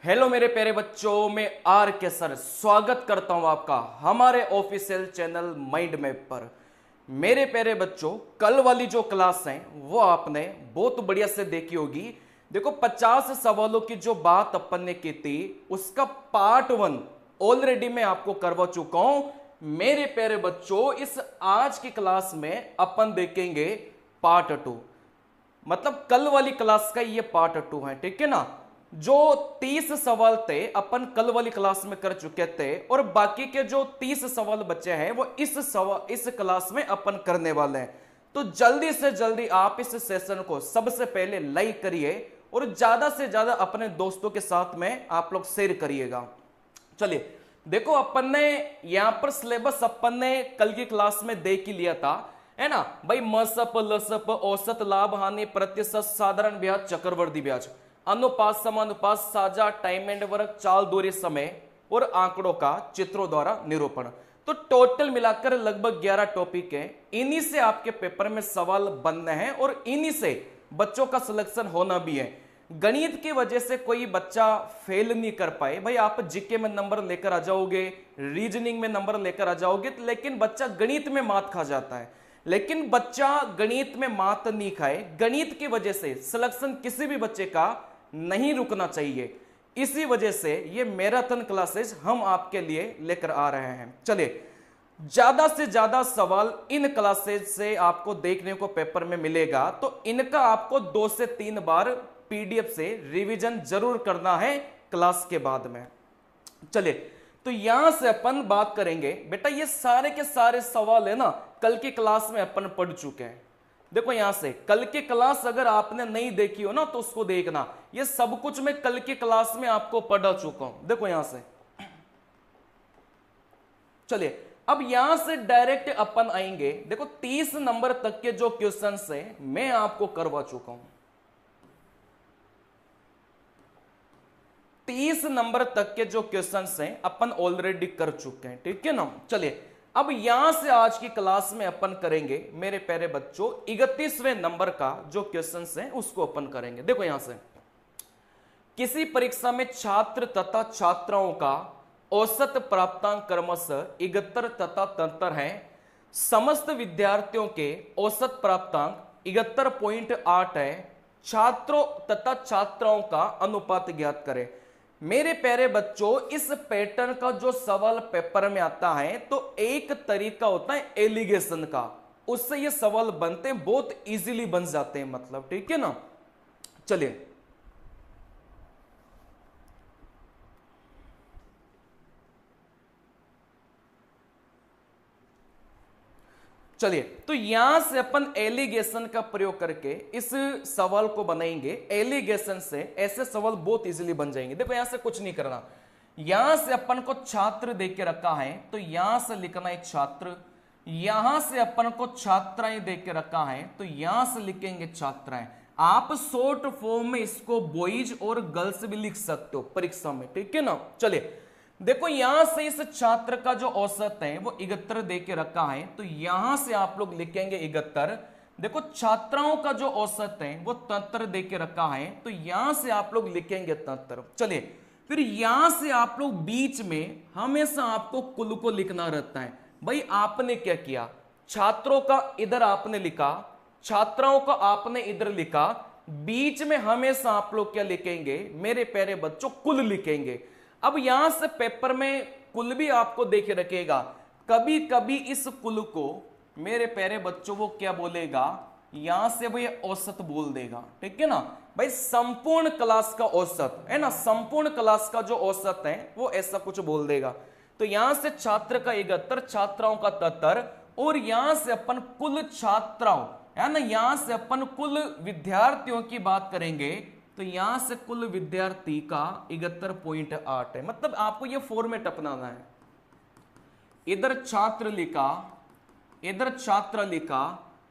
Hello मेरे प्यारे बच्चों, मैं आर के सर स्वागत करता हूं आपका हमारे ऑफिशियल चैनल माइंड मैप पर। मेरे प्यारे बच्चों, कल वाली जो क्लास है वो आपने बहुत बढ़िया से देखी होगी। देखो 50 सवालों की जो बात अपन ने की थी उसका पार्ट 1 ऑलरेडी मैं आपको करवा चुका हूं। मेरे प्यारे बच्चों, इस आज की क्लास में अपन देखेंगे पार्ट 2। मतलब कल वाली क्लास का ये पार्ट 2 है, ठीक है ना। जो 30 सवाल थे अपन कल वाली क्लास में कर चुके थे और बाकी के जो 30 सवाल बचे हैं वो इस क्लास में अपन करने वाले हैं। तो जल्दी से जल्दी आप इस सेशन को सबसे पहले लाइक करिए और ज्यादा से ज्यादा अपने दोस्तों के साथ में आप लोग शेयर करिएगा। चलिए देखो, अपन ने यहां पर सिलेबस अपन ने कल की क्लास में देख ही लिया था, है ना भाई। मसप, लसप, औसत, लाभ, हानि, प्रतिशत, साधारण ब्याज, चक्रवृद्धि ब्याज, अनुपात, समानुपात, साझा, टाइम एंड वर्क, चाल, दूरी, समय और आंकड़ों का चित्रों द्वारा निरूपण। तो टोटल मिलाकर लगभग 11 टॉपिक है। इन्हीं से आपके पेपर में सवाल बनने हैं और इन्हीं से बच्चों का सिलेक्शन होना भी है। गणित की वजह से कोई बच्चा फेल नहीं कर पाए भाई। आप जीके में नंबर लेकर आ जाओगे, रीजनिंग में नंबर लेकर आ जाओगे, लेकिन बच्चा गणित में मात खा जाता है। लेकिन बच्चा गणित में मात नहीं खाए, गणित की वजह से सिलेक्शन किसी भी बच्चे का नहीं रुकना चाहिए। इसी वजह से ये मैराथन क्लासेस हम आपके लिए लेकर आ रहे हैं। चलिए, ज्यादा से ज्यादा सवाल इन क्लासेस से आपको देखने को पेपर में मिलेगा, तो इनका आपको 2 से 3 बार पीडीएफ से रिवीजन जरूर करना है क्लास के बाद में। चलिए, तो यहां से अपन बात करेंगे बेटा, ये सारे के सारे सवाल है ना कल की क्लास में अपन पढ़ चुके हैं। देखो यहां से कल की क्लास अगर आपने नहीं देखी हो ना तो उसको देखना, ये सब कुछ मैं कल की क्लास में आपको पढ़ा चुका हूं। देखो यहां से, चलिए अब यहां से डायरेक्ट अपन आएंगे। देखो 30 नंबर तक के जो क्वेश्चन है मैं आपको करवा चुका हूं। 30 नंबर तक के जो क्वेश्चंस हैं अपन ऑलरेडी कर चुके हैं, ठीक है ना। चलिए अब यहां से आज की क्लास में अपन करेंगे मेरे प्यारे बच्चों 31वें नंबर का जो क्वेश्चंस है उसको अपन करेंगे। देखो यहां से, किसी परीक्षा में छात्र तथा छात्राओं का औसत प्राप्तांक क्रमशः 71 तथा 73 है। समस्त विद्यार्थियों के औसत प्राप्तांक 71.8 है। छात्रों तथा छात्राओं का अनुपात ज्ञात करें। मेरे प्यारे बच्चों, इस पैटर्न का जो सवाल पेपर में आता है तो एक तरीका होता है एलिगेशन का, उससे ये सवाल बनते हैं, बहुत इजीली बन जाते हैं, मतलब ठीक है ना। चलिए चलिए, तो यहां से अपन एलिगेशन का प्रयोग करके इस सवाल को बनाएंगे। एलिगेशन से ऐसे सवाल बहुत इजीली बन जाएंगे। देखो यहां से कुछ नहीं करना, यहां से अपन को छात्र देख के रखा है तो यहां से लिखना है छात्र। यहां से अपन को छात्राएं देख के रखा है तो यहां से लिखेंगे छात्राएं। आप शॉर्ट फॉर्म में इसको बॉयज और गर्ल्स भी लिख सकते हो परीक्षा में, ठीक है ना। चलिए देखो, यहां से इस छात्र का जो औसत है वो 71 दे के रखा है तो यहां से आप लोग लिखेंगे 71। देखो छात्राओं का जो औसत है वो 73 दे के रखा है तो यहां से आप लोग लिखेंगे 73। चलिए फिर यहां से आप लोग बीच में हमेशा आपको कुल को लिखना रहता है। भाई आपने क्या किया, छात्रों का इधर आपने लिखा, छात्राओं का आपने इधर लिखा, बीच में हमेशा आप लोग क्या लिखेंगे मेरे प्यारे बच्चों, कुल लिखेंगे। अब यहां से पेपर में कुल भी आपको देखे रखेगा, कभी कभी इस कुल को मेरे प्यारे बच्चों वो क्या बोलेगा, यहां से वो ये औसत बोल देगा, ठीक है ना भाई। संपूर्ण क्लास का औसत है ना, संपूर्ण क्लास का जो औसत है वो ऐसा कुछ बोल देगा। तो यहां से छात्र का 71, छात्राओं का 73 और यहां से अपन कुल छात्राओं है ना, यहां से अपन कुल विद्यार्थियों की बात करेंगे तो यहां से कुल विद्यार्थी का 71.8 है। मतलब आपको यह फॉर्मेट अपनाना है, इधर छात्र लिखा, इधर छात्र लिखा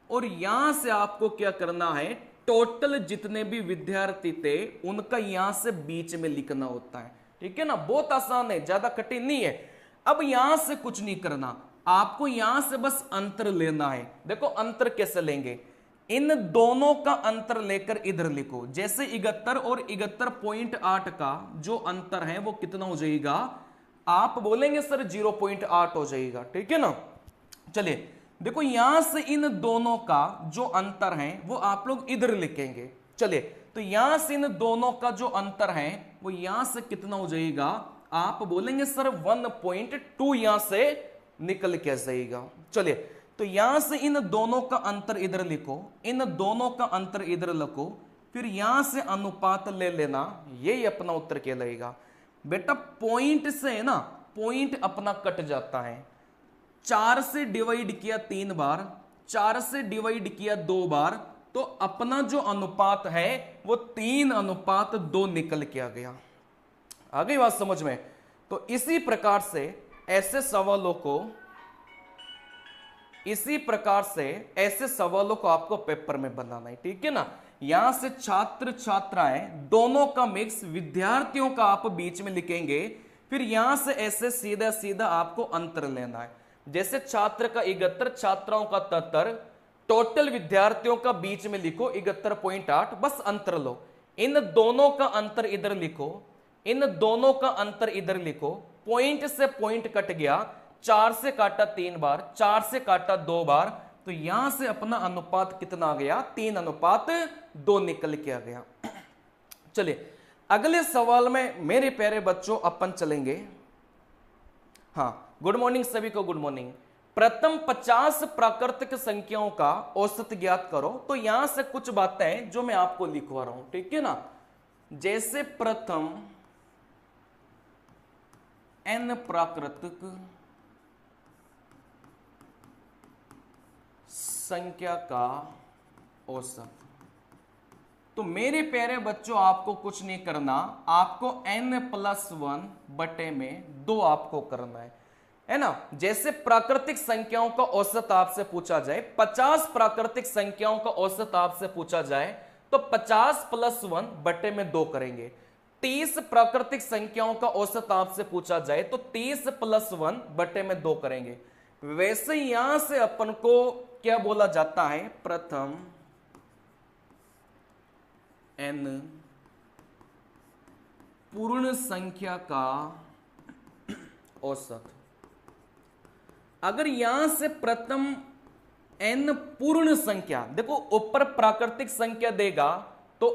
और यहां से आपको क्या करना है, टोटल जितने भी विद्यार्थी थे उनका यहां से बीच में लिखना होता है, ठीक है ना। बहुत आसान है, ज्यादा कठिन नहीं है। अब यहां से कुछ नहीं करना, आपको यहां से बस अंतर लेना है। देखो अंतर कैसे लेंगे, इन दोनों का अंतर लेकर इधर लिखो। जैसे 71 और 71.8 का जो अंतर है वो कितना हो जाएगा, आप बोलेंगे सर 0.8 हो जाएगा, ठीक है ना। चलिए देखो यहां से इन दोनों का जो अंतर है वो आप लोग इधर लिखेंगे। चलिए तो यहां से इन दोनों का जो अंतर है वो यहां से कितना हो जाएगा, आप बोलेंगे सर 1.2 यहां से निकल के जाएगा। चलिए तो यहां से इन दोनों का अंतर इधर लिखो, इन दोनों का अंतर इधर लिखो, फिर यहां से अनुपात ले लेना, यही अपना उत्तर कहलाएगा। बेटा पॉइंट से है ना, पॉइंट अपना कट जाता है, 4 से डिवाइड किया 3 बार, 4 से डिवाइड किया 2 बार, तो अपना जो अनुपात है वो 3:2 निकल के आ गया। आ गई बात समझ में। तो इसी प्रकार से ऐसे सवालों को आपको पेपर में बनाना है, ठीक है ना। यहां से छात्र छात्राएं दोनों का मिक्स विद्यार्थियों का आप बीच में लिखेंगे, फिर यहां से ऐसे सीधा सीधा आपको अंतर लेना है। जैसे छात्र का 71, छात्राओं का 73, टोटल विद्यार्थियों का बीच में लिखो 71.8, बस अंतर लो। इन दोनों का अंतर इधर लिखो, इन दोनों का अंतर इधर लिखो, पॉइंट से पॉइंट कट गया, 4 से काटा 3 बार, 4 से काटा 2 बार, तो यहां से अपना अनुपात कितना आ गया, 3:2 निकल के आ गया। चलिए अगले सवाल में मेरे प्यारे बच्चों अपन चलेंगे। हाँ गुड मॉर्निंग सभी को, गुड मॉर्निंग। प्रथम 50 प्राकृतिक संख्याओं का औसत ज्ञात करो। तो यहां से कुछ बातें जो मैं आपको लिखवा रहा हूं, ठीक है ना। जैसे प्रथम n प्राकृतिक संख्या का औसत, तो मेरे प्यारे बच्चों आपको कुछ नहीं करना, आपको n+1 बटे में 2 आपको करना है ना। जैसे प्राकृतिक संख्याओं का औसत आपसे पूछा जाए, 50 प्राकृतिक संख्याओं का औसत आपसे पूछा जाए, तो 50+1 बटे में 2 करेंगे। 30 प्राकृतिक संख्याओं का औसत आपसे पूछा जाए तो 30+1 बटे में 2 करेंगे। वैसे यहां से अपन को क्या बोला जाता है, प्रथम n पूर्ण संख्या का औसत। अगर यहां से प्रथम n पूर्ण संख्या, देखो ऊपर प्राकृतिक संख्या देगा तो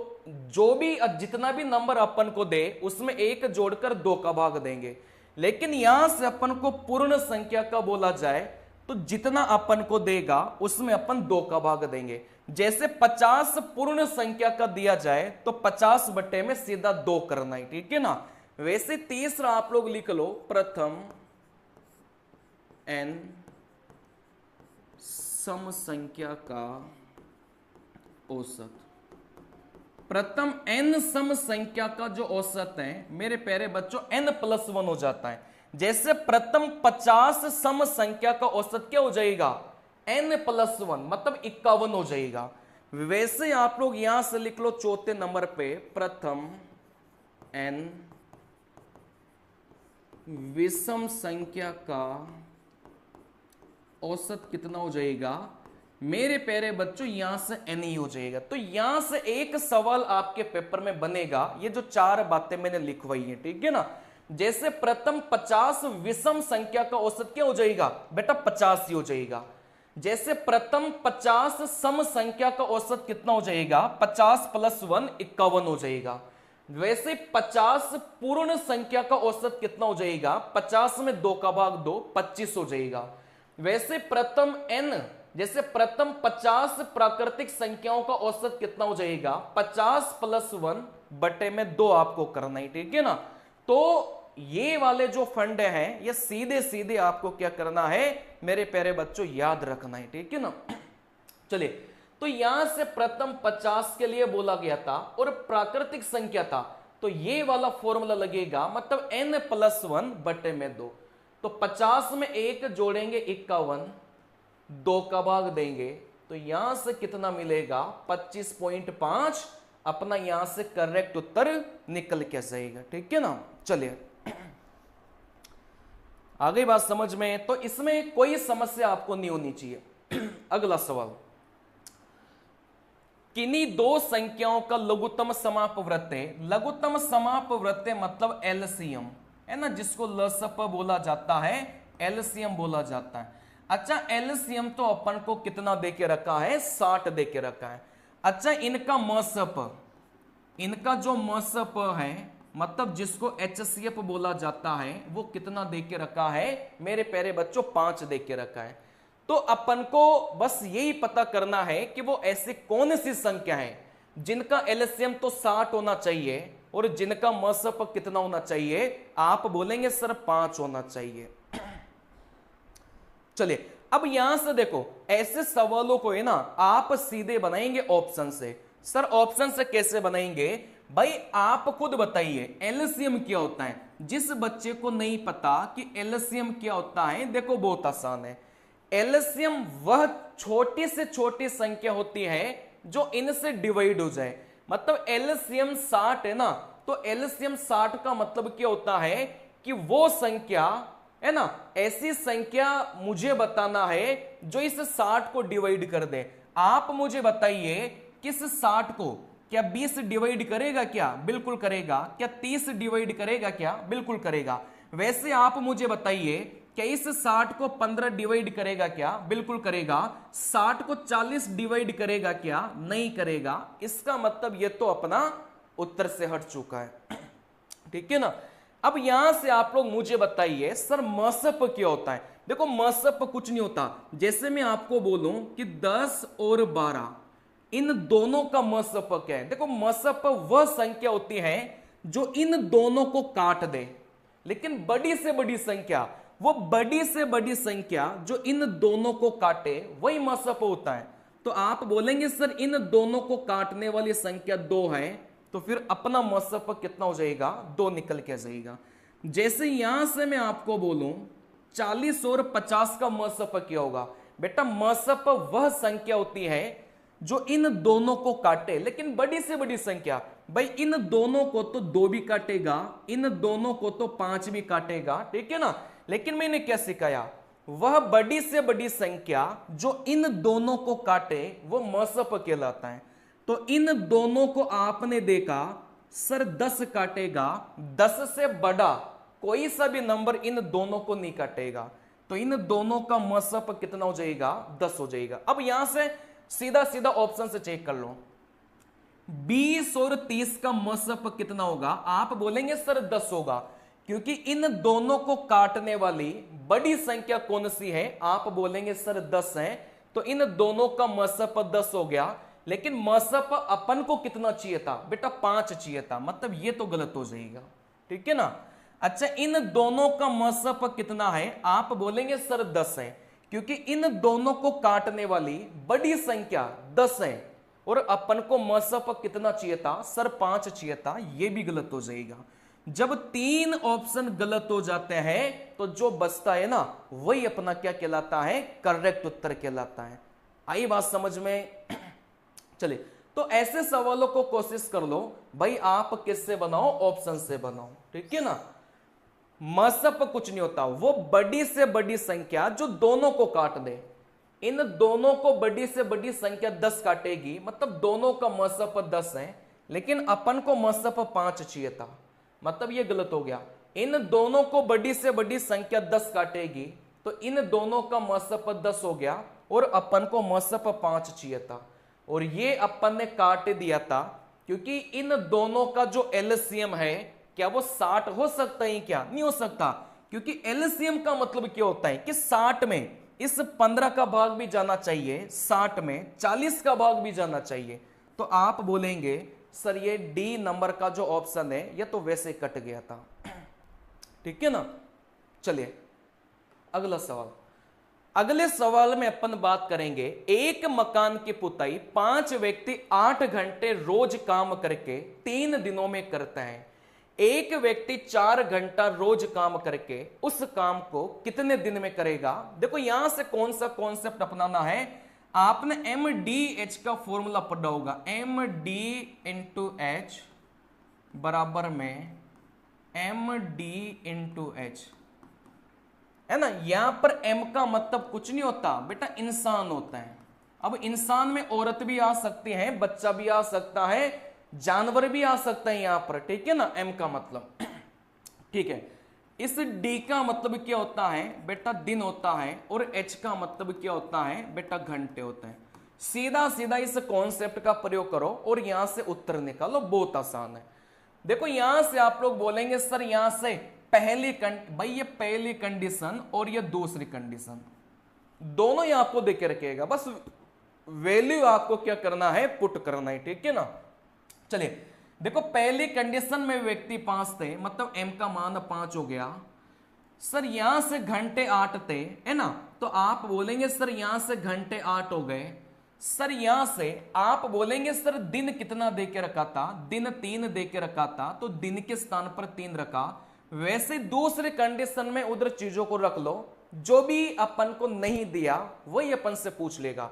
जो भी जितना भी नंबर अपन को दे उसमें 1 जोड़कर 2 का भाग देंगे, लेकिन यहां से अपन को पूर्ण संख्या का बोला जाए तो जितना अपन को देगा उसमें अपन 2 का भाग देंगे। जैसे 50 पूर्ण संख्या का दिया जाए तो 50 बटे में सीधा 2 करना है, ठीक है ना। वैसे तीसरा आप लोग लिख लो, प्रथम n सम संख्या का औसत। प्रथम n सम संख्या का जो औसत है मेरे प्यारे बच्चों n+1 हो जाता है। जैसे प्रथम 50 सम संख्या का औसत क्या हो जाएगा, n+1 मतलब 51 हो जाएगा। वैसे आप लोग यहां से लिख लो चौथे नंबर पे, प्रथम n विषम संख्या का औसत कितना हो जाएगा, मेरे प्यारे बच्चों यहां से n ही हो जाएगा। तो यहां से एक सवाल आपके पेपर में बनेगा, ये जो 4 बातें मैंने लिखवाई है, ठीक है ना। जैसे प्रथम 50 विषम संख्या का औसत क्या हो जाएगा, बेटा 50 ही हो जाएगा। जैसे प्रथम 50 सम संख्या का औसत कितना हो जाएगा, 50+1 51 हो जाएगा। वैसे 50 पूर्ण संख्या का औसत कितना हो जाएगा, 50 में 2 का भाग 2 25 हो जाएगा। वैसे प्रथम n, जैसे प्रथम 50 प्राकृतिक संख्याओं का औसत कितना हो जाएगा, 50+1 बटे में 2 आपको करना है, ठीक है ना। तो ये वाले जो फंडे हैं ये सीधे सीधे आपको क्या करना है मेरे प्यारे बच्चों, याद रखना है, ठीक है ना। चलिए तो यहां से प्रथम 50 के लिए बोला गया था और प्राकृतिक संख्या था, तो ये वाला फॉर्मूला लगेगा, मतलब n+1 बटे में 2। तो 50 में 1 जोड़ेंगे 51, 2 का भाग देंगे, तो यहां से कितना मिलेगा 25.5, अपना यहां से करेक्ट उत्तर निकल के जाएगा, ठीक है ना। चलिए आ गई बात समझ में, तो इसमें कोई समस्या आपको नहीं होनी चाहिए। अगला सवाल, किन्हीं दो संख्याओं का लघुत्तम समापवर्त्य, लघुत्तम समापवर्त्य मतलब एलसीएम है ना, जिसको लसप बोला जाता है, एलसीएम बोला जाता है। अच्छा, एलसीएम तो अपन को कितना देके रखा है, 60 देके रखा है। अच्छा, इनका मसप, इनका जो मसप है मतलब जिसको एचसीएफ बोला जाता है, वो कितना देके रखा है मेरे प्यारे बच्चों, 5 देके रखा है। तो अपन को बस यही पता करना है कि वो ऐसी कौन सी संख्या है जिनका एलसीएम तो 60 होना चाहिए और जिनका मसप कितना होना चाहिए, आप बोलेंगे सर 5 होना चाहिए। चलिए अब यहां से देखो, ऐसे सवालों को है ना आप सीधे बनाएंगे ऑप्शन से। सर ऑप्शन से कैसे बनाएंगे भाई, आप खुद बताइए एलसीएम क्या होता है। जिस बच्चे को नहीं पता कि एलसीएम क्या होता है, देखो बहुत आसान है। एलसीएम वह छोटी से छोटी संख्या होती है जो इनसे डिवाइड हो जाए। मतलब एलसीएम 60 है ना, तो एलसीएम 60 का मतलब क्या होता है कि वो संख्या है ना, ऐसी संख्या मुझे बताना है जो इस 60 को डिवाइड कर दे। आप मुझे बताइए किस 60 को, क्या 20 डिवाइड करेगा क्या, बिल्कुल करेगा। क्या 30 डिवाइड करेगा क्या, बिल्कुल करेगा। वैसे आप मुझे बताइए क्या इस 60 को 15 डिवाइड करेगा क्या, बिल्कुल करेगा। 60 को 40 डिवाइड करेगा क्या, नहीं करेगा। इसका मतलब ये तो अपना उत्तर से हट चुका है, ठीक है ना। अब यहां से आप लोग मुझे बताइए सर मसप क्या होता है। देखो मसप कुछ नहीं होता, जैसे मैं आपको बोलूं कि 10 और 12 इन दोनों का मसप क्या है। देखो मसप वह संख्या होती है जो इन दोनों को काट दे, लेकिन बड़ी से बड़ी संख्या, वो बड़ी से बड़ी संख्या जो इन दोनों को काटे वही मसप होता है। तो आप बोलेंगे सर इन दोनों को काटने वाली संख्या 2 है, तो फिर अपना मसप कितना हो जाएगा, 2 निकल के जाएगा। जैसे यहां से मैं आपको बोलूं 40 और 50 का मसप क्या होगा, बेटा मसप वह संख्या होती है जो इन दोनों को काटे, लेकिन बड़ी से बड़ी संख्या। भाई इन दोनों को तो 2 भी काटेगा, इन दोनों को तो 5 भी काटेगा, ठीक है ना। लेकिन मैंने क्या सिखाया, वह बड़ी से बड़ी संख्या जो इन दोनों को काटे वो मसप कहलाता है। तो इन दोनों को आपने देखा सर 10 काटेगा, 10 से बड़ा कोई सा भी नंबर इन दोनों को नहीं काटेगा, तो इन दोनों का मसप कितना हो जाएगा, 10 हो जाएगा। अब यहां से सीधा सीधा ऑप्शन से चेक कर लो, 20 और 30 का मसप कितना होगा, आप बोलेंगे सर 10 होगा, क्योंकि इन दोनों को काटने वाली बड़ी संख्या कौन सी है, आप बोलेंगे सर 10 है, तो इन दोनों का मसप 10 हो गया। लेकिन मसप अपन को कितना चाहिए था बेटा, 5 चाहिए था, मतलब ये तो गलत हो जाएगा, ठीक है ना। अच्छा इन दोनों का मसप कितना है, आप बोलेंगे सर 10 है, क्योंकि इन दोनों को काटने वाली बड़ी संख्या 10 है, और अपन को मसप कितना चाहिए था सर, 5 चाहिए था, ये भी गलत हो जाएगा। जब 3 ऑप्शन गलत हो जाते हैं तो जो बचता है ना वही अपना क्या कहलाता है, करेक्ट उत्तर कहलाता है। आई बात समझ में। चलिए तो ऐसे सवालों को कोशिश कर लो भाई, आप किससे बनाओ, ऑप्शन से बनाओ, ठीक है ना। मसप कुछ नहीं होता, वो बड़ी से बड़ी संख्या जो दोनों को काट दे। इन दोनों को बड़ी से बड़ी संख्या 10 काटेगी, मतलब दोनों का मसप 10 है, लेकिन अपन को मसप 5 चाहिए था, मतलब ये गलत हो गया। इन दोनों को बड़ी से बड़ी संख्या 10 काटेगी, तो इन दोनों का मसप 10 हो गया, और अपन को मसप 5 चाहिए था, और ये अपन ने काट दिया था, क्योंकि इन दोनों का जो एलसीएम है क्या वो 60 हो सकता है, क्या नहीं हो सकता, क्योंकि एलसीएम का मतलब क्या होता है कि 60 में इस 15 का भाग भी जाना चाहिए, 60 में 40 का भाग भी जाना चाहिए। तो आप बोलेंगे सर ये डी नंबर का जो ऑप्शन है ये तो वैसे कट गया था, ठीक है ना। चलिए अगला सवाल। अगले सवाल में अपन बात करेंगे, एक मकान की पुताई 5 व्यक्ति 8 घंटे रोज काम करके 3 दिनों में करते हैं। एक व्यक्ति 4 घंटा रोज काम करके उस काम को कितने दिन में करेगा। देखो यहां से कौन सा कॉन्सेप्ट अपनाना है, आपने एम डी एच का फॉर्मूला पढ़ा होगा, एम डी इंटू एच बराबर में एम डी इंटू एच, है ना। यहां पर एम का मतलब कुछ नहीं होता बेटा, इंसान होता है, अब इंसान में औरत भी आ सकती है, बच्चा भी आ सकता है, जानवर भी आ सकता है यहां पर, ठीक है ना, एम का मतलब। ठीक है, इस डी का मतलब क्या होता है बेटा, दिन होता है, और एच का मतलब क्या होता है बेटा, घंटे होते हैं। सीधा सीधा इस कॉन्सेप्ट का प्रयोग करो और यहां से उत्तर निकालो, बहुत आसान है। देखो यहां से आप लोग बोलेंगे सर यहां से पहली भाई ये पहली कंडीशन और ये दूसरी कंडीशन दोनों ही आपको देके रखिएगा, बस वैल्यू आपको क्या करना है, पुट करना है, ठीक है ना। चलिए देखो पहली कंडीशन में व्यक्ति 5 थे, मतलब एम का मान 5 हो गया। सर यहां से घंटे 8 थे, है ना, तो आप बोलेंगे सर यहां से घंटे 8 हो गए। सर यहां से आप बोलेंगे सर दिन कितना दे के रखा था, दिन 3 दे के रखा था, तो दिन के स्थान पर 3 रखा। वैसे दूसरे कंडीशन में उधर चीजों को रख लो, जो भी अपन को नहीं दिया वही अपन से पूछ लेगा।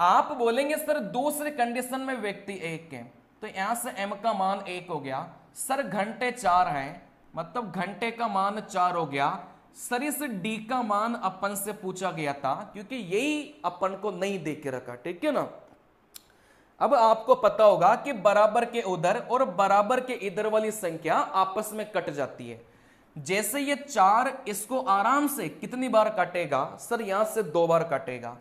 आप बोलेंगे सर दूसरे कंडीशन में व्यक्ति 1 है, तो यहां से m का मान 1 हो गया। सर घंटे 4 हैं, मतलब घंटे का मान 4 हो गया। सर इस d का मान अपन से पूछा गया था, क्योंकि यही अपन को नहीं दे के रखा, ठीक है ना। अब आपको पता होगा कि बराबर के उधर और बराबर के इधर वाली संख्या आपस में कट जाती है। जैसे ये 4 इसको आराम से कितनी बार काटेगा, सर यहां से 2 बार काटेगा।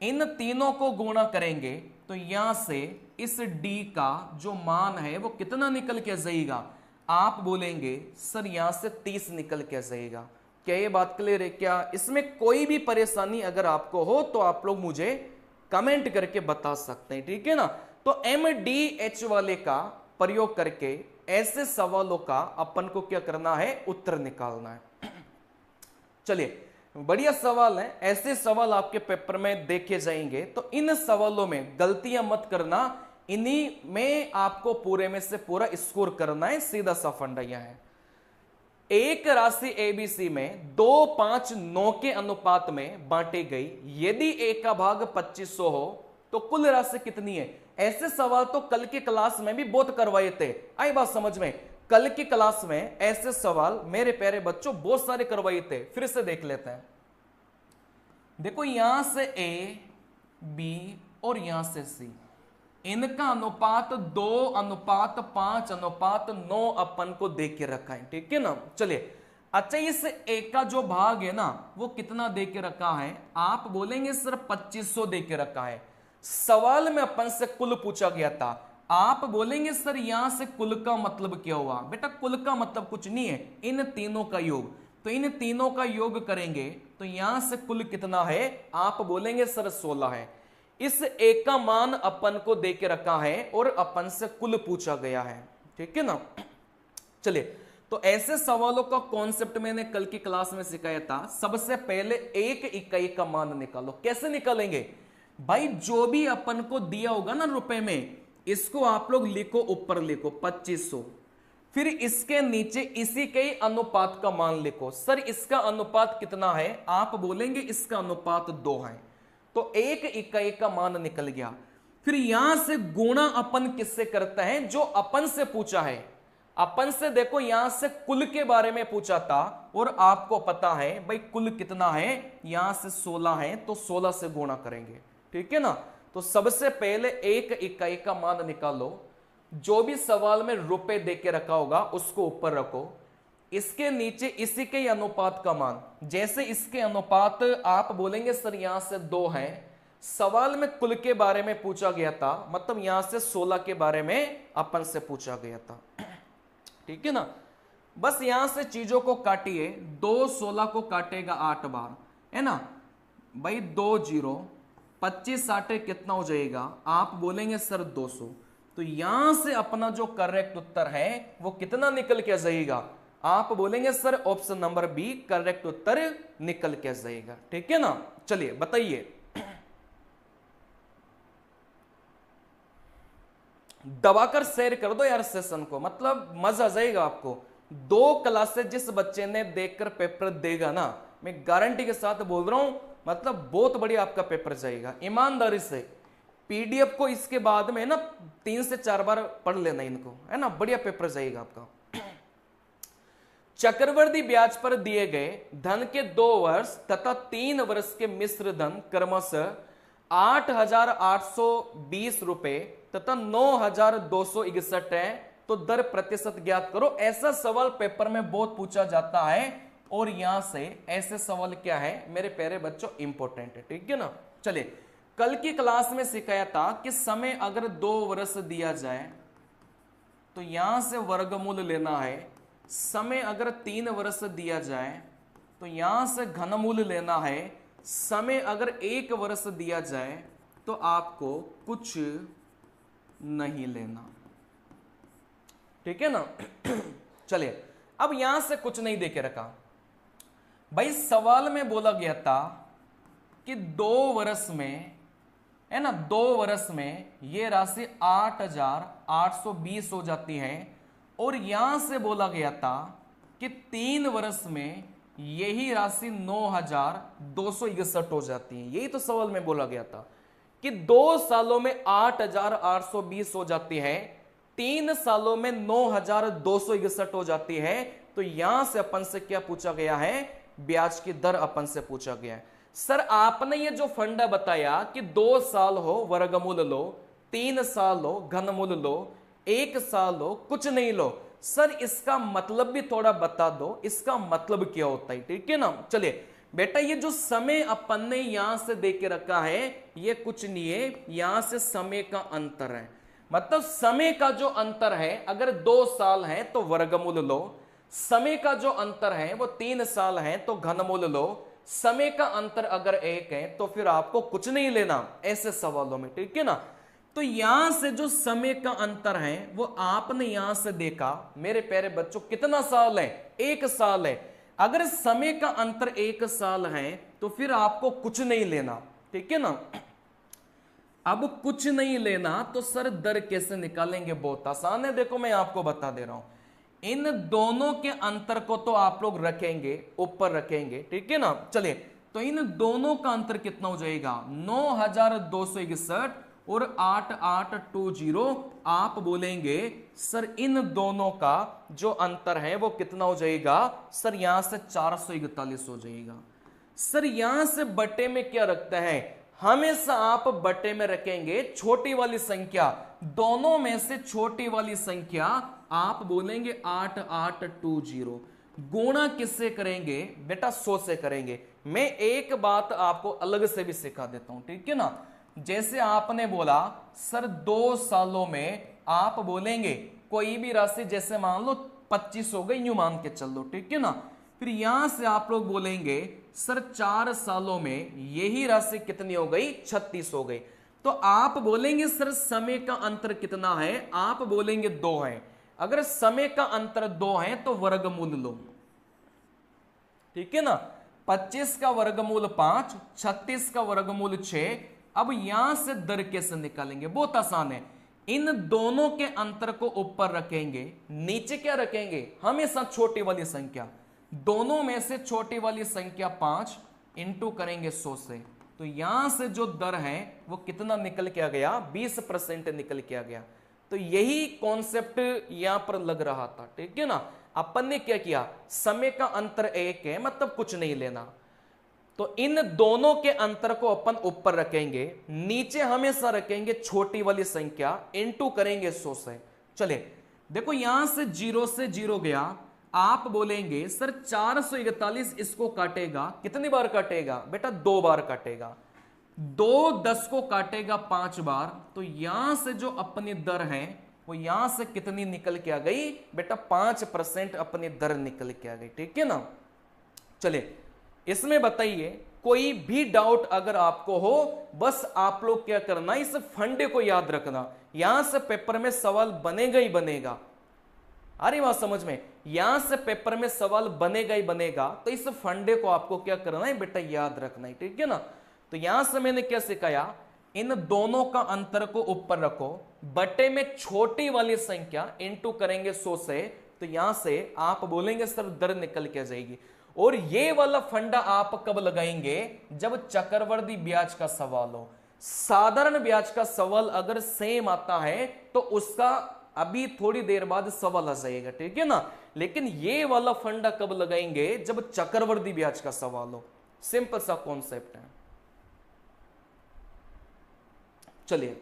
इन तीनों को गुणा करेंगे तो यहां से इस d का जो मान है वो कितना निकल के जाएगा, आप बोलेंगे सर यहां से 30 निकल के जाएगा। क्या ये बात क्लियर है? क्या इसमें कोई भी परेशानी अगर आपको हो तो आप लोग मुझे कमेंट करके बता सकते हैं, ठीक है ना। तो MDH वाले का प्रयोग करके ऐसे सवालों का अपन को क्या करना है, उत्तर निकालना है। चलिए बढ़िया सवाल है, ऐसे सवाल आपके पेपर में देखे जाएंगे, तो इन सवालों में गलतियां मत करना, इन्हीं में आपको पूरे में से पूरा स्कोर करना है, सीधा सा फंडा यह है। एक राशि ABC में 2, 5, 9 के अनुपात में बांटी गई, यदि a का भाग 2500 हो तो कुल राशि कितनी है। ऐसे सवाल तो कल की क्लास में भी बहुत करवाए थे, आई बात समझ में। कल की क्लास में ऐसे सवाल मेरे प्यारे बच्चों बहुत सारे करवाए थे, फिर से देख लेते हैं। देखो यहां से A, B और यहां से C, इनका अनुपात 2:5:9 अपन को दे के रखा है, ठीक है ना। चलिए अच्छा इस A का जो भाग है ना वो कितना दे के रखा है, आप बोलेंगे सर 2500 दे के रखा है। सवाल में अपन से कुल पूछा गया था, आप बोलेंगे सर यहां से कुल का मतलब क्या हुआ। बेटा कुल का मतलब कुछ नहीं है, इन तीनों का योग, तो इन तीनों का योग करेंगे तो यहां से कुल कितना है, आप बोलेंगे सर 16 है। इस एक का मान अपन को दे के रखा है और अपन से कुल पूछा गया है, ठीक है ना। चलिए तो ऐसे सवालों का कॉन्सेप्ट मैंने कल की क्लास में सिखाया था। सबसे पहले एक इकाई का मान निकालो। कैसे निकालेंगे भाई, जो भी अपन को दिया होगा ना रुपए में, इसको आप लोग लिखो, ऊपर लिखो 2500, फिर इसके नीचे इसी के अनुपात का मान लिखो। सर इसका अनुपात कितना है, आप बोलेंगे इसका अनुपात 2 है, तो एक इकाई का मान निकल गया। फिर यहां से गुणा अपन किससे करते हैं, जो अपन से पूछा है। अपन से देखो यहां से कुल के बारे में पूछा था और आपको पता है भाई कुल कितना है, यहां से 16 है, तो 16 से गुणा करेंगे, ठीक है ना। तो सबसे पहले एक इकाई का मान निकालो, जो भी सवाल में रुपए देके रखा होगा उसको ऊपर रखो, इसके नीचे इसी के अनुपात का मान, जैसे इसके अनुपात आप बोलेंगे सर यहां से 2 है। सवाल में कुल के बारे में पूछा गया था, मतलब यहां से 16 के बारे में अपन से पूछा गया था, ठीक है ना। बस यहां से चीजों को काटिए, 2 16 को काटेगा 8 बार, है ना भाई, 2 0, 25 8 कितना हो जाएगा, आप बोलेंगे सर 200। तो यहां से अपना जो करेक्ट उत्तर है वो कितना निकल के जाएगा, आप बोलेंगे sir option number B correct उत्तर निकल के जाएगा, ठीक है ना। चलिए बताइए, दबाकर शेयर कर दो यार सेशन को, मतलब मजा आ जाएगा आपको। 2 क्लासेस जिस बच्चे ने देखकर पेपर देगा ना, मैं गारंटी के साथ बोल रहा हूं, मतलब बहुत बढ़िया आपका पेपर जाएगा ईमानदारी से। पीडीएफ को इसके बाद में ना 3 से 4 बार पढ़ लेना इनको, है ना, बढ़िया पेपर जाएगा आपका। चक्रवृद्धि ब्याज पर दिए गए धन के 2 वर्ष तथा 3 वर्ष के मिश्र धन क्रमशः 8,820 रुपए तथा 9,261 है, तो दर प्रतिशत ज्ञात करो। ऐसा सवाल पेपर में बहुत पूछा जाता है और यहां से ऐसे सवाल क्या है मेरे प्यारे बच्चों इंपॉर्टेंट है, ठीक है ना। चलिए, कल की क्लास में सिखाया था कि समय अगर 2 वर्ष दिया जाए तो यहां से वर्गमूल लेना है, समय अगर 3 वर्ष दिया जाए तो यहां से घनमूल लेना है, समय अगर 1 वर्ष दिया जाए तो आपको कुछ नहीं लेना, ठीक है ना। चलिए, अब यहां से कुछ नहीं देके रखा भाई, सवाल में बोला गया था कि 2 वर्ष में है ना, 2 वर्ष में ये राशि 8,820 हो जाती है, और यहां से बोला गया था कि 3 वर्ष में यही राशि 9,261 हो जाती है। यही तो सवाल में बोला गया था कि 2 सालों में 8,820 हो जाती है, 3 सालों में 9,261 हो जाती है। तो यहां से अपन से क्या पूछा गया है, ब्याज की दर अपन से पूछा गया है। सर आपने ये जो फंडा बताया कि 2 साल हो वर्गमूल लो, 3 साल हो घनमूल लो, 1 साल हो कुछ नहीं लो, सर इसका मतलब भी थोड़ा बता दो, इसका मतलब क्या होता है, ठीक है ना। चलिए बेटा, ये जो समय अपन ने यहां से दे के रखा है ये कुछ नहीं है, यहां से समय का अंतर है। मतलब समय का जो अंतर है, अगर 2 साल है तो वर्गमूल लो, समय का जो अंतर है वो 3 साल है तो घनमूल लो, समय का अंतर अगर 1 है तो फिर आपको कुछ नहीं लेना ऐसे सवालों में, ठीक है ना। तो यहां से जो समय का अंतर है वो आपने यहां से देखा मेरे प्यारे बच्चों, कितना साल है, 1 साल है। अगर समय का अंतर 1 साल है तो फिर आपको कुछ नहीं लेना, ठीक है ना। अब कुछ नहीं लेना तो सर दर कैसे निकालेंगे, बहुत आसान है। देखो मैं आपको बता दे रहा हूं, इन दोनों के अंतर को तो आप लोग रखेंगे, ऊपर रखेंगे, ठीक है ना। चलिए, तो इन दोनों का अंतर कितना हो जाएगा, 9,261 और 8,820। आप बोलेंगे सर इन दोनों का जो अंतर है वो कितना हो जाएगा, सर यहां से 441 हो जाएगा। सर यहां से बटे में क्या रखता है, हमेशा आप बटे में रखेंगे छोटी वाली संख्या, दोनों में से छोटी वाली संख्या आप बोलेंगे 8,820। गुणा किससे करेंगे बेटा, 100 से करेंगे। मैं एक बात आपको अलग से भी सिखा देता हूं, ठीक है ना। जैसे आपने बोला सर 2 सालों में आप बोलेंगे कोई भी राशि, जैसे मान लो 25 हो गई, यूं मान के चल लो, ठीक है ना। फिर यहां से आप लोग बोलेंगे सर 4 सालों में यही राशि कितनी हो गई, 36 हो गई। तो आप बोलेंगे सर समय का अंतर कितना है, आप बोलेंगे 2 है। अगर समय का अंतर 2 है तो वर्गमूल लो, ठीक है ना। 25 का वर्गमूल 5, 36 का वर्गमूल 6। अब यहां से दर कैसे निकालेंगे, बहुत आसान है। इन दोनों के अंतर को ऊपर रखेंगे, नीचे क्या रखेंगे, हमेशा छोटी वाली संख्या, दोनों में से छोटी वाली संख्या 5 इंटू करेंगे 100 से। तो यहां से जो दर है वो कितना निकल के आ गया, 20% निकल के आ गया। तो यही कॉन्सेप्ट यहां पर लग रहा था, ठीक है ना। अपन ने क्या किया, समय का अंतर 1 है मतलब कुछ नहीं लेना, तो इन दोनों के अंतर को अपन ऊपर रखेंगे, नीचे हमेशा रखेंगे छोटी वाली संख्या, इंटू करेंगे 100 से। चलिए देखो यहां से 0 से 0 गया, आप बोलेंगे सर 441 इसको काटेगा, कितनी बार काटेगा बेटा, 2 बार काटेगा। 2 10 को काटेगा 5 बार, तो यहां से जो अपनी दर है वो यहां से कितनी निकल के आ गई बेटा, 5% अपनी दर निकल के आ गई, ठीक है ना। चलिए इसमें बताइए कोई भी डाउट अगर आपको हो, बस आप लोग क्या करना, इस फंडे को याद रखना, यहां से पेपर में सवाल बनेगा ही बनेगा। अरे वहां समझ में, यहां से पेपर में सवाल बनेगा ही बनेगा, तो इस फंडे को आपको क्या करना है बेटा, याद रखना है, ठीक है ना। तो यहां से मैंने क्या सिखाया, इन दोनों का अंतर को ऊपर रखो, बटे में छोटी वाली संख्या इंटू करेंगे 100 से, तो यहां से आप बोलेंगे सर दर निकल के जाएगी। और ये वाला फंडा आप कब लगाएंगे, जब चक्रवृद्धि ब्याज का सवाल हो। साधारण ब्याज का सवाल अगर सेम आता है तो उसका अभी थोड़ी देर बाद सवाल आ जाएगा, ठीक है ना। लेकिन ये वाला फंडा कब लगाएंगे, जब चक्रवृद्धि ब्याज का सवाल हो। सिंपल सा कॉन्सेप्ट है। चलिए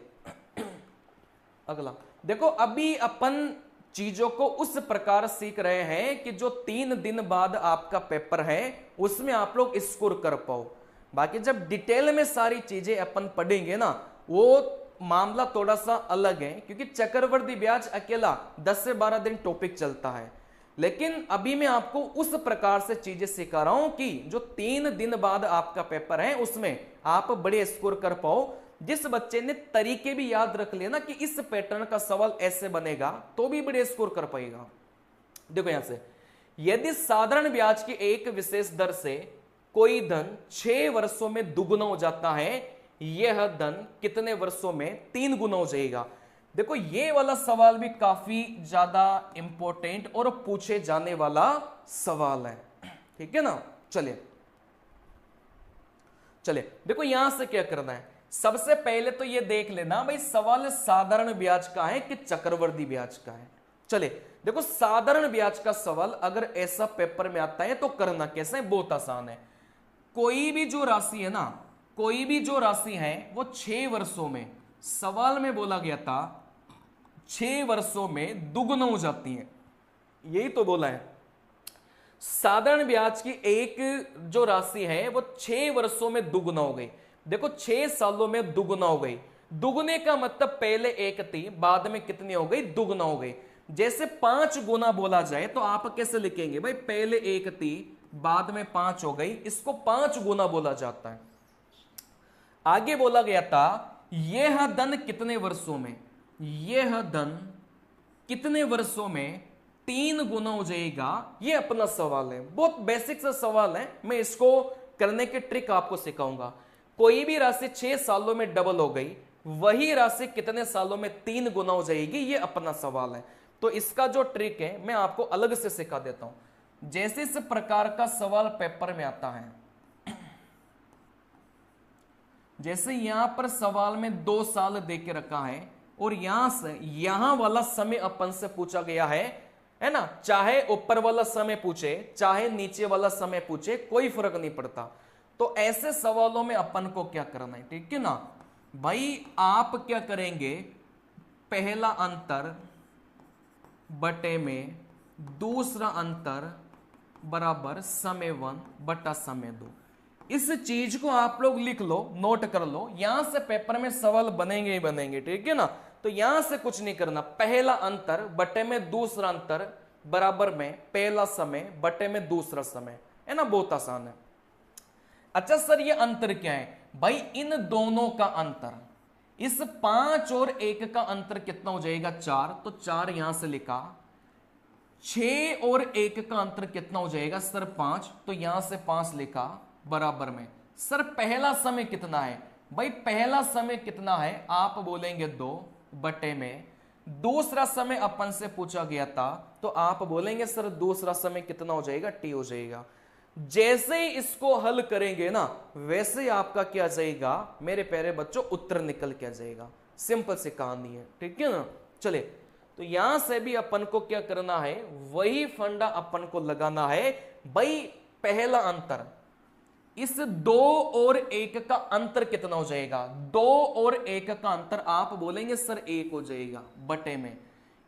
अगला देखो, अभी अपन चीजों को उस प्रकार सीख रहे हैं कि जो 3 दिन बाद आपका पेपर है उसमें आप लोग स्कोर कर पाओ। बाकी जब डिटेल में सारी चीजें अपन पढ़ेंगे ना, वो मामला थोड़ा सा अलग है, क्योंकि चक्रवृद्धि ब्याज अकेला 10 से 12 दिन टॉपिक चलता है। लेकिन अभी मैं आपको उस प्रकार से चीजें सिखा रहा हूं कि जो 3 दिन बाद आपका पेपर है उसमें आप बड़े स्कोर कर पाओ। जिस बच्चे ने तरीके भी याद रख लिया ना कि इस पैटर्न का सवाल ऐसे बनेगा, तो भी बड़े स्कोर कर पाएगा। देखो यहां से, यदि साधारण ब्याज की एक विशेष दर से कोई धन 6 वर्षों में दुगुना हो जाता है, यह धन कितने वर्षों में 3 गुना हो जाएगा। देखो ये वाला सवाल भी काफी ज्यादा इंपॉर्टेंट और पूछे जाने वाला सवाल है, ठीक है ना। चलिए चलिए देखो यहां से क्या करना है, सबसे पहले तो ये देख लेना भाई सवाल साधारण ब्याज का है कि चक्रवृद्धि ब्याज का है। चलिए देखो, साधारण ब्याज का सवाल अगर ऐसा पेपर में आता है तो करना कैसे है, बहुत आसान है। कोई भी जो राशि है ना, कोई भी जो राशि है वो 6 वर्षों में, सवाल में बोला गया था 6 वर्षों में दुगुना हो जाती है, यही तो बोला है। साधारण ब्याज की एक जो राशि है वो 6 वर्षों में दुगुना हो गई। देखो 6 सालों में दुगुना हो गई। दुगुने का मतलब पहले 1 थी, बाद में कितनी हो गई, दुगुना हो गई। जैसे 5 गुना बोला जाए तो आप कैसे लिखेंगे भाई, पहले 1 थी बाद में 5 हो गई, इसको 5 गुना बोला जाता है। आगे बोला गया था यह धन कितने वर्षों में, यह धन कितने वर्षों में 3 गुना हो जाएगा, ये अपना सवाल है। बहुत बेसिक सा सवाल है, मैं इसको करने की ट्रिक आपको सिखाऊंगा। कोई भी राशि 6 सालों में डबल हो गई, वही राशि कितने सालों में 3 गुना हो जाएगी, ये अपना सवाल है। तो इसका जो ट्रिक है मैं आपको अलग से सिखा देता हूं। जैसे इस प्रकार का सवाल पेपर में आता है, जैसे यहां पर सवाल में 2 साल दे के रखा है और यहां से यहां वाला समय अपन से पूछा गया है ना, चाहे ऊपर वाला समय पूछे चाहे नीचे वाला समय पूछे, कोई फर्क नहीं पड़ता। तो ऐसे सवालों में अपन को क्या करना है, ठीक है ना भाई, आप क्या करेंगे, पहला अंतर बटे में दूसरा अंतर बराबर समय 1 बटा समय 2। इस चीज को आप लोग लिख लो, नोट कर लो, यहां से पेपर में सवाल बनेंगे ही बनेंगे, ठीक है ना। तो यहां से कुछ नहीं करना, पहला अंतर बटे में दूसरा अंतर बराबर में पहला समय बटे में दूसरा समय, है ना, बहुत आसान है। अच्छा सर ये अंतर क्या है भाई, इन दोनों का अंतर, इस 5 और 1 का अंतर कितना हो जाएगा, 4, तो 4 यहां से लिखा। 6 और 1 का अंतर कितना हो जाएगा सर, 5, तो यहां से 5 लिखा बराबर में। सर पहला समय कितना है भाई, पहला समय कितना है, आप बोलेंगे 2 बटे में दूसरा समय अपन से पूछा गया था, तो आप बोलेंगे सर दूसरा समय कितना हो जाएगा, टी हो जाएगा। जैसे ही इसको हल करेंगे ना, वैसे ही आपका क्या जाएगा मेरे प्यारे बच्चों, उत्तर निकल के आ जाएगा। सिंपल सी कहानी है, ठीक है ना। चले तो यहां से भी अपन को क्या करना है, वही फंडा अपन को लगाना है भाई। पहला अंतर, इस 2 और 1 का अंतर कितना हो जाएगा, 2 और 1 का अंतर आप बोलेंगे सर 1 हो जाएगा बटे में।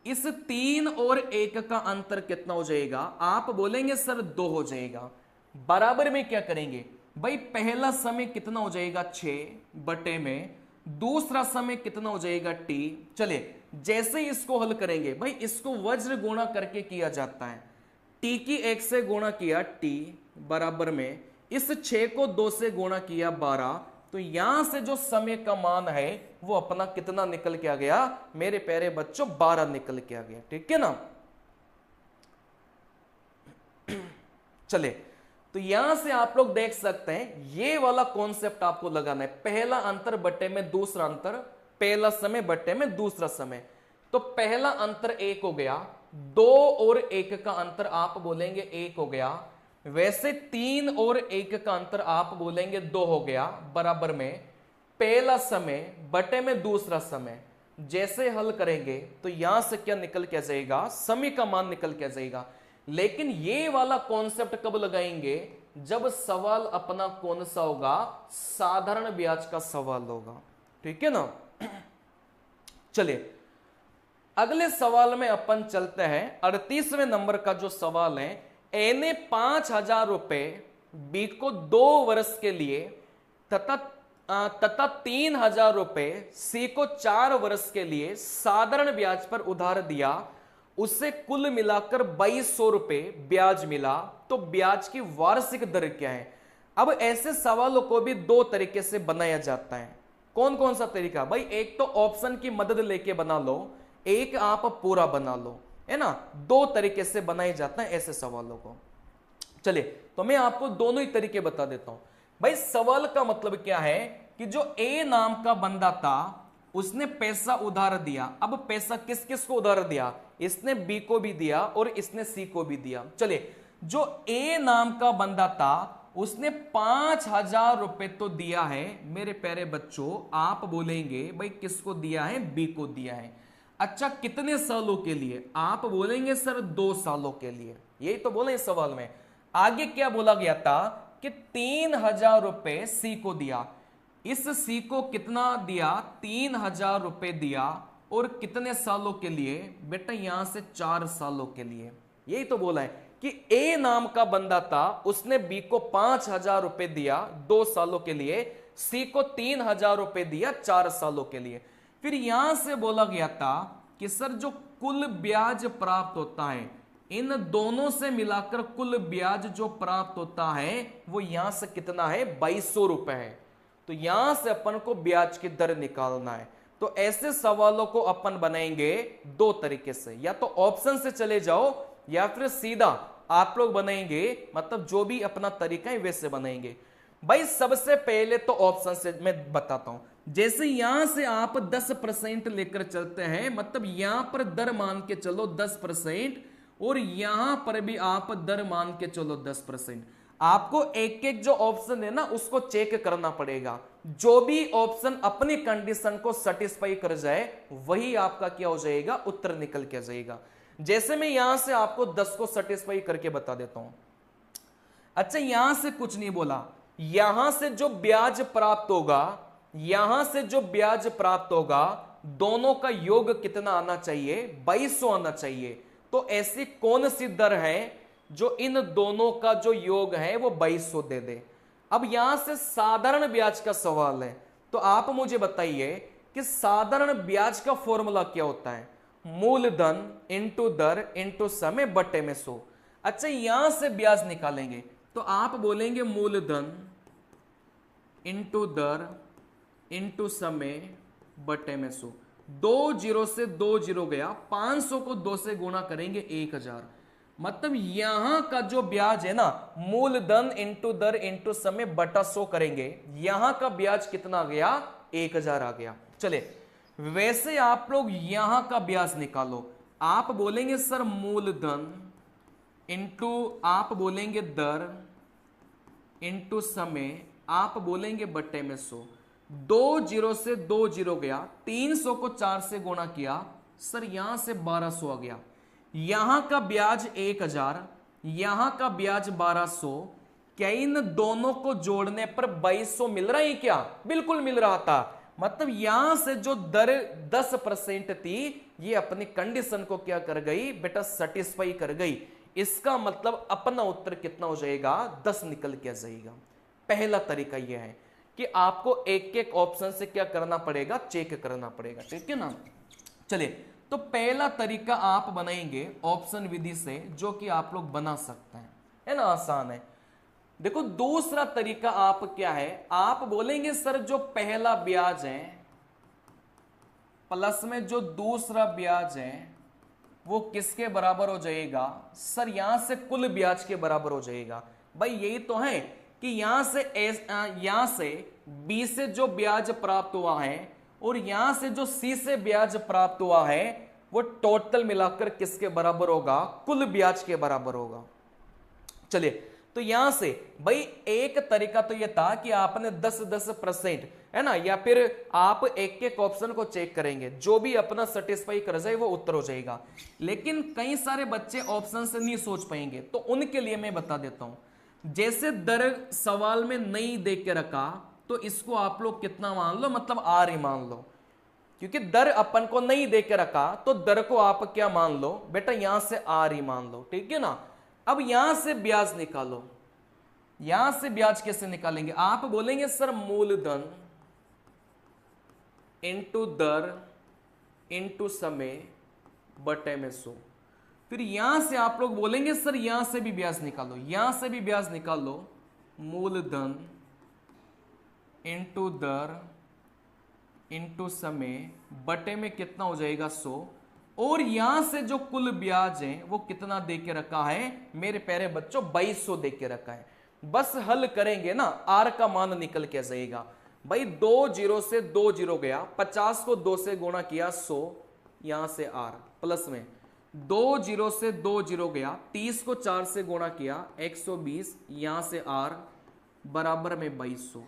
इस 3 और 1 का अंतर कितना हो जाएगा, आप बोलेंगे सर 2 हो जाएगा। बराबर में क्या करेंगे भाई, पहला समय कितना हो जाएगा 6 बटे में दूसरा समय कितना हो जाएगा t। चले जैसे ही इसको हल करेंगे भाई, इसको वज्र गुणा करके किया जाता है, t की 1 से गुणा किया t बराबर में इस 6 को 2 से गुणा किया 12, तो यहां से जो समय का मान है वो अपना कितना निकल के आ गया मेरे प्यारे बच्चों, 12 निकल के आ गया, ठीक है ना। चले तो यहां से आप लोग देख सकते हैं ये वाला कॉन्सेप्ट आपको लगाना है, पहला अंतर बटे में दूसरा अंतर, पहला समय बटे में दूसरा समय। तो पहला अंतर 1 हो गया, 2 और 1 का अंतर आप बोलेंगे 1 हो गया, वैसे 3 और 1 का अंतर आप बोलेंगे 2 हो गया बराबर में पहला समय बटे में दूसरा समय। जैसे हल करेंगे तो यहां से क्या निकल के आ जाएगा, समय का मान निकल के आ जाएगा। लेकिन ये वाला कॉन्सेप्ट कब लगाएंगे, जब सवाल अपना कौन सा होगा, साधारण ब्याज का सवाल होगा, ठीक है ना। चलिए अगले सवाल में अपन चलते हैं। 38वें नंबर का जो सवाल है, ए ने 5,000 रुपए बी को 2 वर्ष के लिए तथा 3,000 रुपए सी को 4 वर्ष के लिए साधारण ब्याज पर उधार दिया, उसे कुल मिलाकर 2,200 रुपए ब्याज मिला, तो ब्याज की वार्षिक दर क्या है। अब ऐसे सवालों को भी दो तरीके से बनाया जाता है। कौन कौन सा तरीका भाई, एक तो ऑप्शन की मदद लेके बना लो, एक आप पूरा बना लो, है ना। दो तरीके से बनाए जाते हैं ऐसे सवालों को। चलिए तो मैं आपको दोनों ही तरीके बता देता हूं। भाई सवाल का मतलब क्या है कि जो ए नाम का बंदा था उसने पैसा उधार दिया। अब पैसा किस किस को उधार दिया, इसने बी को भी दिया और इसने सी को भी दिया। चलिए जो ए नाम का बंदा था उसने 5,000 रुपए तो दिया है। मेरे प्यारे बच्चों आप बोलेंगे भाई किसको दिया है, बी को दिया है। अच्छा कितने सालों के लिए, आप बोलेंगे सर 2 सालों के लिए। यही तो बोले इस सवाल में। आगे क्या बोला गया था कि 3,000 रुपए सी को दिया। इस सी को कितना दिया, 3,000 रुपए दिया, और कितने सालों के लिए बेटा, यहां से 4 सालों के लिए। यही तो बोला है कि ए नाम का बंदा था उसने बी को 5,000 रुपए दिया 2 सालों के लिए, सी को 3,000 रुपए दिया 4 सालों के लिए। फिर यहां से बोला गया था कि सर जो कुल ब्याज प्राप्त होता है, इन दोनों से मिलाकर कुल ब्याज जो प्राप्त होता है वो यहां से कितना है, 2,200 रुपए है। तो यहां से अपन को ब्याज की दर निकालना है। तो ऐसे सवालों को अपन बनाएंगे दो तरीके से, या तो ऑप्शन से चले जाओ या फिर सीधा आप लोग बनाएंगे, मतलब जो भी अपना तरीका है वैसे बनाएंगे। भाई सबसे पहले तो ऑप्शन से मैं बताता हूं। जैसे यहां से आप 10% लेकर चलते हैं, मतलब यहां पर दर मान के चलो 10%, और यहां पर भी आप दर मान के चलो 10%। आपको एक एक जो ऑप्शन है ना उसको चेक करना पड़ेगा। जो भी ऑप्शन अपनी कंडीशन को सेटिस्फाई कर जाए वही आपका क्या हो जाएगा, उत्तर निकल के जाएगा। जैसे मैं यहां से आपको 10 को सेटिस्फाई करके बता देता हूं। अच्छा यहां से कुछ नहीं बोला, यहां से जो ब्याज प्राप्त होगा, यहां से जो ब्याज प्राप्त होगा, दोनों का योग कितना आना चाहिए, 2,200 आना चाहिए। तो ऐसी कौन सी दर है जो इन दोनों का जो योग है वो 2,200 दे दे। अब यहां से साधारण ब्याज का सवाल है, तो आप मुझे बताइए कि साधारण ब्याज का फॉर्मूला क्या होता है, मूलधन इंटू दर इंटू समय बटे में 100। अच्छा यहां से ब्याज निकालेंगे तो आप बोलेंगे मूलधन इंटू दर इंटू समय बटे में 100। 2 जीरो से 2 जीरो गया, 500 को 2 से गुणा करेंगे 1,000। मतलब यहां का जो ब्याज है ना, मूलधन इंटू दर इंटू समय बटा 100 करेंगे, यहां का ब्याज कितना आ गया, 1,000 आ गया। चले वैसे आप लोग यहां का ब्याज निकालो। आप बोलेंगे सर मूलधन इंटू, आप बोलेंगे दर इंटू समय, आप बोलेंगे बटे में 100। 2 जीरो से 2 जीरो गया, 300 को 4 से गुणा किया, सर यहां से 1,200 आ गया। यहां का ब्याज 1,000, यहां का ब्याज 1,200। क्या इन दोनों को जोड़ने पर 2,200 मिल रहा है क्या, बिल्कुल मिल रहा था। मतलब यहां से जो दर 10% थी ये अपनी कंडीशन को क्या कर गई बेटा, सेटिस्फाई कर गई। इसका मतलब अपना उत्तर कितना हो जाएगा, 10 निकल के जाएगा। पहला तरीका यह है कि आपको एक एक ऑप्शन से क्या करना पड़ेगा, चेक करना पड़ेगा, ठीक है ना। चलिए तो पहला तरीका आप बनाएंगे ऑप्शन विधि से, जो कि आप लोग बना सकते हैं, है ना, आसान है। देखो दूसरा तरीका आप क्या है, आप बोलेंगे सर जो पहला ब्याज है प्लस में जो दूसरा ब्याज है वो किसके बराबर हो जाएगा, सर यहां से कुल ब्याज के बराबर हो जाएगा। भाई यही तो है कि यहां से बी से जो ब्याज प्राप्त हुआ है और यहां से जो सी से ब्याज प्राप्त हुआ है वो टोटल मिलाकर किसके बराबर होगा, कुल ब्याज के बराबर होगा। चलिए तो यहां से भाई एक तरीका तो यह था कि आपने 10% है ना, या फिर आप एक एक ऑप्शन को चेक करेंगे, जो भी अपना सेटिस्फाई कर जाए वो उत्तर हो जाएगा। लेकिन कई सारे बच्चे ऑप्शन से नहीं सोच पाएंगे, तो उनके लिए मैं बता देता हूं। जैसे दर सवाल में नहीं देख के रखा तो इसको आप लोग कितना मान लो, मतलब आर ही मान लो। क्योंकि दर अपन को नहीं दे के रखा, तो दर को आप क्या मान लो बेटा, यहां से आर ही मान लो, ठीक है ना। अब यहां से ब्याज निकालो। यहां से ब्याज कैसे निकालेंगे, आप बोलेंगे सर मूलधन इंटू दर इंटू समय बटे में 100। फिर यहां से आप लोग बोलेंगे सर यहां से भी ब्याज निकालो, यहां से भी ब्याज निकालो, मूलधन इंटू दर इंटू समय बटे में कितना हो जाएगा 100। और यहां से जो कुल ब्याज है वो कितना दे के रखा है मेरे प्यारे बच्चों, 2200 दे के रखा है। बस हल करेंगे ना, आर का मान निकल के जाएगा भाई, 2 जीरो से 2 जीरो गया, 50 को 2 से गुणा किया 100, यहां से आर प्लस में 2 जीरो से 2 जीरो गया, 30 को 4 से गुणा किया 120, यहां से आर बराबर में 2200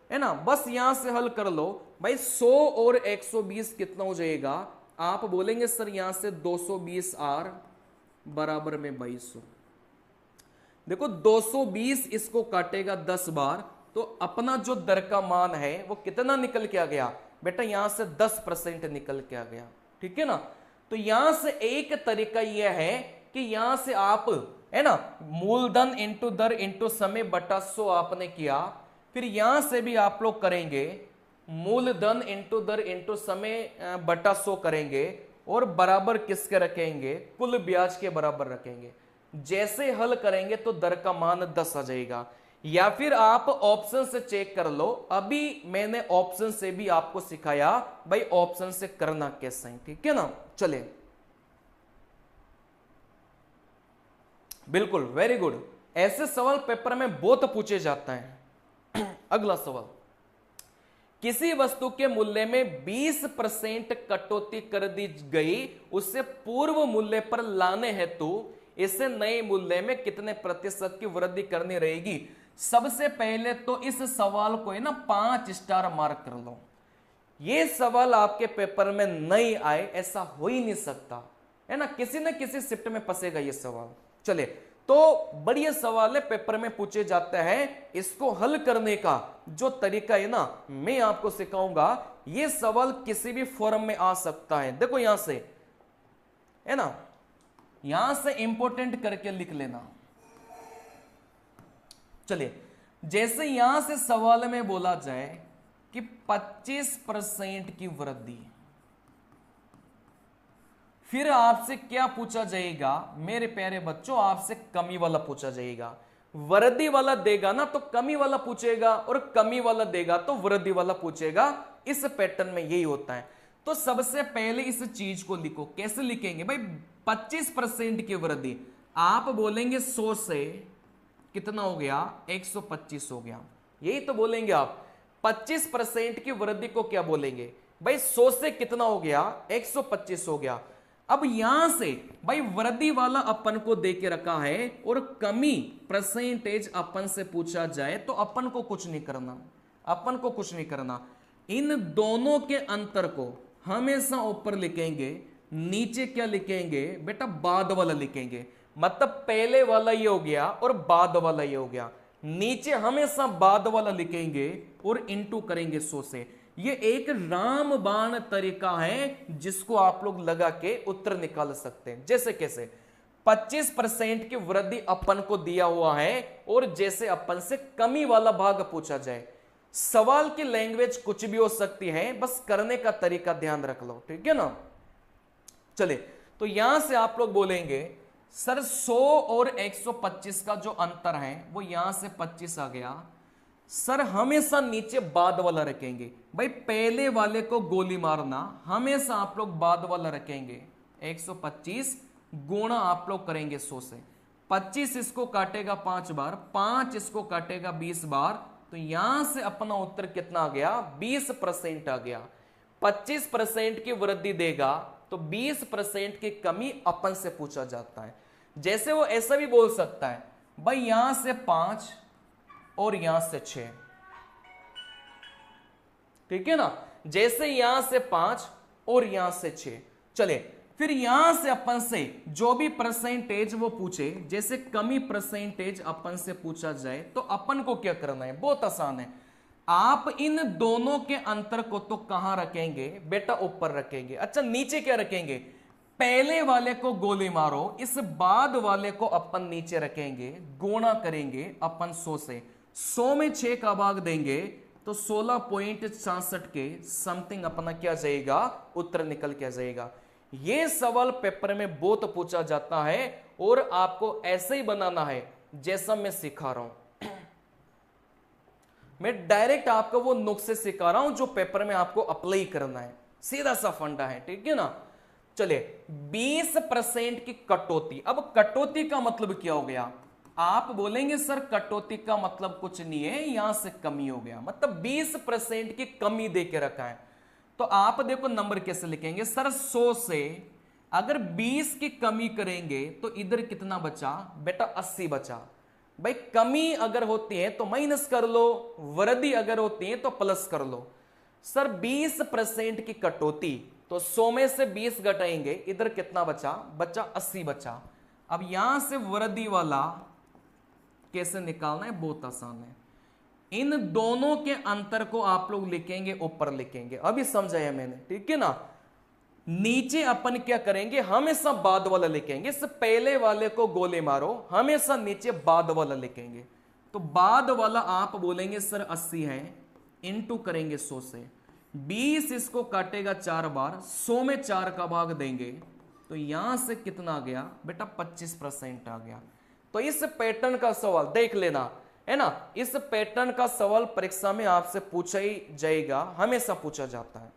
है ना। बस यहां से हल कर लो भाई, 100 और 120 कितना हो जाएगा, आप बोलेंगे सर यहां से 220 आर बराबर में 2200। देखो 220 इसको काटेगा 10 बार, तो अपना जो दर का मान है वो कितना निकल के आ गया बेटा, यहां से 10% निकल के आ गया, ठीक है ना। तो यहां से एक तरीका यह है कि यहां से आप है ना मूलधन इंटू दर इंटू समय बटा 100 आपने किया, फिर यहां से भी आप लोग करेंगे मूलधन इंटू दर इंटू समय बटा 100 करेंगे, और बराबर किसके रखेंगे, कुल ब्याज के बराबर रखेंगे। जैसे हल करेंगे तो दर का मान 10 आ जाएगा। या फिर आप ऑप्शन से चेक कर लो, अभी मैंने ऑप्शन से भी आपको सिखाया भाई ऑप्शन से करना कैसे है, ठीक है ना। चले बिल्कुल वेरी गुड, ऐसे सवाल पेपर में बहुत पूछे जाता है। अगला सवाल, किसी वस्तु के मूल्य में 20% कटौती कर दी गई, उससे पूर्व मूल्य पर लाने हेतु इसे नए मूल्य में कितने प्रतिशत की वृद्धि करनी रहेगी। सबसे पहले तो इस सवाल को है ना 5 स्टार मार्क कर लो। ये सवाल आपके पेपर में नहीं आए ऐसा हो ही नहीं सकता है ना, किसी न किसी शिफ्ट में फंसेगा ये सवाल। चले तो बढ़िया सवाल है, पेपर में पूछे जाते हैं, इसको हल करने का जो तरीका है ना मैं आपको सिखाऊंगा। ये सवाल किसी भी फॉर्म में आ सकता है। देखो यहां से है ना, यहां से इंपॉर्टेंट करके लिख लेना। चलिए जैसे यहां से सवाल में बोला जाए कि 25% की वृद्धि, फिर आपसे क्या पूछा जाएगा मेरे प्यारे बच्चों, आपसे कमी वाला पूछा जाएगा। वृद्धि वाला देगा ना तो कमी वाला पूछेगा, और कमी वाला देगा तो वृद्धि वाला पूछेगा। इस पैटर्न में यही होता है। तो सबसे पहले इस चीज को लिखो। कैसे लिखेंगे भाई, 25% की वृद्धि, आप बोलेंगे 100 से कितना हो गया, 125 हो गया, यही तो बोलेंगे आप। 25% की वृद्धि को क्या बोलेंगे भाई, 100 से कितना हो गया, 125 हो गया। अब यहां से भाई वृद्धि वाला अपन को दे के रखा है, और कमी परसेंटेज अपन से पूछा जाए तो अपन को कुछ नहीं करना, अपन को कुछ नहीं करना। इन दोनों के अंतर को हमेशा ऊपर लिखेंगे, नीचे क्या लिखेंगे बेटा, बाद वाला लिखेंगे। मतलब पहले वाला ये हो गया और बाद वाला ये हो गया, नीचे हमेशा बाद वाला लिखेंगे और इंटू करेंगे 100 से। ये एक रामबाण तरीका है जिसको आप लोग लगा के उत्तर निकाल सकते हैं। जैसे कैसे, 25% की वृद्धि अपन को दिया हुआ है, और जैसे अपन से कमी वाला भाग पूछा जाए। सवाल की लैंग्वेज कुछ भी हो सकती है, बस करने का तरीका ध्यान रख लो, ठीक है ना। चले तो यहां से आप लोग बोलेंगे सर 100 और 125 का जो अंतर है वो यहां से 25 आ गया। सर हमेशा नीचे बाद वाला रखेंगे, भाई पहले वाले को गोली मारना, हमेशा आप लोग बाद वाला रखेंगे। 125 गुणा आप लोग करेंगे 100 से, 25 इसको काटेगा 5 बार, 5 इसको काटेगा 20 बार, तो यहां से अपना उत्तर कितना आ गया, 20% आ गया। 25% की वृद्धि देगा तो 20% की कमी अपन से पूछा जाता है। जैसे वो ऐसा भी बोल सकता है भाई यहां से 5 और यहां से 6, ठीक है ना। जैसे यहां से 5 और यहां से 6। चले फिर यहां से अपन से जो भी परसेंटेज वो पूछे, जैसे कमी परसेंटेज अपन से पूछा जाए तो अपन को क्या करना है, बहुत आसान है। आप इन दोनों के अंतर को तो कहां रखेंगे बेटा, ऊपर रखेंगे। अच्छा नीचे क्या रखेंगे, पहले वाले को गोली मारो, इस बाद वाले को अपन नीचे रखेंगे, गुणा करेंगे अपन 100 से, 100 में 6 का भाग देंगे तो 16.66 के समथिंग अपना क्या जाएगा, उत्तर निकल के जाएगा। यह सवाल पेपर में बहुत पूछा जाता है और आपको ऐसे ही बनाना है जैसा मैं सिखा रहा हूं। मैं डायरेक्ट आपको वो नुस्खे सिखा रहा हूं जो पेपर में आपको अप्लाई करना है, सीधा सा फंडा है, ठीक है ना। चलिए 20% की कटौती। अब कटौती का मतलब क्या हो गया, आप बोलेंगे सर कटौती का मतलब कुछ नहीं है, यहां से कमी हो गया, मतलब 20% की कमी दे के रखा है। तो आप देखो नंबर कैसे लिखेंगे, सर 100 से अगर 20 की कमी करेंगे तो इधर कितना बचा बेटा, 80 बचा। भाई कमी अगर होती है तो माइनस कर लो, वृद्धि अगर होती है तो प्लस कर लो। सर 20% की कटौती, तो 100 में से 20 घटाएंगे, इधर कितना बचा, बचा 80 बचा। अब यहां से वृद्धि वाला कैसे निकालना है, बहुत आसान है। इन दोनों के अंतर को आप लोग लिखेंगे, ऊपर लिखेंगे, अभी समझाया मैंने, ठीक है ना। नीचे अपन क्या करेंगे, हमेशा बाद वाला लिखेंगे, इस पहले वाले को गोले मारो, हमेशा नीचे बाद वाला लिखेंगे। तो बाद वाला आप बोलेंगे सर 80 है, इंटू करेंगे 100 से, 20 इसको काटेगा 4 बार, 100 में 4 का भाग देंगे तो यहां से कितना आ गया बेटा, 25% आ गया। तो इस पैटर्न का सवाल देख लेना है ना, इस पैटर्न का सवाल परीक्षा में आपसे पूछा ही जाएगा, हमेशा पूछा जाता है।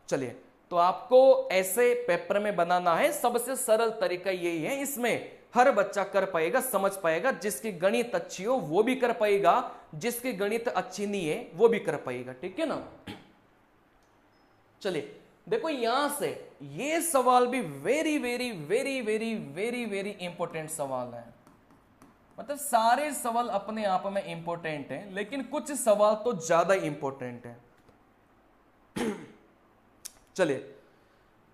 चलिए तो आपको ऐसे पेपर में बनाना है, सबसे सरल तरीका यही है, इसमें हर बच्चा कर पाएगा, समझ पाएगा, जिसकी गणित अच्छी हो वो भी कर पाएगा, जिसकी गणित अच्छी नहीं है वो भी कर पाएगा, ठीक है ना। चलिए देखो यहां से ये सवाल भी very very very very very very important सवाल है, मतलब सारे सवाल अपने आप में इंपॉर्टेंट हैं, लेकिन कुछ सवाल तो ज्यादा इंपॉर्टेंट है। चलिए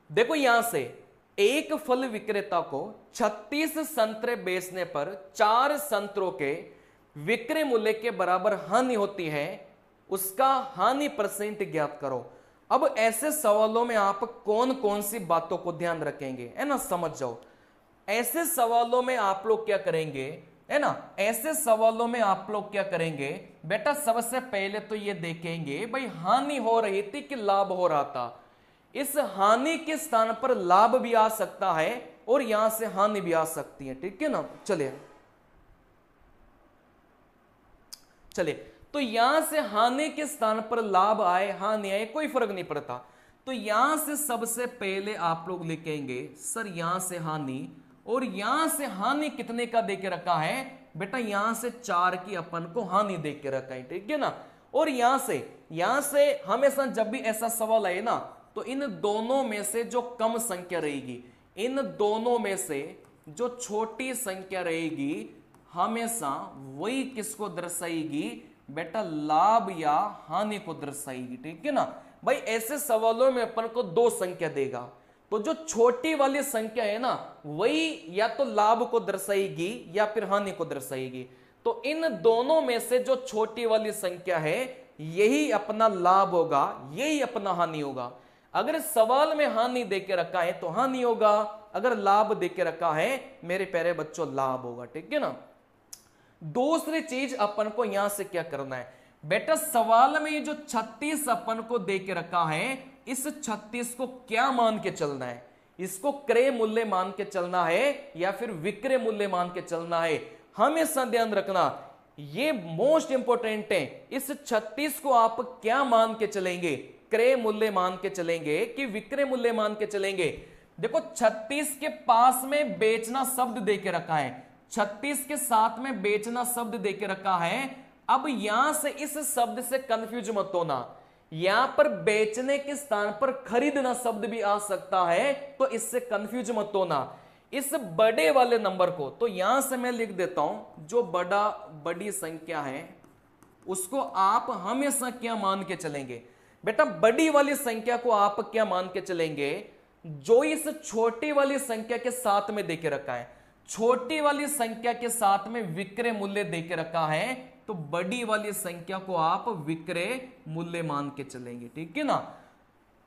देखो यहां से एक फल विक्रेता को 36 संतरे बेचने पर 4 संतरों के विक्रय मूल्य के बराबर हानि होती है, उसका हानि परसेंट ज्ञात करो। अब ऐसे सवालों में आप कौन कौन सी बातों को ध्यान रखेंगे, है ना, समझ जाओ। ऐसे सवालों में आप लोग क्या करेंगे, है ना, ऐसे सवालों में आप लोग क्या करेंगे बेटा, सबसे पहले तो ये देखेंगे भाई हानि हो रही थी कि लाभ हो रहा था। इस हानि के स्थान पर लाभ भी आ सकता है और यहां से हानि भी आ सकती है, ठीक है ना। चलिए चलिए तो यहां से हानि के स्थान पर लाभ आए हानि आए कोई फर्क नहीं पड़ता। तो यहां से सबसे पहले आप लोग लिखेंगे सर यहां से हानि, और यहां से हानि कितने का देके रखा है बेटा, यहां से 4 की अपन को हानि देख के रखा है, ठीक है ना। और यहां से हमेशा जब भी ऐसा सवाल आए ना, तो इन दोनों में से जो कम संख्या रहेगी, इन दोनों में से जो छोटी संख्या रहेगी, हमेशा वही किसको दर्शाएगी बेटा, लाभ या हानि को दर्शाएगी, ठीक है ना। भाई ऐसे सवालों में अपन को 2 संख्या देगा, तो जो छोटी वाली संख्या है ना, वही या तो लाभ को दर्शाएगी या फिर हानि को दर्शाएगी। तो इन दोनों में से जो छोटी वाली संख्या है, यही अपना लाभ होगा, यही अपना हानि होगा। अगर सवाल में हानि देके रखा है तो हानि होगा, अगर लाभ देके रखा है मेरे प्यारे बच्चों लाभ होगा, ठीक है ना। दूसरी चीज अपन को यहां से क्या करना है बेटा, सवाल में ये जो 36 अपन को देके रखा है, इस 36 को क्या मान के चलना है, इसको क्रय मूल्य मान के चलना है या फिर विक्रय मूल्य मान के चलना है। हमेशा ध्यान रखना, ये मोस्ट इंपॉर्टेंट है। इस 36 को आप क्या मान के चलेंगे, क्रय मूल्य मान के चलेंगे कि विक्रय मूल्य मान के चलेंगे। देखो 36 के पास में बेचना शब्द देके रखा है, 36 के साथ में बेचना शब्द देके रखा है। अब यहां से इस शब्द से कंफ्यूज मत होना, यहां पर बेचने के स्थान पर खरीदना शब्द भी आ सकता है, तो इससे कंफ्यूज मत होना। इस बड़े वाले नंबर को तो यहां से मैं लिख देता हूं, जो बड़ी संख्या है उसको आप हमेशा क्या मान के चलेंगे बेटा, बड़ी वाली संख्या को आप क्या मान के चलेंगे, जो इस छोटी वाली संख्या के साथ में देके रखा है। छोटी वाली संख्या के साथ में विक्रय मूल्य देके रखा है, तो बड़ी वाली संख्या को आप विक्रय मूल्य मान के चलेंगे, ठीक है ना।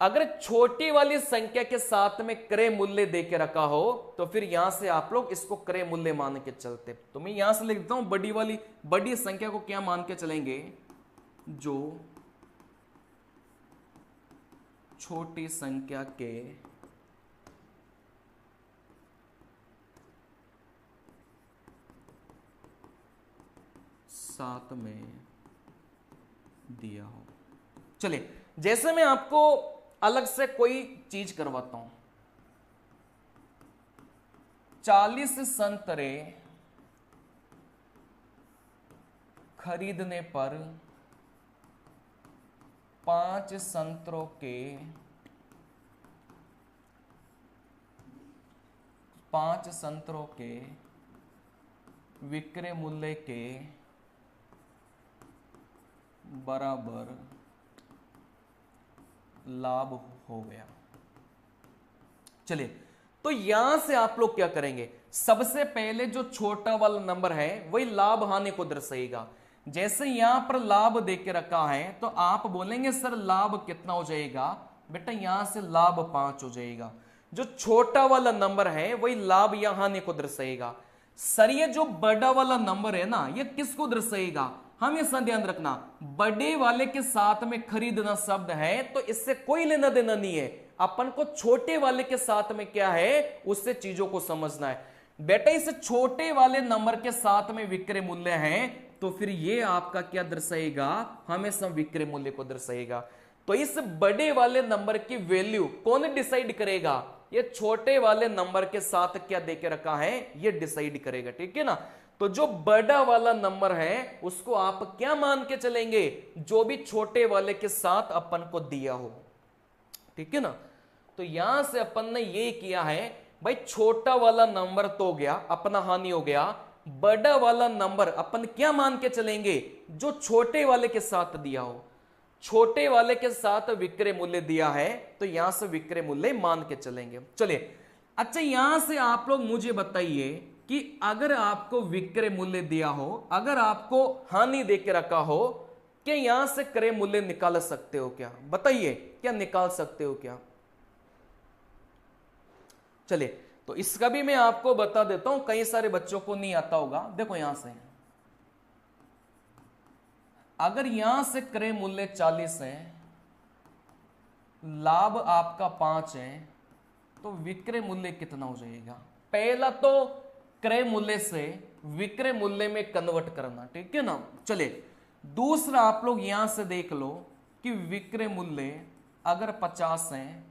अगर छोटी वाली संख्या के साथ में क्रय मूल्य देके रखा हो तो फिर यहां से आप लोग इसको क्रय मूल्य मान के चलते। तो मैं यहां से लिख देता हूं बड़ी संख्या को क्या मान के चलेंगे, जो छोटी संख्या के साथ में दिया हो। चलिए, जैसे मैं आपको अलग से कोई चीज करवाता हूं, 40 संतरे खरीदने पर 5 संतरों के विक्रय मूल्य के बराबर लाभ हो गया। चलिए, तो यहां से आप लोग क्या करेंगे, सबसे पहले जो छोटा वाला नंबर है वही लाभ हानि को दर्शाएगा। जैसे यहां पर लाभ देके रखा है तो आप बोलेंगे सर लाभ कितना हो जाएगा, बेटा यहां से लाभ 5 हो जाएगा। जो छोटा वाला नंबर है वही लाभ या हानि को दर्शाएगा। सर ये जो बड़ा वाला नंबर है ना, ये किसको दर्शाएगा, हमेशा ध्यान रखना, बड़े वाले के साथ में खरीदना शब्द है तो इससे कोई लेना देना नहीं है। अपन को छोटे वाले के साथ में क्या है उससे चीजों को समझना है। बेटा इस छोटे वाले नंबर के साथ में विक्रय मूल्य है तो फिर ये आपका क्या दर्शाएगा, हमेशा विक्रय मूल्य को दर्शाएगा। तो इस बड़े वाले नंबर की वैल्यू कौन डिसाइड करेगा, ये छोटे वाले नंबर के साथ क्या देके रखा है ये डिसाइड करेगा, ठीक है ना। तो जो बड़ा वाला नंबर है उसको आप क्या मान के चलेंगे, जो भी छोटे वाले के साथ अपन को दिया हो, ठीक है ना। तो यहां से अपन ने ये किया है भाई, छोटा वाला नंबर तो हो गया, अपना हानि हो गया। बड़ा वाला नंबर अपन क्या मान के चलेंगे, जो छोटे वाले के साथ दिया हो। छोटे वाले के साथ विक्रय मूल्य दिया है तो यहां से विक्रय मूल्य मान के चलेंगे। चलिए, अच्छा यहां से आप लोग मुझे बताइए कि अगर आपको विक्रय मूल्य दिया हो, अगर आपको हानि देके रखा हो, क्या यहां से क्रय मूल्य निकाल सकते हो क्या, बताइए क्या निकाल सकते हो क्या। चलिए, तो इसका भी मैं आपको बता देता हूं, कई सारे बच्चों को नहीं आता होगा। देखो यहां से अगर यहां से क्रय मूल्य 40 है, लाभ आपका 5 है, तो विक्रय मूल्य कितना हो जाएगा। पहला तो क्रय मूल्य से विक्रय मूल्य में कन्वर्ट करना, ठीक है ना। चलिए, दूसरा आप लोग यहां से देख लो कि विक्रय मूल्य अगर 50 है,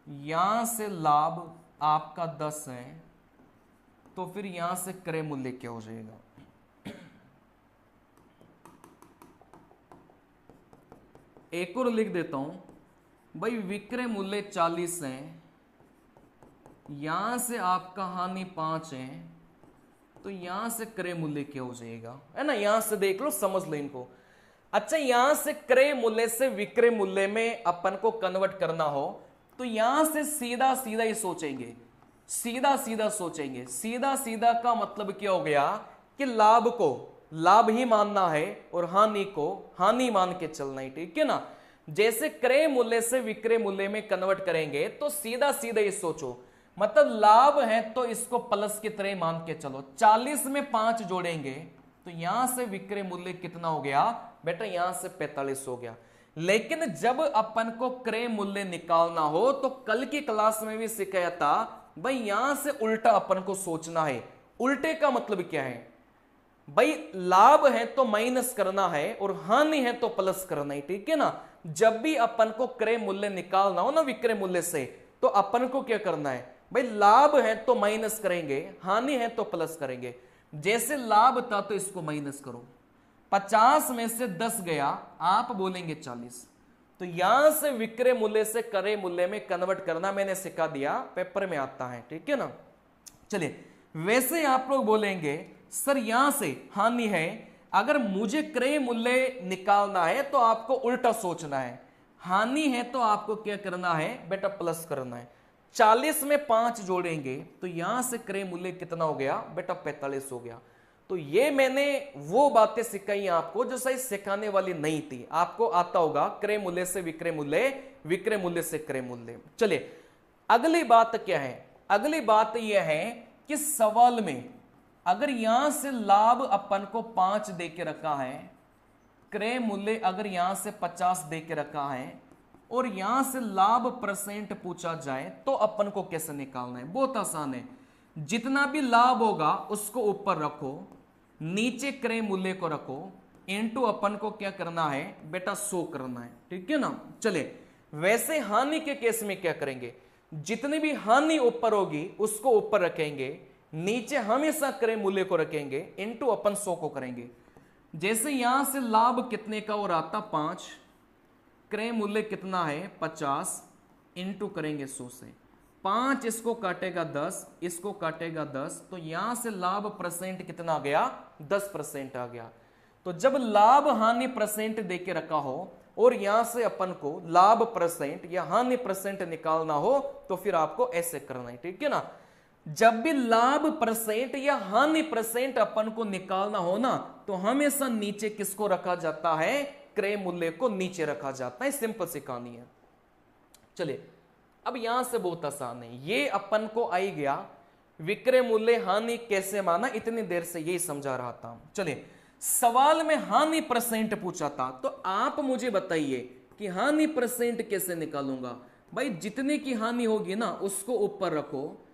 यहां से लाभ आपका 10 है, तो फिर यहां से क्रय मूल्य क्या हो जाएगा। एक और लिख देता हूं भाई, विक्रय मूल्य 40 है, यहां से आपका हानि 5 है, तो यहां से क्रय मूल्य क्या हो जाएगा, है ना। यहां से देख लो, समझ लो इनको। अच्छा, यहां से क्रय मूल्य से विक्रय मूल्य में अपन को कन्वर्ट करना हो तो यहां से सीधा सीधा ही सोचेंगे, सीधा सीधा सोचेंगे। सीधा सीधा का मतलब क्या हो गया कि लाभ को लाभ ही मानना है और हानि को हानि मान के चलना है, ठीक है ना। जैसे क्रय मूल्य से विक्रय मूल्य में कन्वर्ट करेंगे तो सीधा सीधा ही सोचो, मतलब लाभ है तो इसको प्लस की तरह मान के चलो। 40 में 5 जोड़ेंगे तो यहां से विक्रय मूल्य कितना हो गया बेटा, यहां से 45 हो गया। लेकिन जब अपन को क्रय मूल्य निकालना हो तो कल की क्लास में भी सिखाया था भाई, यहां से उल्टा अपन को सोचना है। उल्टे का मतलब क्या है भाई, लाभ है तो माइनस करना है और हानि है तो प्लस करना है, ठीक है ना। जब भी अपन को क्रय मूल्य निकालना हो ना विक्रय मूल्य से, तो अपन को क्या करना है भाई, लाभ है तो माइनस करेंगे, हानि है तो प्लस करेंगे। जैसे लाभ था तो इसको माइनस करो, 50 में से 10 गया, आप बोलेंगे 40। तो यहां से विक्रय मूल्य से क्रय मूल्य में कन्वर्ट करना मैंने सिखा दिया, पेपर में आता है, ठीक है ना। चलिए, वैसे आप लोग बोलेंगे सर यहां से हानि है, अगर मुझे क्रय मूल्य निकालना है तो आपको उल्टा सोचना है। हानि है तो आपको क्या करना है बेटा, प्लस करना है। 40 में 5 जोड़ेंगे तो यहां से क्रय मूल्य कितना हो गया बेटा 45 हो गया। तो ये मैंने वो बातें सिखाई आपको जो सही सिखाने वाली नहीं थी, आपको आता होगा क्रय मूल्य से विक्रय मूल्य, विक्रय मूल्य से क्रय मूल्य। चलिए अगली बात क्या है, अगली बात यह है कि सवाल में अगर यहां से लाभ अपन को 5 दे के रखा है, क्रय मूल्य अगर यहां से 50 दे के रखा है और यहां से लाभ परसेंट पूछा जाए तो अपन को कैसे निकालना है, बहुत आसान है। जितना भी लाभ होगा उसको ऊपर रखो, नीचे क्रय मूल्य को रखो, इनटू अपन को क्या करना है बेटा 100 करना है, ठीक है ना। चले वैसे हानि के केस में क्या करेंगे, जितनी भी हानि ऊपर होगी उसको ऊपर रखेंगे, नीचे हमेशा क्रय मूल्य को रखेंगे, इनटू अपन 100 को करेंगे। जैसे यहां से लाभ कितने का हो रहा था 5, क्रय मूल्य कितना है 50, इनटू करेंगे 100 से। 5 इसको काटेगा 10, इसको काटेगा 10, तो यहां से लाभ परसेंट कितना आ गया 10% आ गया। तो जब लाभ हानि परसेंट देके रखा हो और यहां से अपन को लाभ परसेंट या हानि परसेंट निकालना हो तो फिर आपको ऐसे करना है, ठीक है ना। जब भी लाभ परसेंट या हानि परसेंट अपन को निकालना हो ना तो हमेशा नीचे किसको रखा जाता है, क्रय मूल्य को नीचे रखा जाता है। सिंपल सी कहानी है। चलिए अब यहां से बहुत आसान है, ये अपन को आई गया विक्रय मूल्य हानि कैसे माना, इतनी देर से यही समझा रहा था। चलिए सवाल में हानि परसेंट पूछा था तो आप मुझे बताइए कि हानि परसेंट कैसे निकालूंगा। भाई जितने की हानि होगी ना उसको ऊपर रखो,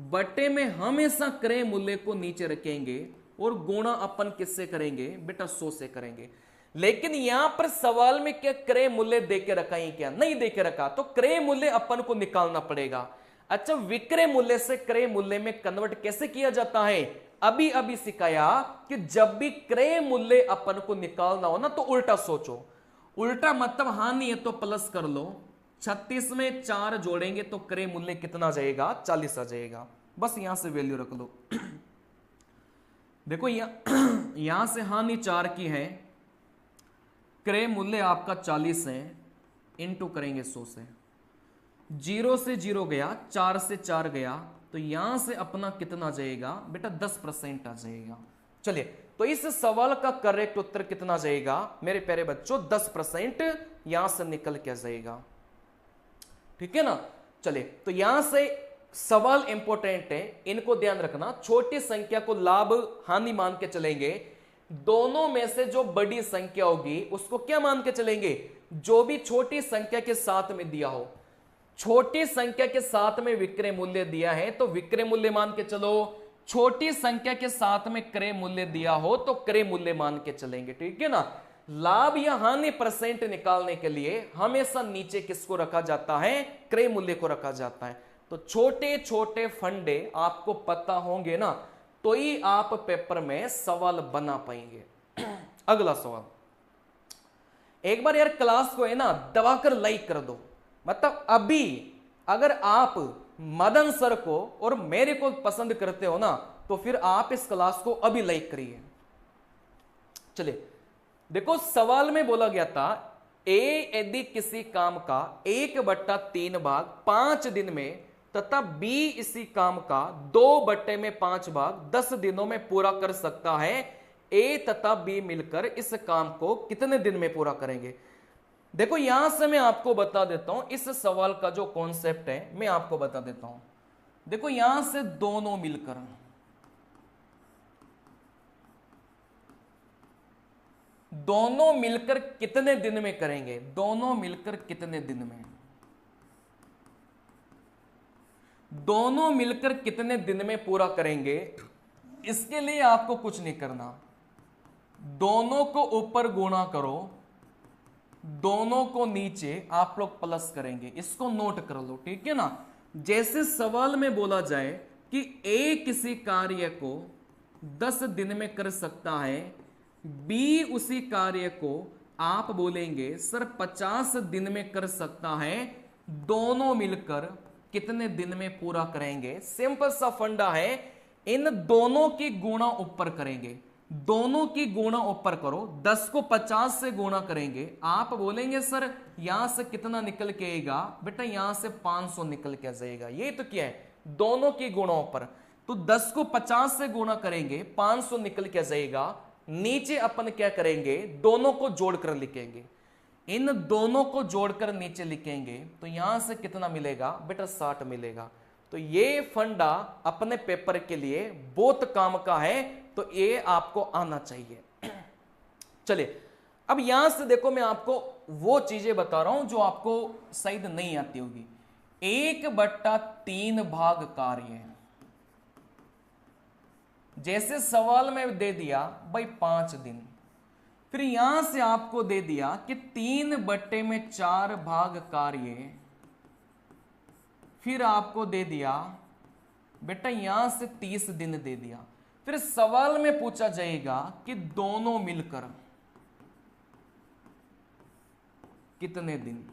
बटे में हमेशा क्रय मूल्य को नीचे रखेंगे और गुणा अपन किससे करेंगे बेटा 100 से करेंगे। लेकिन यहां पर सवाल में क्या क्रय मूल्य देके रखा है, क्या नहीं देके रखा, तो क्रय मूल्य अपन को निकालना पड़ेगा। अच्छा विक्रय मूल्य से क्रय मूल्य में कन्वर्ट कैसे किया जाता है, अभी अभी सिखाया कि जब भी क्रय मूल्य अपन को निकालना हो ना तो उल्टा सोचो। उल्टा मतलब हानि है तो प्लस कर लो, 36 में 4 जोड़ेंगे तो क्रय मूल्य कितना जाएगा 40 आ जाएगा। बस यहां से वैल्यू रख लो। देखो यहां से हानि 4 की है, क्रय मूल्य आपका 40 है, इनटू करेंगे 100 से। 0 से 0 गया, 4 से 4 गया, तो यहां से अपना कितना जाएगा बेटा 10% आ जाएगा। चलिए तो इस सवाल का करेक्ट उत्तर कितना जाएगा मेरे प्यारे बच्चों 10% यहां से निकल के जाएगा, ठीक है ना। चलिए तो यहां से सवाल इंपॉर्टेंट है, इनको ध्यान रखना। छोटी संख्या को लाभ हानि मान के चलेंगे, दोनों में से जो बड़ी संख्या होगी उसको क्या मान के चलेंगे, जो भी छोटी संख्या के साथ में दिया हो। छोटी संख्या के साथ में विक्रय मूल्य दिया है तो विक्रय मूल्य मान के चलो, छोटी संख्या के साथ में क्रय मूल्य दिया हो तो क्रय मूल्य मान के चलेंगे, ठीक है ना। लाभ या हानि परसेंट निकालने के लिए हमेशा नीचे किसको रखा जाता है, क्रय मूल्य को रखा जाता है। तो छोटे छोटे फंडे आपको पता होंगे ना तो ही आप पेपर में सवाल बना पाएंगे। अगला सवाल, एक बार यार क्लास को है ना दबाकर लाइक कर दो। मतलब अभी अगर आप मदन सर को और मेरे को पसंद करते हो ना तो फिर आप इस क्लास को अभी लाइक करिए। चलिए देखो सवाल में बोला गया था ए यदि किसी काम का 1/3 भाग 5 दिन में तथा बी इसी काम का 2/5 भाग 10 दिनों में पूरा कर सकता है, ए तथा बी मिलकर इस काम को कितने दिन में पूरा करेंगे। देखो यहां से मैं आपको बता देता हूं इस सवाल का जो कॉन्सेप्ट है मैं आपको बता देता हूं। देखो यहां से दोनों मिलकर कितने दिन में करेंगे, दोनों मिलकर कितने दिन में, दोनों मिलकर कितने दिन में पूरा करेंगे। इसके लिए आपको कुछ नहीं करना, दोनों को ऊपर गुणा करो, दोनों को नीचे आप लोग प्लस करेंगे, इसको नोट कर लो, ठीक है ना। जैसे सवाल में बोला जाए कि ए किसी कार्य को 10 दिन में कर सकता है, बी उसी कार्य को आप बोलेंगे सर 50 दिन में कर सकता है, दोनों मिलकर कितने दिन में पूरा करेंगे। सिंपल सा फंडा है, इन दोनों की गुणा ऊपर करेंगे, दोनों की गुणा ऊपर करो, 10 को 50 से गुणा करेंगे। आप बोलेंगे सर यहां से कितना निकल के आएगा, बेटा यहां से 500 निकल के आ जाएगा। ये तो क्या है, दोनों की गुणा ऊपर, तो 10 को 50 से गुणा करेंगे, 500 निकल के आ जाएगा। नीचे अपन क्या करेंगे, दोनों को जोड़कर लिखेंगे। इन दोनों को जोड़कर नीचे लिखेंगे तो यहां से कितना मिलेगा बेटा, 60 मिलेगा। तो ये फंडा अपने पेपर के लिए बहुत काम का है, तो ये आपको आना चाहिए। चलिए अब यहां से देखो, मैं आपको वो चीजें बता रहा हूं जो आपको शायद नहीं आती होगी। 1/3 भाग कार्य है। जैसे सवाल में दे दिया भाई 5 दिन, फिर यहां से आपको दे दिया कि 3/4 भाग कार्य, फिर आपको दे दिया बेटा यहां से 30 दिन दे दिया। फिर सवाल में पूछा जाएगा कि दोनों मिलकर कितने दिन,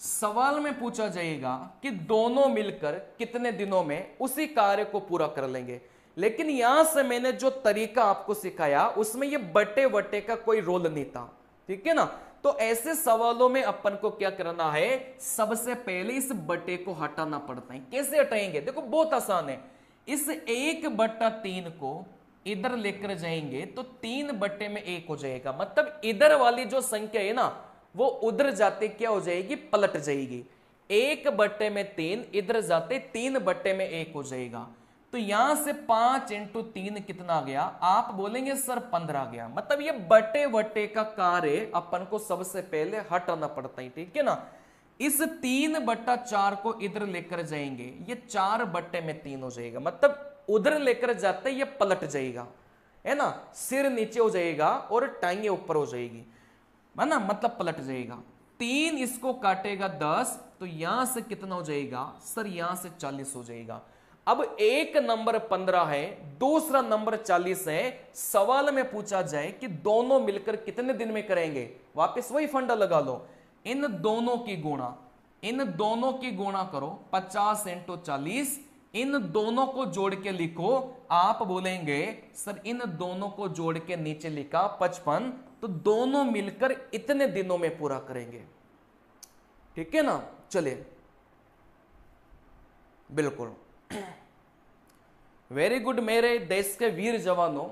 सवाल में पूछा जाएगा कि दोनों मिलकर कितने दिनों में उसी कार्य को पूरा कर लेंगे। लेकिन यहां से मैंने जो तरीका आपको सिखाया उसमें ये बटे वटे का कोई रोल नहीं था, ठीक है ना। तो ऐसे सवालों में अपन को क्या करना है, सबसे पहले इस बटे को हटाना पड़ता है। कैसे हटाएंगे, देखो बहुत आसान है। इस 1/3 को इधर लेकर जाएंगे तो 3/1 हो जाएगा। मतलब इधर वाली जो संख्या है ना वो उधर जाते क्या हो जाएगी, पलट जाएगी। 1/3 इधर जाते 3/1 हो जाएगा। तो यहां से 5 × 3 कितना आ गया, आप बोलेंगे सर 15 आ गया। मतलब ये बटे वटे का कार्य अपन को सबसे पहले हटाना पड़ता है, ठीक है ना। इस 3/4 को इधर लेकर जाएंगे, ये 4/3 हो जाएगा। मतलब उधर लेकर जाते ये पलट जाएगा, है ना। सिर नीचे हो जाएगा और टांगे ऊपर हो जाएगी, है ना, मतलब पलट जाएगा। 3 इसको काटेगा 10, तो यहां से कितना हो जाएगा सर, यहां से 40 हो जाएगा। अब एक नंबर 15 है, दूसरा नंबर 40 है। सवाल में पूछा जाए कि दोनों मिलकर कितने दिन में करेंगे, वापस वही फंडा लगा लो। इन दोनों की गुणा, इन दोनों की गुणा करो 50 × 40, इन दोनों को जोड़ के लिखो। आप बोलेंगे सर इन दोनों को जोड़ के नीचे लिखा 55, तो दोनों मिलकर इतने दिनों में पूरा करेंगे, ठीक है ना। चलिए बिल्कुल वेरी गुड मेरे देश के वीर जवानों,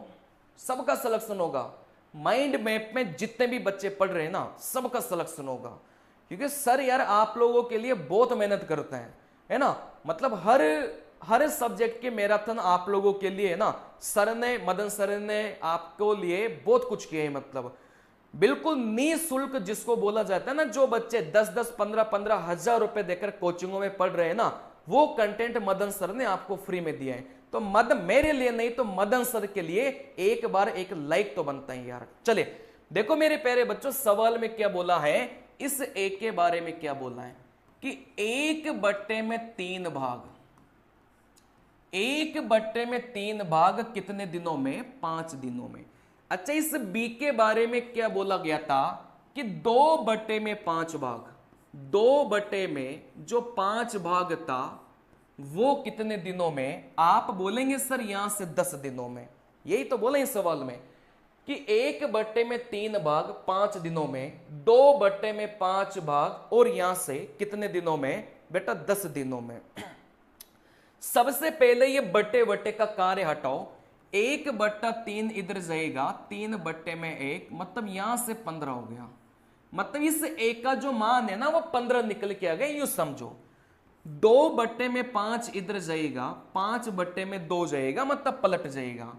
सबका सिलेक्शन होगा। माइंड मैप में जितने भी बच्चे पढ़ रहे हैं ना, सबका सिलेक्शन होगा। क्योंकि सर यार आप लोगों के लिए बहुत मेहनत करते हैं, है ना। मतलब हर सब्जेक्ट के मैराथन आप लोगों के लिए है ना। सर ने, मदन सर ने आपको लिए बहुत कुछ किया है। मतलब बिल्कुल निःशुल्क जिसको बोला जाता है ना, जो बच्चे 10-10, 15-15 हजार रुपए देकर कोचिंगों में पढ़ रहे हैं ना, वो कंटेंट मदन सर ने आपको फ्री में दिया है। तो मेरे लिए नहीं तो मदन सर के लिए एक बार एक लाइक तो बनता है यार। चलिए देखो मेरे प्यारे बच्चों, सवाल में क्या बोला है, इस एक के बारे में क्या बोला है कि 1/3 भाग, 1/3 भाग कितने दिनों में, 5 दिनों में। अच्छा, इस बी के बारे में क्या बोला गया था कि 2/5 भाग, 2 में जो 5 भाग था वो कितने दिनों में। आप बोलेंगे सर यहां से 10 दिनों में। यही तो बोले इस सवाल में कि 1/3 भाग 5 दिनों में, 2/5 भाग और यहां से कितने दिनों में बेटा, 10 दिनों में। सबसे पहले ये बटे वटे का कार्य हटाओ। 1/3 इधर जाएगा, 3/1, मतलब यहां से 15 हो गया। मतलब इस एक का जो मान है ना वो 15 निकल के आ गया, यूं समझो। 2/5 इधर जाएगा, 5/2 जाएगा, मतलब पलट जाएगा।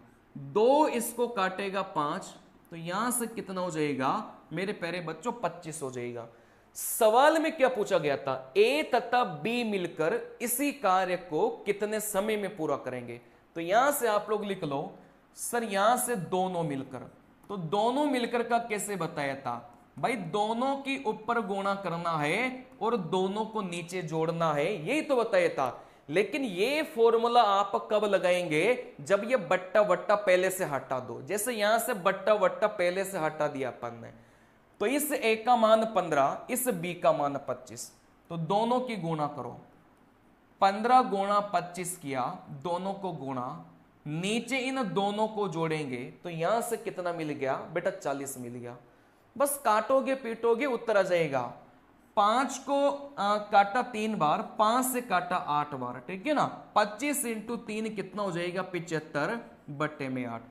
2 इसको काटेगा 5, तो यहां से कितना हो जाएगा मेरे प्यारे बच्चों, 25 हो जाएगा। सवाल में क्या पूछा गया था, ए तथा बी मिलकर इसी कार्य को कितने समय में पूरा करेंगे। तो यहां से आप लोग लिख लो सर यहां से दोनों मिलकर। तो दोनों मिलकर का कैसे बताया था भाई, दोनों की ऊपर गुणा करना है और दोनों को नीचे जोड़ना है, यही तो बताया था। लेकिन ये फॉर्मूला आप कब लगाएंगे, जब ये बट्टा वट्टा पहले से हटा दो। जैसे यहां से बट्टा वट्टा पहले से हटा दिया अपन ने, तो इस ए का मान 15, इस बी का मान 25, तो दोनों की गुणा करो। 15 × 25 किया, दोनों को गुणा, नीचे इन दोनों को जोड़ेंगे तो यहां से कितना मिल गया बेटा 40 मिल गया। बस काटोगे पीटोगे उत्तर आ जाएगा। 5 को काटा 3 बार, 5 से काटा 8 बार, ठीक है ना। 25 इंटू 3 कितना हो जाएगा 75 बट्टे में 8।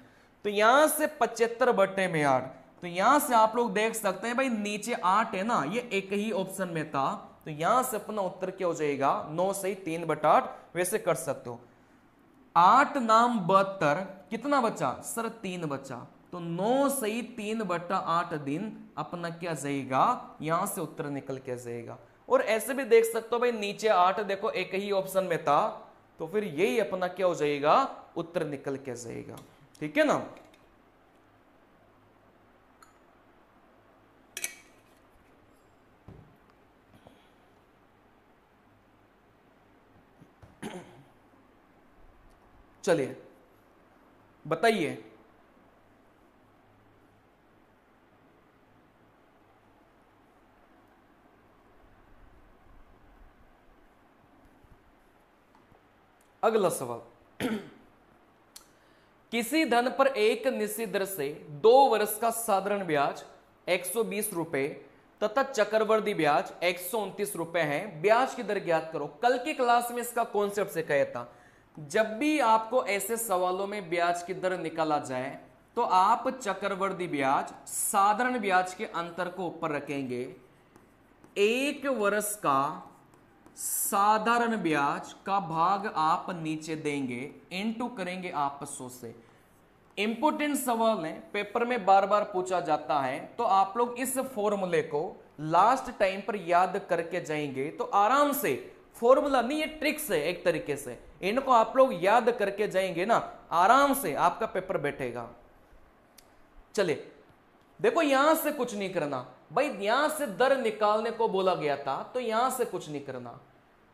तो यहां से 75 बट्टे में 8, तो यहां से आप लोग देख सकते हैं भाई नीचे 8 है ना, ये एक ही ऑप्शन में था, तो यहां से अपना उत्तर क्या हो जाएगा 9 सही 3 बटा 8। वैसे कर सकते हो 8 नाम 72, कितना बचा सर 3 बचा, तो 9 सही 3 बटा 8 दिन अपना क्या जाएगा, यहां से उत्तर निकल के जाएगा। और ऐसे भी देख सकते हो भाई नीचे 8 देखो एक ही ऑप्शन में था, तो फिर यही अपना क्या हो जाएगा उत्तर निकल के जाएगा, ठीक है ना। चलिए बताइए अगला सवाल। किसी धन पर एक निश्चित दर से 2 वर्ष का साधारण ब्याज 120 रुपए तथा चक्रवृद्धि ब्याज 129 रुपए है, ब्याज की दर ज्ञात करो। कल की क्लास में इसका कॉन्सेप्ट सिखाया था। जब भी आपको ऐसे सवालों में ब्याज की दर निकाला जाए तो आप चक्रवृद्धि ब्याज साधारण ब्याज के अंतर को ऊपर रखेंगे, 1 वर्ष का साधारण ब्याज का भाग आप नीचे देंगे, इनटू करेंगे आप 100 से। इंपोर्टेंट सवाल है, पेपर में बार बार पूछा जाता है, तो आप लोग इस फॉर्मूले को लास्ट टाइम पर याद करके जाएंगे तो आराम से, फॉर्मूला नहीं ये ट्रिक्स है एक तरीके से, इनको आप लोग याद करके जाएंगे ना आराम से आपका पेपर बैठेगा। चलिए देखो यहां से कुछ नहीं करना भाई, यहां से दर निकालने को बोला गया था तो यहां से कुछ नहीं करना।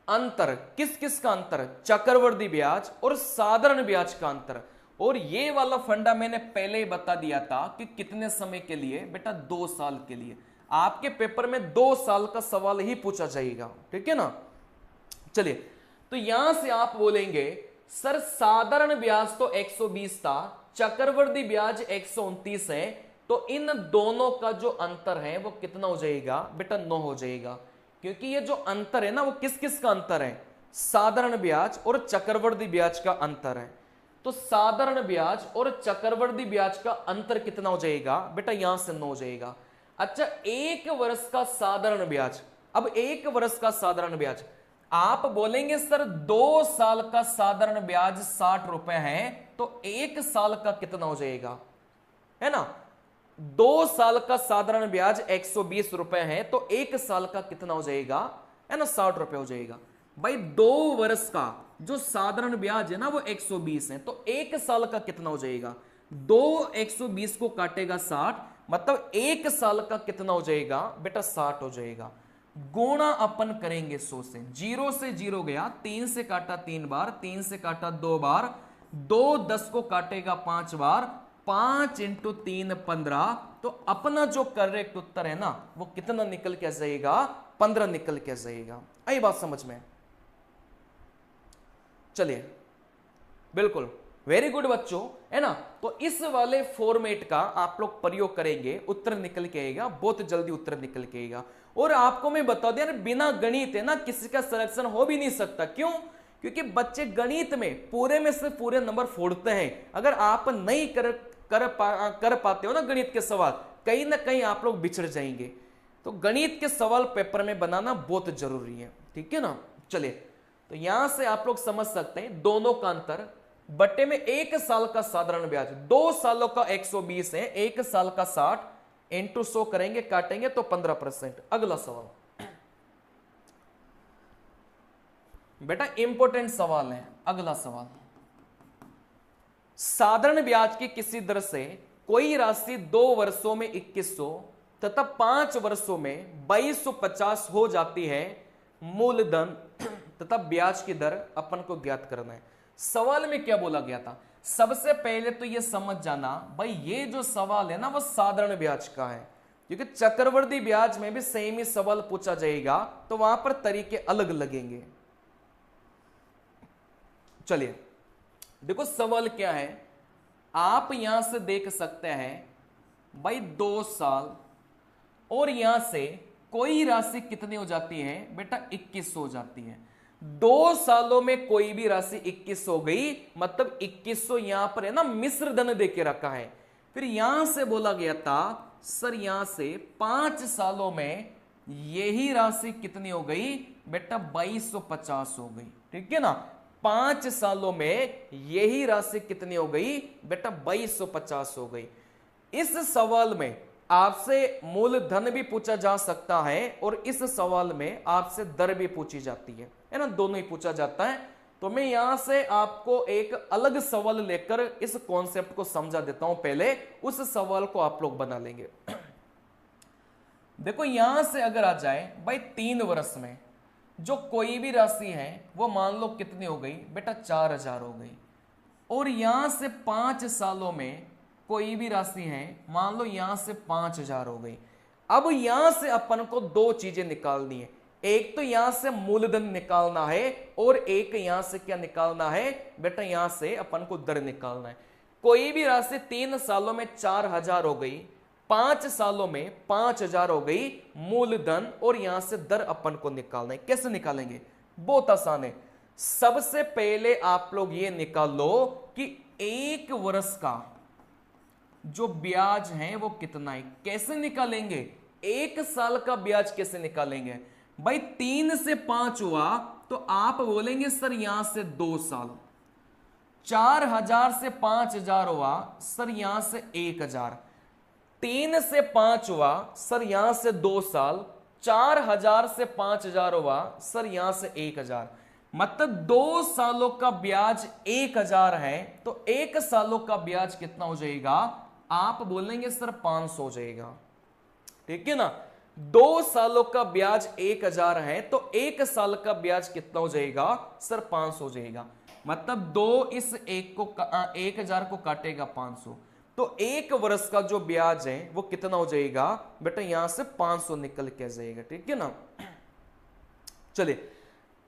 अंतर किस किस का अंतर, चक्रवृद्धि ब्याज और साधारण ब्याज का अंतर। और ये वाला फंडा मैंने पहले ही बता दिया था कि कितने समय के लिए बेटा 2 साल के लिए, आपके पेपर में 2 साल का सवाल ही पूछा जाएगा, ठीक है ना। चलिए तो यहां से आप बोलेंगे सर साधारण ब्याज तो 120 था, चक्रवृद्धि ब्याज 129 है, तो इन दोनों का जो अंतर है वो कितना हो जाएगा बेटा 9 हो जाएगा। क्योंकि ये जो अंतर है ना वो किस किस का अंतर है, साधारण ब्याज और चक्रवृद्धि ब्याज का अंतर है। तो साधारण ब्याज और चक्रवृद्धि ब्याज का अंतर कितना हो जाएगा बेटा, यहां से 9 हो जाएगा। अच्छा 1 वर्ष का साधारण ब्याज, अब 1 वर्ष का साधारण ब्याज आप बोलेंगे सर 2 साल का साधारण ब्याज 60 रुपए है, तो 1 साल का कितना हो जाएगा, है ना। 2 साल का साधारण ब्याज 120 रुपए है, तो 1 साल का कितना हो जाएगा, है ना 60 रुपए हो जाएगा। भाई 2 वर्ष का जो साधारण ब्याज है ना वो 120 है, तो 1 साल का कितना हो जाएगा, 2 120 को काटेगा 60, मतलब 1 साल का कितना हो जाएगा बेटा 60 हो जाएगा। गुणा अपन करेंगे 100 से, 0 से 0 गया, 3 से काटा 3 बार, 3 से काटा 2 बार, 2 10 को काटेगा 5 बार, 5 इंटू 3 15, तो अपना जो करेक्ट उत्तर है ना वो कितना निकल के जाएगा 15 निकल के जाएगा। आई बात समझ में। चलिए बिल्कुल वेरी गुड बच्चों, है ना। तो इस वाले फॉर्मेट का आप लोग प्रयोग करेंगे, उत्तर निकल के आएगा, बहुत जल्दी उत्तर निकल के आएगा। और आपको मैं बता दिया बिना गणित है ना किसी का सिलेक्शन हो भी नहीं सकता। क्यों, क्योंकि बच्चे गणित में पूरे में से पूरे नंबर फोड़ते हैं। अगर आप नहीं कर पाते हो ना गणित के सवाल, कहीं ना कहीं आप लोग बिछड़ जाएंगे। तो गणित के सवाल पेपर में बनाना बहुत जरूरी है, ठीक है ना। चलिए तो यहां से आप लोग समझ सकते हैं दोनों का अंतर, बट्टे में 1 साल का साधारण ब्याज, 2 सालों का 120 है, 1 साल का 60, इंटू 100 करेंगे काटेंगे तो 15%। अगला सवाल बेटा इंपॉर्टेंट सवाल है। अगला सवाल, साधारण ब्याज की किसी दर से कोई राशि 2 वर्षों में 2100 तथा 5 वर्षों में 2250 हो जाती है, मूलधन तथा ब्याज की दर अपन को ज्ञात करना है। सवाल में क्या बोला गया था, सबसे पहले तो यह समझ जाना भाई ये जो सवाल है ना वो साधारण ब्याज का है, क्योंकि चक्रवृद्धि ब्याज में भी सेम ही सवाल पूछा जाएगा तो वहां पर तरीके अलग लगेंगे। चलिए देखो सवाल क्या है, आप यहां से देख सकते हैं भाई 2 साल, और यहां से कोई राशि कितनी हो जाती है बेटा 21 हो जाती है। 2 सालों में कोई भी राशि 21 हो गई, मतलब 2100 यहां पर है ना मिश्र धन देके रखा है। फिर यहां से बोला गया था सर यहां से 5 सालों में यही राशि कितनी हो गई बेटा 2250 हो गई, ठीक है ना। 5 सालों में यही राशि कितनी हो गई बेटा 2250 हो गई। इस सवाल में आपसे मूलधन भी पूछा जा सकता है और इस सवाल में आपसे दर भी पूछी जाती है ना, दोनों ही पूछा जाता है। तो मैं यहां से आपको एक अलग सवाल लेकर इस कॉन्सेप्ट को समझा देता हूं, पहले उस सवाल को आप लोग बना लेंगे। देखो यहां से अगर आ जाए भाई 3 वर्ष में जो कोई भी राशि है वो मान लो कितनी हो गई बेटा 4000 हो गई, और यहां से 5 सालों में कोई भी राशि है मान लो यहां से 5000 हो गई। अब यहां से अपन को 2 चीजें निकालनी है, एक तो यहां से मूलधन निकालना है और एक यहां से क्या निकालना है बेटा यहां से अपन को दर निकालना है। कोई भी राशि 3 सालों में 4000 हो गई, 5 सालों में 5000 हो गई मूलधन, और यहां से दर अपन को निकालना है। कैसे निकालेंगे, बहुत आसान है। सबसे पहले आप लोग ये निकाल लो कि 1 वर्ष का जो ब्याज है वो कितना है। कैसे निकालेंगे, 1 साल का ब्याज कैसे निकालेंगे भाई, 3 से 5 हुआ तो आप बोलेंगे सर यहां से 2 साल, 4000 से 5000 हुआ सर यहां से 1000, 3 से 5 हुआ सर यहां से 2 साल, 4000 से 5000 हुआ सर यहां से 1000, मतलब 2 सालों का ब्याज 1000 है, तो 1 सालों का ब्याज कितना हो जाएगा, आप बोलेंगे सर 500 हो जाएगा, ठीक है ना। 2 सालों का ब्याज 1000 है तो 1 साल का ब्याज कितना हो जाएगा सर 500 हो जाएगा, मतलब 2 इस 1 को 1000 को काटेगा 500, तो 1 वर्ष का जो ब्याज है वो कितना हो जाएगा बेटा यहां से 500 निकल के आ जाएगा, ठीक है ना। चलिए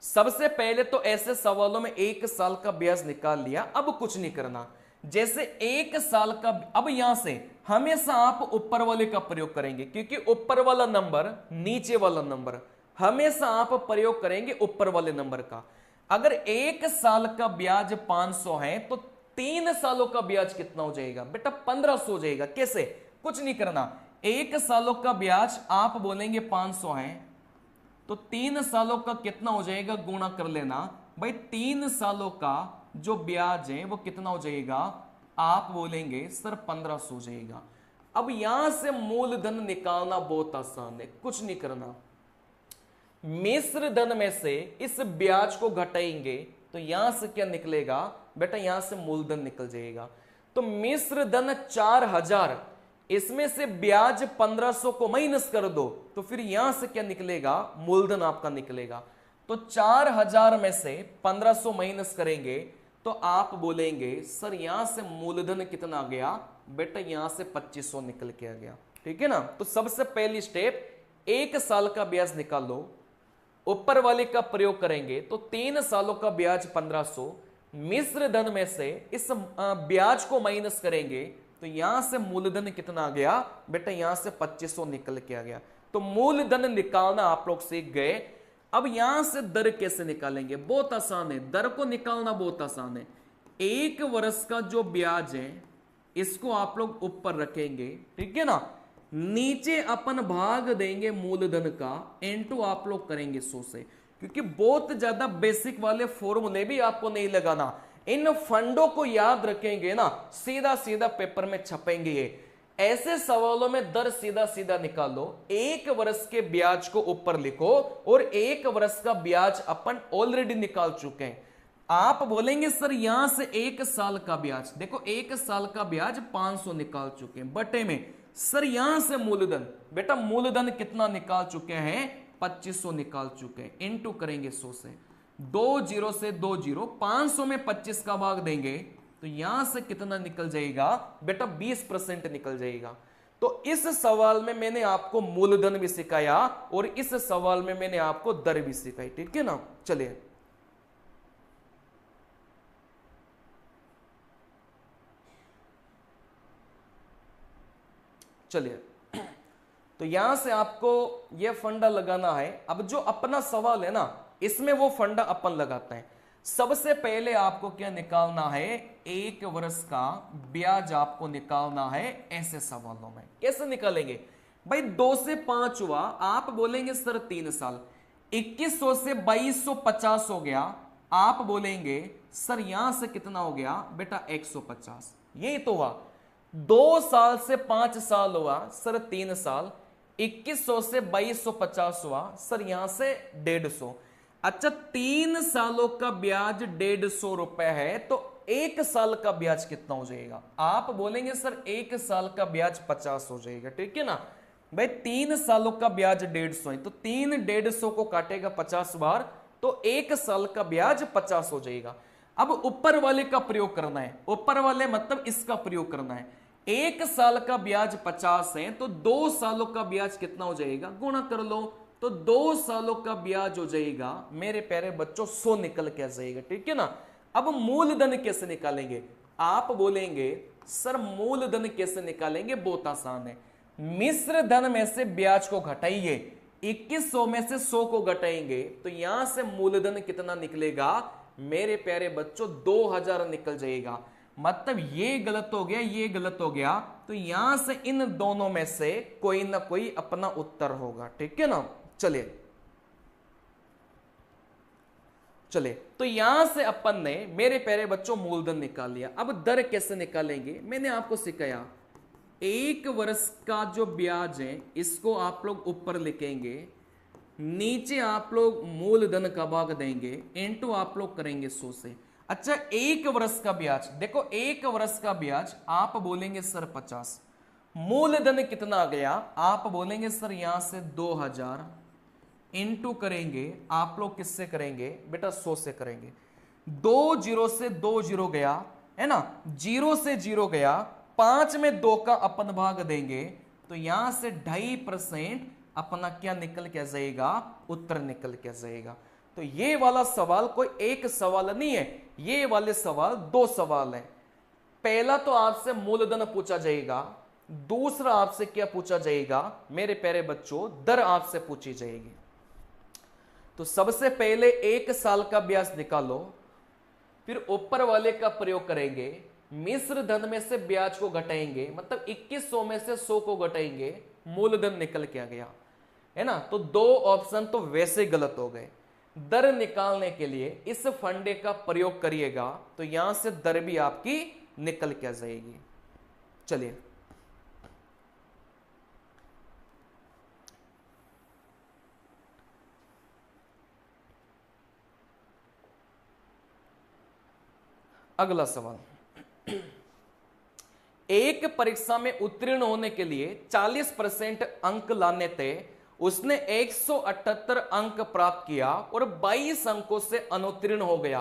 सबसे पहले तो ऐसे सवालों में 1 साल का ब्याज निकाल लिया। अब कुछ नहीं करना, जैसे 1 साल का, अब यहां से हमेशा आप ऊपर वाले का प्रयोग करेंगे, क्योंकि ऊपर वाला नंबर नीचे वाला नंबर, हमेशा आप प्रयोग करेंगे ऊपर वाले नंबर का। अगर 1 साल का ब्याज 500 है तो 3 सालों का ब्याज कितना हो जाएगा बेटा 1500 हो जाएगा। कैसे, कुछ नहीं करना, 1 सालों का ब्याज आप बोलेंगे 500 है तो 3 सालों का कितना हो जाएगा गुणा कर लेना भाई, 3 सालों का जो ब्याज है वो कितना हो जाएगा, आप बोलेंगे सर 1500 हो जाएगा। अब यहां से मूलधन निकालना बहुत आसान है, कुछ नहीं करना, मिश्र धन में से इस ब्याज को घटाएंगे तो यहां से क्या निकलेगा बेटा, यहां से मूलधन निकल जाएगा। तो मिश्र धन 4000, इसमें से ब्याज 1500 को माइनस कर दो तो फिर यहां से क्या निकलेगा, मूलधन आपका निकलेगा। तो 4000 में से 1500 माइनस करेंगे तो आप बोलेंगे सर यहां से मूलधन कितना आ गया बेटा, यहां से 2500 निकल के आ गया, ठीक है ना। तो सबसे पहली स्टेप 1 साल का ब्याज निकालो, ऊपर वाले का प्रयोग करेंगे तो 3 सालों का ब्याज 1500, मिश्र धन में से इस ब्याज को माइनस करेंगे तो यहां से मूलधन कितना आ गया बेटा, यहां से 2500 निकल के आ गया। तो मूलधन निकालना आप लोग सीख गए। अब यहां से दर कैसे निकालेंगे, बहुत आसान है, दर को निकालना बहुत आसान है। 1 वर्ष का जो ब्याज है इसको आप लोग ऊपर रखेंगे, ठीक है ना, नीचे अपन भाग देंगे मूलधन का, इनटू आप लोग करेंगे 100 से, क्योंकि बहुत ज्यादा बेसिक वाले फॉर्मूले भी आपको नहीं लगाना, इन फंडों को याद रखेंगे ना, सीधा सीधा पेपर में छपेंगे ये। ऐसे सवालों में दर सीधा सीधा निकालो, 1 वर्ष के ब्याज को ऊपर लिखो और 1 वर्ष का ब्याज अपन ऑलरेडी निकाल चुके हैं। आप बोलेंगे सर यहां से 1 साल का ब्याज, देखो 1 साल का ब्याज 500 निकाल चुके हैं, बटे में सर यहां से मूलधन, बेटा मूलधन कितना निकाल चुके हैं 2500 निकाल चुके हैं, इनटू करेंगे 100 से, 2 जीरो से 2 जीरो, 500 में 25 का भाग देंगे तो यहां से कितना निकल जाएगा बेटा 20% निकल जाएगा। तो इस सवाल में मैंने आपको मूलधन भी सिखाया और इस सवाल में मैंने आपको दर भी सिखाई, ठीक है ना। चलिए चलिए, तो यहां से आपको यह फंडा लगाना है। अब जो अपना सवाल है ना, इसमें वो फंडा अपन लगाते हैं। सबसे पहले आपको क्या निकालना है, 1 वर्ष का ब्याज आपको निकालना है। ऐसे सवालों में कैसे निकालेंगे भाई, 2 से 5 हुआ, आप बोलेंगे सर 3 साल। 2100 से 2250 हो गया, आप बोलेंगे सर यहां से कितना हो गया बेटा 150। यही तो हुआ। 2 साल से 5 साल हुआ सर 3 साल। 2100 से 2250 हुआ सर यहां से 150। अच्छा, 3 सालों का ब्याज 150 रुपए है, तो 1 साल का ब्याज कितना हो जाएगा? आप बोलेंगे सर 1 साल का ब्याज 50 हो जाएगा। ठीक है ना भाई, 3 सालों का ब्याज 150 है, तो 3 150 को काटेगा 50 बार, तो 1 साल का ब्याज 50 हो जाएगा। अब ऊपर वाले का प्रयोग करना है, ऊपर वाले मतलब इसका प्रयोग करना है। 1 साल का ब्याज 50 है, तो 2 सालों का ब्याज कितना हो जाएगा, गुणा कर लो, तो 2 सालों का ब्याज हो जाएगा मेरे प्यारे बच्चों 100 निकल के आ जाएगा। ठीक है ना। अब मूलधन कैसे निकालेंगे? आप बोलेंगे सर मूलधन कैसे निकालेंगे, बहुत आसान है। मिश्र धन में से ब्याज को घटाइए, 2100 में से 100 को घटाएंगे, तो यहां से मूलधन कितना निकलेगा मेरे प्यारे बच्चों, 2000 निकल जाएगा। मतलब ये गलत हो गया, ये गलत हो गया, तो यहां से इन दोनों में से कोई ना कोई अपना उत्तर होगा। ठीक है ना। चलिए चलिए, तो यहां से अपन ने मेरे प्यारे बच्चों मूलधन निकाल लिया। अब दर कैसे निकालेंगे मैंने आपको सिखाया। 1 वर्ष का जो ब्याज है इसको आप लोग ऊपर लिखेंगे, नीचे आप लोग मूलधन का भाग देंगे, इनटू आप लोग करेंगे 100 से। अच्छा, 1 वर्ष का ब्याज देखो, 1 वर्ष का ब्याज आप बोलेंगे सर 50। मूलधन कितना आ गया, आप बोलेंगे सर यहां से 2000, इनटू करेंगे आप लोग किससे करेंगे बेटा, 100 से करेंगे। 2 जीरो से 2 जीरो गया है ना, 0 से 0 गया, 5 में 2 का अपन भाग देंगे, तो यहां से 2.5% अपना क्या निकल के जाएगा, उत्तर निकल के जाएगा। तो ये वाला सवाल कोई एक सवाल नहीं है, ये वाले सवाल 2 सवाल है। पहला तो आपसे मूलधन पूछा जाएगा, दूसरा आपसे क्या पूछा जाएगा मेरे प्यारे बच्चों, दर आपसे पूछी जाएगी। तो सबसे पहले 1 साल का ब्याज निकालो, फिर ऊपर वाले का प्रयोग करेंगे, मिश्र धन में से ब्याज को घटाएंगे, मतलब 2100 में से 100 को घटाएंगे, मूलधन निकल के आ गया है ना। तो 2 ऑप्शन तो वैसे गलत हो गए। दर निकालने के लिए इस फंडे का प्रयोग करिएगा, तो यहां से दर भी आपकी निकल के आ जाएगी। चलिए, अगला सवाल। एक परीक्षा में उत्तीर्ण होने के लिए 40% अंक लाने थे, उसने 178 अंक प्राप्त किया और 22 अंकों से अनुत्तीर्ण हो गया,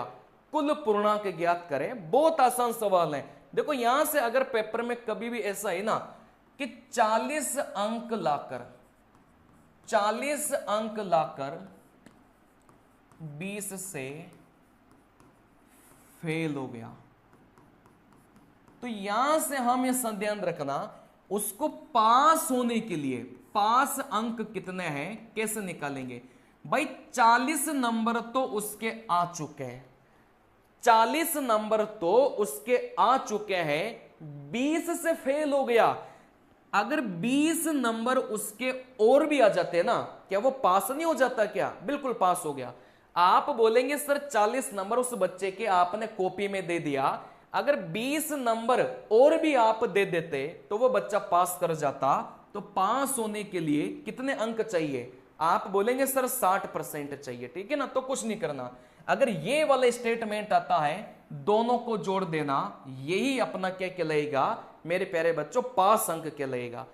कुल पूर्णांक ज्ञात करें। बहुत आसान सवाल है। देखो यहां से अगर पेपर में कभी भी ऐसा है ना कि 40 अंक लाकर 20 से फेल हो गया, तो यहां से हम ये ध्यान रखना, उसको पास होने के लिए पास अंक कितने हैं कैसे निकालेंगे भाई। 40 नंबर तो उसके आ चुके हैं, 40 नंबर तो उसके आ चुके हैं, 20 से फेल हो गया। अगर 20 नंबर उसके और भी आ जाते हैं ना, क्या वो पास नहीं हो जाता? क्या बिल्कुल पास हो गया। आप बोलेंगे सर 40 नंबर उस बच्चे के आपने कॉपी में दे दिया, अगर 20 नंबर और भी आप दे देते तो वो बच्चा पास कर जाता। तो पास होने के लिए कितने अंक चाहिए? आप बोलेंगे सर 60% चाहिए। ठीक है ना, तो कुछ नहीं करना, अगर ये वाला स्टेटमेंट आता है दोनों को जोड़ देना, यही अपना क्या कहलाएगा मेरे प्यारे बच्चों, पास अंक कहलाएगा।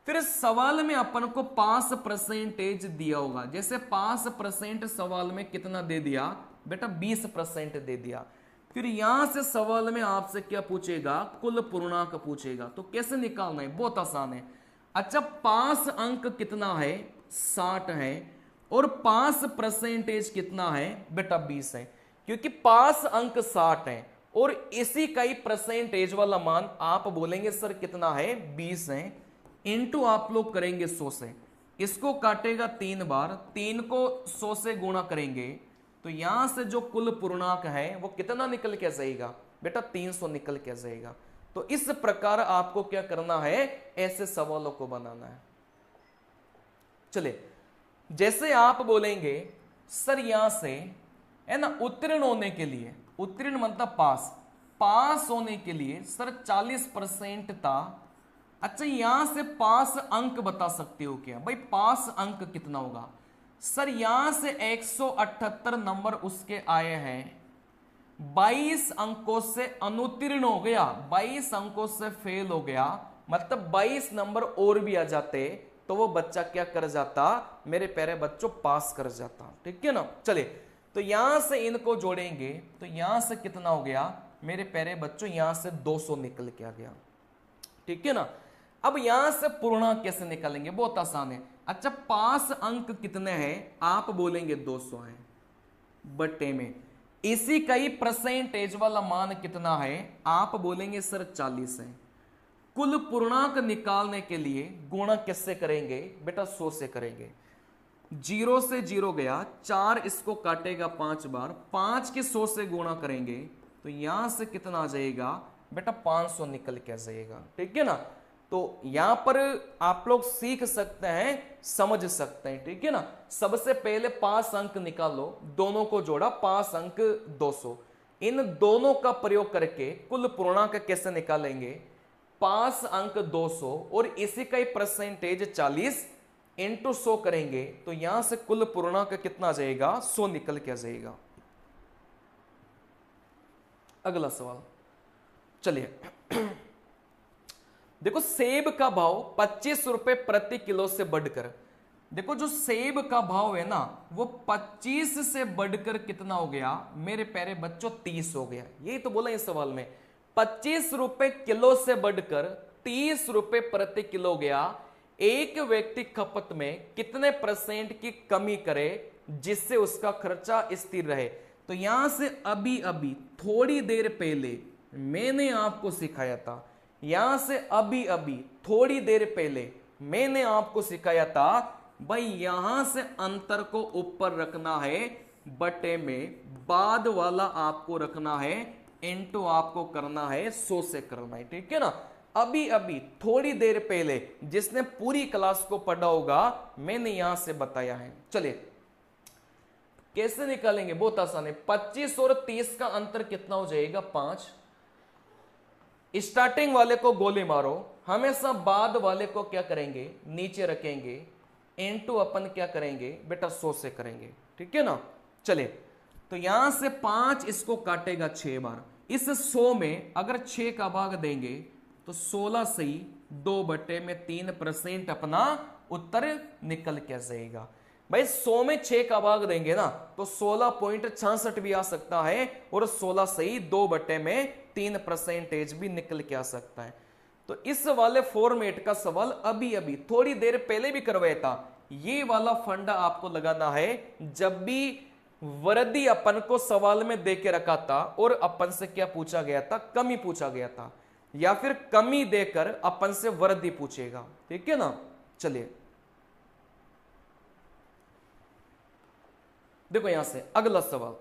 फिर सवाल में अपन को पास परसेंटेज दिया होगा, जैसे पास परसेंट सवाल में कितना दे दिया बेटा, 20% दे दिया। फिर यहां से सवाल में आपसे क्या पूछेगा, कुल पूर्णांक पूछेगा। तो कैसे निकालना है, बहुत आसान है। अच्छा, पास अंक कितना है, 60 है, और पास परसेंटेज कितना है बेटा, 20 है। क्योंकि पास अंक 60 है और इसी का ही परसेंटेज वाला मान आप बोलेंगे सर कितना है, 20 है, इंटू आप लोग करेंगे 100 से, इसको काटेगा 3 बार, 3 को 100 से गुणा करेंगे तो यहां से जो कुल पूर्णांक है वो कितना निकल के जाएगा बेटा, 300 निकल के जाएगा। तो इस प्रकार आपको क्या करना है, ऐसे सवालों को बनाना है। चलिए, जैसे आप बोलेंगे सर यहां से है ना उत्तीर्ण होने के लिए, उत्तीर्ण मतलब पास होने के लिए सर 40% था। अच्छा, यहां से पास अंक बता सकते हो क्या भाई, पास अंक कितना होगा सर, यहां से 178 नंबर उसके आए हैं, 22 अंकों से अनुत्तीर्ण हो गया, 22 अंकों से फेल हो गया, मतलब 22 नंबर और भी आ जाते तो वो बच्चा क्या कर जाता मेरे प्यारे बच्चों, पास कर जाता। ठीक है ना। चलिए, तो यहां से इनको जोड़ेंगे तो यहां से कितना हो गया मेरे प्यारे बच्चों, यहां से 200 निकल के आ गया। ठीक है ना। अब यहां से पूर्णांक कैसे निकालेंगे, बहुत आसान है। अच्छा, पास अंक कितने हैं, आप बोलेंगे 200 है, बटे में इसी का ही परसेंटेज वाला मान कितना है, आप बोलेंगे सर 40 है। कुल पूर्णांक निकालने के लिए गुणा किससे करेंगे बेटा, 100 से करेंगे। 0 से 0 गया, 4 इसको काटेगा 5 बार, 5 के 100 से गुणा करेंगे तो यहां से कितना आ जाएगा बेटा, 500 निकल के आ जाएगा। ठीक है ना। तो यहां पर आप लोग सीख सकते हैं, समझ सकते हैं। ठीक है ना। सबसे पहले 5 अंक निकालो, दोनों को जोड़ा 5 अंक 200, इन दोनों का प्रयोग करके कुल पूर्णांक कैसे निकालेंगे, 5 अंक 200 और इसी का ही परसेंटेज 40 इंटू 100 करेंगे तो यहां से कुल पूर्णांक कितना आ जाएगा, 100 निकल के आ जाएगा। अगला सवाल, चलिए देखो, सेब का भाव 25 रुपए प्रति किलो से बढ़कर, देखो जो सेब का भाव है ना वो 25 से बढ़कर कितना हो गया मेरे प्यारे बच्चों, 30 हो गया। यही तो बोला इस सवाल में, 25 रुपए किलो से बढ़कर 30 रुपए प्रति किलो गया। एक व्यक्ति खपत में कितने % की कमी करे जिससे उसका खर्चा स्थिर रहे। तो यहां से अभी अभी थोड़ी देर पहले मैंने आपको सिखाया था, यहां से अभी अभी थोड़ी देर पहले मैंने आपको सिखाया था भाई, यहां से अंतर को ऊपर रखना है बटे में, बाद वाला आपको रखना है इनटू आपको करना है 100 से करना है। ठीक है ना। अभी अभी थोड़ी देर पहले जिसने पूरी क्लास को पढ़ा होगा मैंने यहां से बताया है। चलिए कैसे निकालेंगे, बहुत आसान है। 25 और 30 का अंतर कितना हो जाएगा, 5। स्टार्टिंग वाले को गोली मारो, हमेशा बाद वाले को क्या करेंगे, नीचे रखेंगे, इनटू अपन क्या करेंगे बेटा, 100 से करेंगे। ठीक है ना। चलिए, तो यहां से 5 इसको काटेगा 6 बार, इस 100 में अगर 6 का भाग देंगे तो 16 से ही 2 बटे में 3% अपना उत्तर निकल के जाएगा। भाई 100 में 6 का भाग देंगे ना तो 16.66 भी आ सकता है और 16 से ही 2 बटे में 3% भी निकल के आ सकता है। तो इस वाले फॉर्मेट का सवाल अभी अभी थोड़ी देर पहले भी करवाया था। ये वाला फंडा आपको लगाना है जब भी वर्दी अपन को सवाल में दे के रखा था और अपन से क्या पूछा गया था, कमी पूछा गया था, या फिर कमी देकर अपन से वर्दी पूछेगा। ठीक है ना। चलिए देखो यहां से अगला सवाल,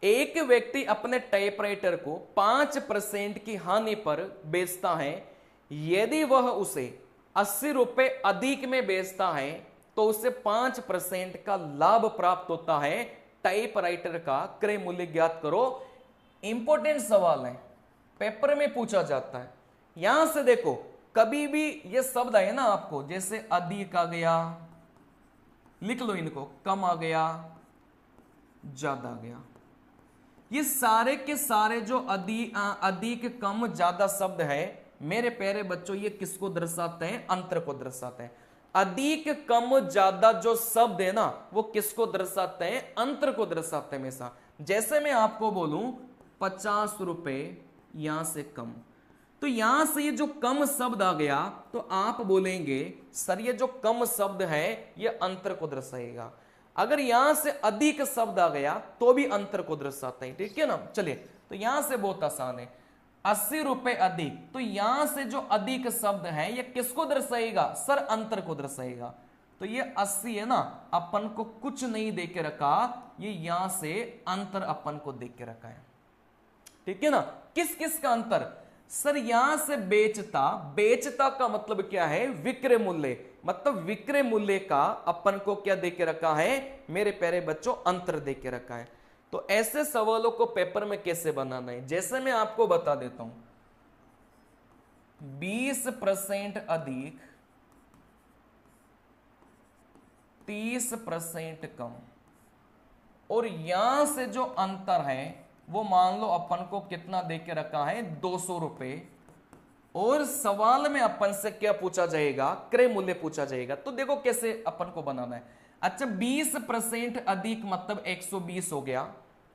एक व्यक्ति अपने टाइपराइटर को 5% की हानि पर बेचता है, यदि वह उसे 80 रुपए अधिक में बेचता है तो उसे 5% का लाभ प्राप्त होता है। टाइपराइटर का क्रय मूल्य ज्ञात करो। इंपॉर्टेंट सवाल है, पेपर में पूछा जाता है। यहां से देखो, कभी भी ये शब्द है ना आपको, जैसे अधिक आ गया, लिख लो इनको, कम आ गया, ज्यादा आ गया, ये सारे के सारे जो अधिक कम ज्यादा शब्द है मेरे प्यारे बच्चों, ये किसको दर्शाते हैं, अंतर को दर्शाते हैं। अधिक कम ज्यादा जो शब्द है ना वो किसको दर्शाते हैं, अंतर को दर्शाते हैं हमेशा। जैसे मैं आपको बोलूं 50 रुपए यहां से कम, तो यहां से ये जो कम शब्द आ गया तो आप बोलेंगे सर ये जो कम शब्द है ये अंतर को दर्शाएगा। अगर यहां से अधिक शब्द आ गया तो भी अंतर को दर्शाता है। ठीक है ना। चलिए, तो यहां से बहुत आसान है, ₹80 अधिक, तो यहां से जो अधिक शब्द है ये किसको दर्शाएगा सर? अंतर को दर्शाएगा। तो ये 80 है ना, अपन को कुछ नहीं दे के रखा, ये यहां से अंतर अपन को दे के रखा है, ठीक है ना। किस किस का अंतर सर? यहां से बेचता, बेचता का मतलब क्या है? विक्रय मूल्य, मतलब विक्रय मूल्य का अपन को क्या दे के रखा है मेरे प्यारे बच्चों? अंतर दे के रखा है। तो ऐसे सवालों को पेपर में कैसे बनाना है, जैसे मैं आपको बता देता हूं, 20% अधिक 30% कम, और यहां से जो अंतर है वो मान लो अपन को कितना दे के रखा है? ₹200, और सवाल में अपन से क्या पूछा जाएगा? क्रय मूल्य पूछा जाएगा। तो देखो कैसे अपन को बनाना है। अच्छा, 20% अधिक मतलब 120 हो गया,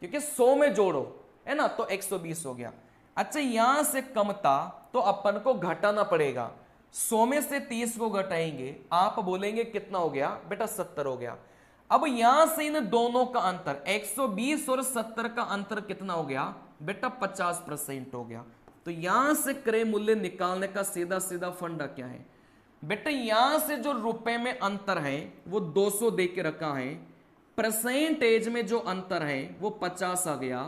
क्योंकि 100 में जोड़ो है ना, तो 120 हो गया। अच्छा, यहां से कम था तो अपन को घटाना पड़ेगा, 100 में से 30 को घटाएंगे, आप बोलेंगे कितना हो गया बेटा? 70 हो गया। अब यहां से इन दोनों का अंतर 120 और 70 का अंतर कितना हो गया बेटा? 50% हो गया। तो यहां से क्रय मूल्य निकालने का सीधा सीधा फंडा क्या है बेटा? यहां से जो रुपए में अंतर है वो 200 दे के रखा है, परसेंटेज में जो अंतर है वो 50 आ गया,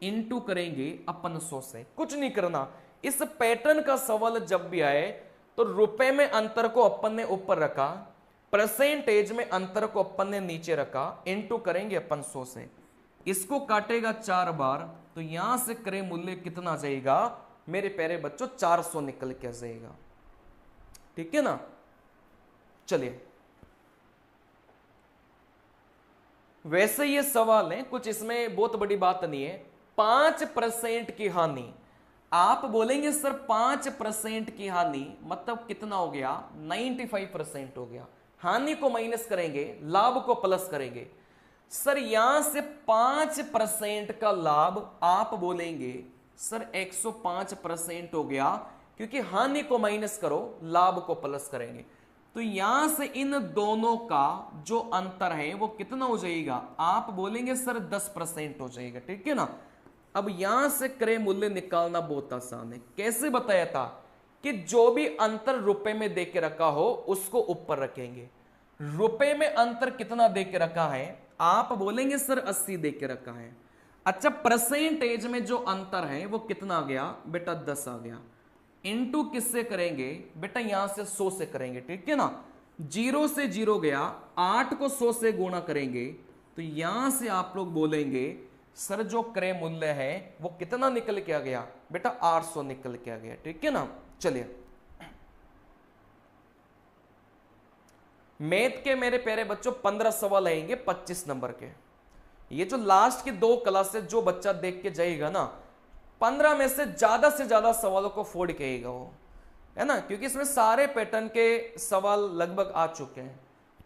इनटू करेंगे अपन 100 से। कुछ नहीं करना, इस पैटर्न का सवाल जब भी आए तो रुपए में अंतर को अपन ने ऊपर रखा, परसेंटेज में अंतर को अपन ने नीचे रखा, इनटू करेंगे अपन 100 से। इसको काटेगा 4 बार, तो यहां से क्रय मूल्य कितना जाएगा मेरे प्यारे बच्चों? 400 निकल के जाएगा, ठीक है ना। चलिए, वैसे ये सवाल है, कुछ इसमें बहुत बड़ी बात नहीं है। 5% की हानि, आप बोलेंगे सर 5% की हानि मतलब कितना हो गया? 95% हो गया। हानि को माइनस करेंगे, लाभ को प्लस करेंगे। सर यहां से 5% का लाभ आप बोलेंगे सर 105% हो गया, क्योंकि हानि को माइनस करो, लाभ को प्लस करेंगे। तो यहां से इन दोनों का जो अंतर है वो कितना हो जाएगा? आप बोलेंगे सर 10% हो जाएगा, ठीक है ना। अब यहां से क्रय मूल्य निकालना बहुत आसान है। कैसे बताया था कि जो भी अंतर रुपए में दे के रखा हो उसको ऊपर रखेंगे। रुपए में अंतर कितना दे के रखा है? आप बोलेंगे सर 80 दे के रखा है। अच्छा, परसेंटेज में जो अंतर है वो कितना आ गया बेटा? 10 आ गया। इनटू किससे करेंगे बेटा? यहां से 100 से करेंगे, ठीक है ना। 0 से 0 गया, 8 को 100 से गुणा करेंगे, तो यहां से आप लोग बोलेंगे सर जो क्रय मूल्य है वो कितना निकल के आ गया बेटा? 800 निकल के आ गया, ठीक है ना। चलिए, मैथ के मेरे प्यारे बच्चों 15 सवाल आएंगे 25 नंबर के। ये जो लास्ट की 2 क्लासेस जो बच्चा देख के जाएगा ना, 15 में से ज्यादा सवालों को फोड़ कहेगा वो, है ना, क्योंकि इसमें सारे पैटर्न के सवाल लगभग आ चुके हैं।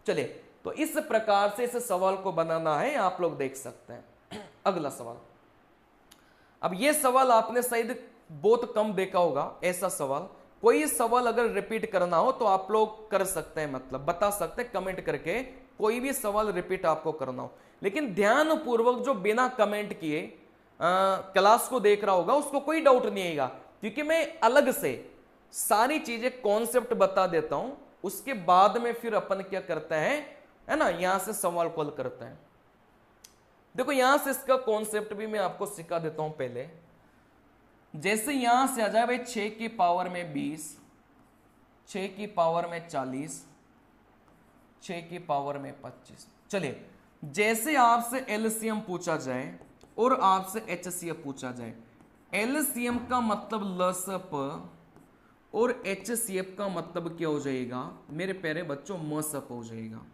चलिए, तो इस प्रकार से इस सवाल को बनाना है, आप लोग देख सकते हैं। अगला सवाल, अब ये सवाल आपने शायद बहुत कम देखा होगा ऐसा सवाल। कोई सवाल अगर रिपीट करना हो तो आप लोग कर सकते हैं, मतलब बता सकते हैं कमेंट करके, कोई भी सवाल रिपीट आपको करना हो। लेकिन ध्यान पूर्वक जो बिना कमेंट किए क्लास को देख रहा होगा उसको कोई डाउट नहीं आएगा, क्योंकि मैं अलग से सारी चीजें कॉन्सेप्ट बता देता हूं, उसके बाद में फिर अपन क्या करते हैं, है ना, यहां से सवाल कॉल करते हैं। देखो यहां से इसका कॉन्सेप्ट भी मैं आपको सिखा देता हूं पहले। जैसे यहां से आ जाए भाई 6 की पावर में 20, 6 की पावर में 40, 6 की पावर में 25। चलिए, जैसे आपसे एलसीएम पूछा जाए और आपसे एचसीएफ पूछा जाए, एलसीएम का मतलब लसप और एचसीएफ का मतलब क्या हो जाएगा मेरे प्यारे बच्चों? मसप हो जाएगा।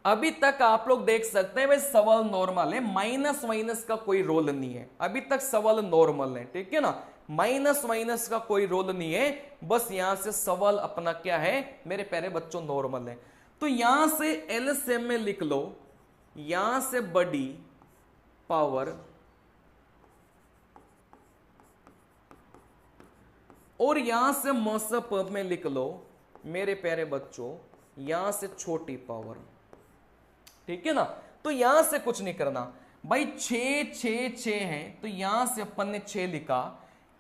अभी तक आप लोग देख सकते हैं भाई सवाल नॉर्मल है, माइनस माइनस का कोई रोल नहीं है, अभी तक सवाल नॉर्मल है, ठीक है ना, माइनस माइनस का कोई रोल नहीं है, बस यहां से सवाल अपना क्या है मेरे प्यारे बच्चों? नॉर्मल है। तो यहां से एलसीएम में लिख लो, यहां से बड़ी पावर और यहां से मसप में लिख लो मेरे प्यारे बच्चों, यहां से छोटी पावर, ठीक है ना। तो यहां से कुछ नहीं करना भाई, 6 6 6 है तो यहां से अपन ने 6 लिखा,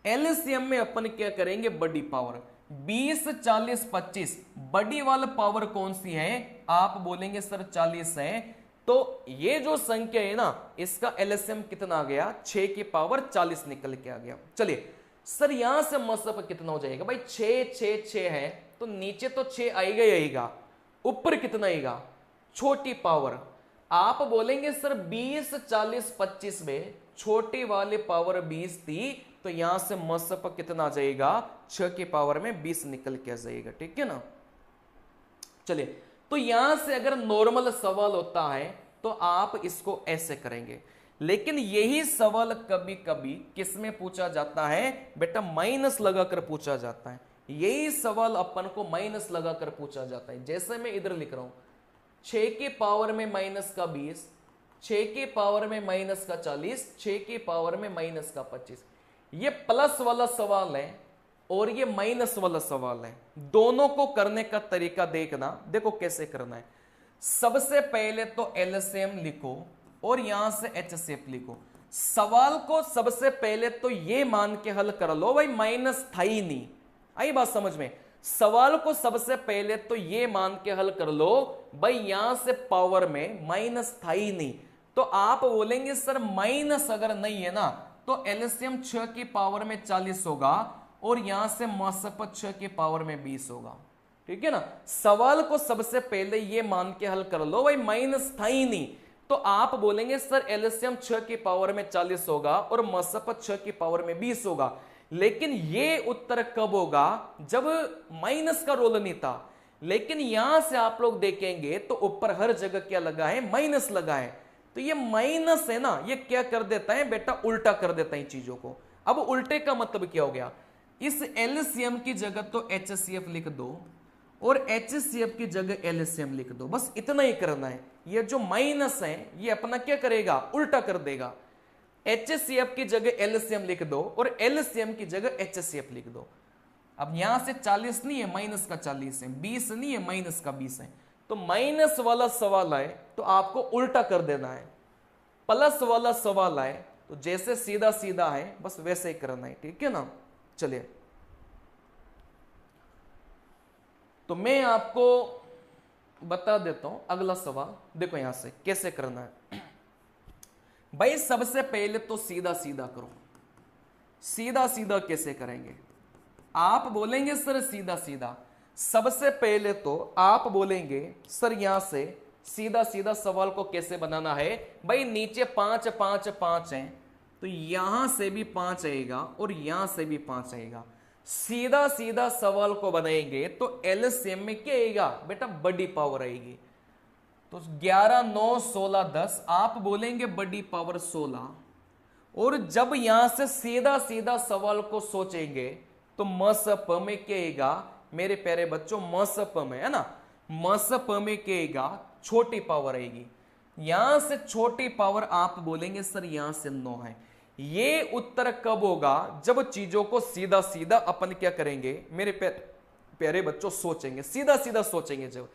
एलसीएम में अपन क्या करेंगे, बड़ी पावर 20 40 25, बड़ी वाला पावर कौन सी है, आप बोलेंगे सर 40 है। तो ये जो संख्या है ना, इसका एलसीएम कितना आ गया, 6 की पावर 40 निकल के आ गया। चलिए सर यहां से मसअप कितना हो जाएगा भाई, 6 6 6 है तो नीचे तो 6 आएगा ही आएगा, ऊपर कितना आएगा, छोटी पावर। आप बोलेंगे सर 20 40 25 में छोटी वाली पावर 20 थी, तो यहां से मसअप कितना आ जाएगा, 6 की पावर में 20 निकल के आ जाएगा, ठीक है ना। चलिए तो यहां से अगर नॉर्मल सवाल होता है तो आप इसको ऐसे करेंगे, लेकिन यही सवाल कभी कभी किस में पूछा जाता है बेटा, माइनस लगाकर पूछा जाता है। यही सवाल अपन को माइनस लगाकर पूछा जाता है, जैसे मैं इधर लिख रहा हूं 6 की पावर में माइनस का 20, 6 की पावर में माइनस का 40, 6 की पावर में माइनस का 25। ये प्लस वाला सवाल है और ये माइनस वाला सवाल है, दोनों को करने का तरीका देखना। देखो कैसे करना है, सबसे पहले तो एलसीएम लिखो और यहां से एचसीएफ लिखो। सवाल को सबसे पहले तो ये मान के हल कर लो भाई माइनस था ही नहीं, आई बात समझ में। सवाल को सबसे पहले तो ये मान के हल कर लो भाई यहां से पावर में माइनस था ही नहीं, तो आप बोलेंगे सर माइनस अगर नहीं है ना तो एलसीएम 6 की पावर में 40 होगा और यहां से मसअप 6 की पावर में 20 होगा, ठीक है ना। सवाल को सबसे पहले ये मान के हल कर लो भाई माइनस था ही नहीं, तो आप बोलेंगे सर एलसीएम 6 की पावर में 40 होगा और मसअप 6 की पावर में 20 होगा। लेकिन ये उत्तर कब होगा, जब माइनस का रोल नहीं था। लेकिन यहां से आप लोग देखेंगे तो ऊपर हर जगह क्या लगा है, माइनस लगा है। तो ये माइनस है ना, ये क्या कर देता है बेटा, उल्टा कर देता है चीजों को। अब उल्टे का मतलब क्या हो गया, इस एलसीएम की जगह तो एचसीएफ लिख दो और एचसीएफ की जगह एलसीएम लिख दो, बस इतना ही करना है। ये जो माइनस है ये अपना क्या करेगा, उल्टा कर देगा। एचसीएफ की जगह एलसीएम लिख दो और एलसीएम की जगह एचसीएफ लिख दो। अब यहां से 40 नहीं है, माइनस का 40 है, 20 नहीं है, माइनस का 20 है। तो माइनस वाला सवाल आए तो आपको उल्टा कर देना है, प्लस वाला सवाल आए तो जैसे सीधा सीधा है बस वैसे ही करना है, ठीक है ना। चलिए तो मैं आपको बता देता हूं अगला सवाल, देखो यहां से कैसे करना है भाई। सबसे पहले तो सीधा सीधा करो, सीधा सीधा कैसे करेंगे, आप बोलेंगे सर सीधा सीधा। सबसे पहले तो आप बोलेंगे सर यहां से सीधा सीधा सवाल को कैसे बनाना है भाई, नीचे 5 5 5 है तो यहां से भी 5 आएगा और यहां से भी 5 आएगा। सीधा सीधा सवाल को बनाएंगे तो एलसीएम में क्या आएगा बेटा, बड़ी पावर आएगी। तो 11 9 16 10, आप बोलेंगे बड़ी पावर 16। और जब यहां से सीधा सीधा सवाल को सोचेंगे तो मसअप में क्या आएगा मेरे प्यारे बच्चों, मसअप में है ना, मसअप में क्या आएगा, छोटी पावर आएगी। यहां से छोटी पावर आप बोलेंगे सर यहां से 9 है। ये उत्तर कब होगा, जब चीजों को सीधा सीधा अपन क्या करेंगे मेरे प्यारे बच्चों, सोचेंगे, सीधा सीधा सोचेंगे जब।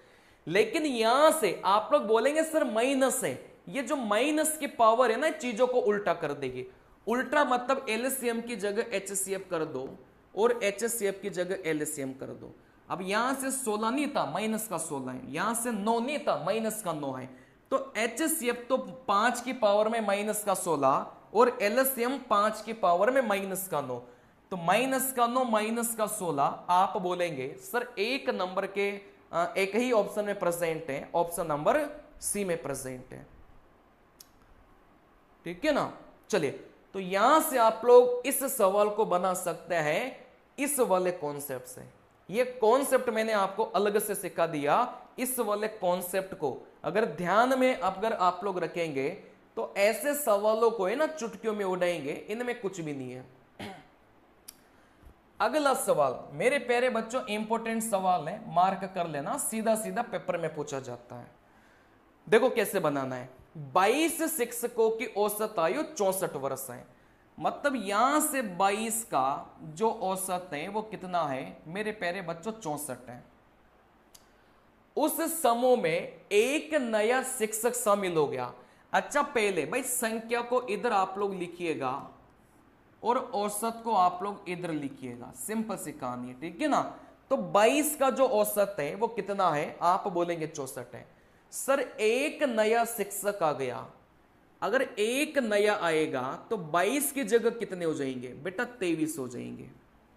लेकिन यहां से आप लोग बोलेंगे सर माइनस है, ये जो माइनस की पावर है ना चीजों को उल्टा कर देगी। उल्टा मतलब एलसीएम की जगह एचसीएफ कर दो और एचसीएफ की जगह एलसीएम कर दो। अब यहां से 16 नहीं था, माइनस का 16 है, यहां से 9 नहीं था, माइनस का 9 है। तो एचसीएफ तो 5 की पावर में माइनस का 16 और एलसीएम 5 की पावर में माइनस का 9। तो माइनस का 9 माइनस का 16, आप बोलेंगे सर एक नंबर के एक ही ऑप्शन में प्रेजेंट है, ऑप्शन नंबर सी में प्रेजेंट है, ठीक है ना। चलिए तो यहां से आप लोग इस सवाल को बना सकते हैं इस वाले कॉन्सेप्ट से। ये कॉन्सेप्ट मैंने आपको अलग से सिखा दिया। इस वाले कॉन्सेप्ट को अगर ध्यान में अगर आप लोग रखेंगे तो ऐसे सवालों को है ना चुटकियों में उड़ाएंगे, इनमें कुछ भी नहीं है। अगला सवाल मेरे प्यारे बच्चों इंपॉर्टेंट सवाल है, मार्क कर लेना, सीधा सीधा पेपर में पूछा जाता है। देखो कैसे बनाना है। 22 शिक्षकों की औसत आयु 64 वर्ष है, मतलब यहां से 22 का जो औसत है वो कितना है मेरे प्यारे बच्चों, 64 है। उस समूह में एक नया शिक्षक शामिल हो गया। अच्छा पहले भाई संख्या को इधर आप लोग लिखिएगा, और औसत को आप लोग इधर लिखिएगा। सिंपल सी कहानी है, ठीक है ना। तो 22 का जो औसत है वो कितना है, आप बोलेंगे 64 है। सर एक नया शिक्षक आ गया, अगर एक नया आएगा तो 22 की जगह कितने हो जाएंगे बेटा, 23 हो जाएंगे।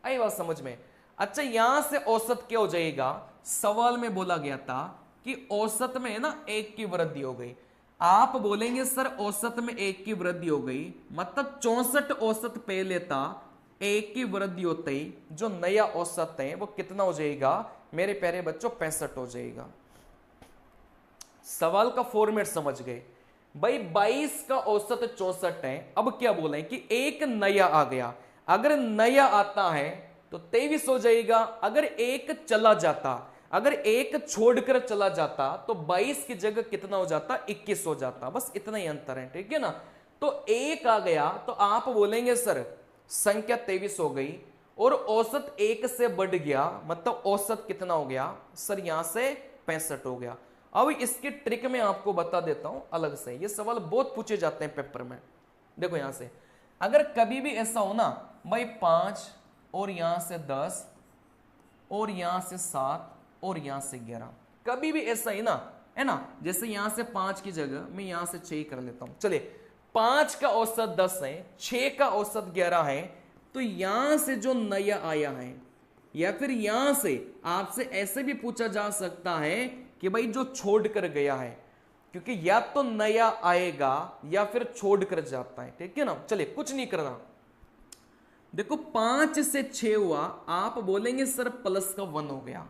आई बात समझ में। अच्छा यहां से औसत क्या हो जाएगा, सवाल में बोला गया था कि औसत में है ना 1 की वृद्धि हो गई। आप बोलेंगे सर औसत में 1 की वृद्धि हो गई, मतलब 64 औसत पहले था, 1 की वृद्धि होते ही जो नया औसत है वो कितना हो जाएगा मेरे प्यारे बच्चों, 65 हो जाएगा। सवाल का फॉर्मेट समझ गए भाई। 22 का औसत 64 है। अब क्या बोले कि एक नया आ गया, अगर नया आता है तो 23 हो जाएगा। अगर एक चला जाता, अगर एक छोड़कर चला जाता तो 22 की जगह कितना हो जाता, 21 हो जाता। बस इतना ही अंतर है, ठीक है ना। तो एक आ गया तो आप बोलेंगे सर संख्या 23 हो गई, और औसत 1 से बढ़ गया, मतलब औसत कितना हो गया सर, यहां से 65 हो गया। अब इसकी ट्रिक में आपको बता देता हूं अलग से, ये सवाल बहुत पूछे जाते हैं पेपर में। देखो यहां से अगर कभी भी ऐसा हो ना भाई 5 और यहां से 10 और यहां से 7 और यहां से 11, कभी भी ऐसा ही ना, है ना। जैसे यहां से 5 की जगह मैं यहां से 6 कर लेता हूं। चलिए 5 का औसत 10 है, 6 का औसत 11 है, तो यहां से जो नया आया है, या फिर यहां से आपसे ऐसे भी पूछा जा सकता है कि भाई जो छोड़कर गया है, क्योंकि या तो नया आएगा या फिर छोड़कर जाता है, ठीक है ना। चलिए कुछ नहीं करना, देखो 5 से 6 हुआ, आप बोलेंगे सर प्लस का 1 हो गया।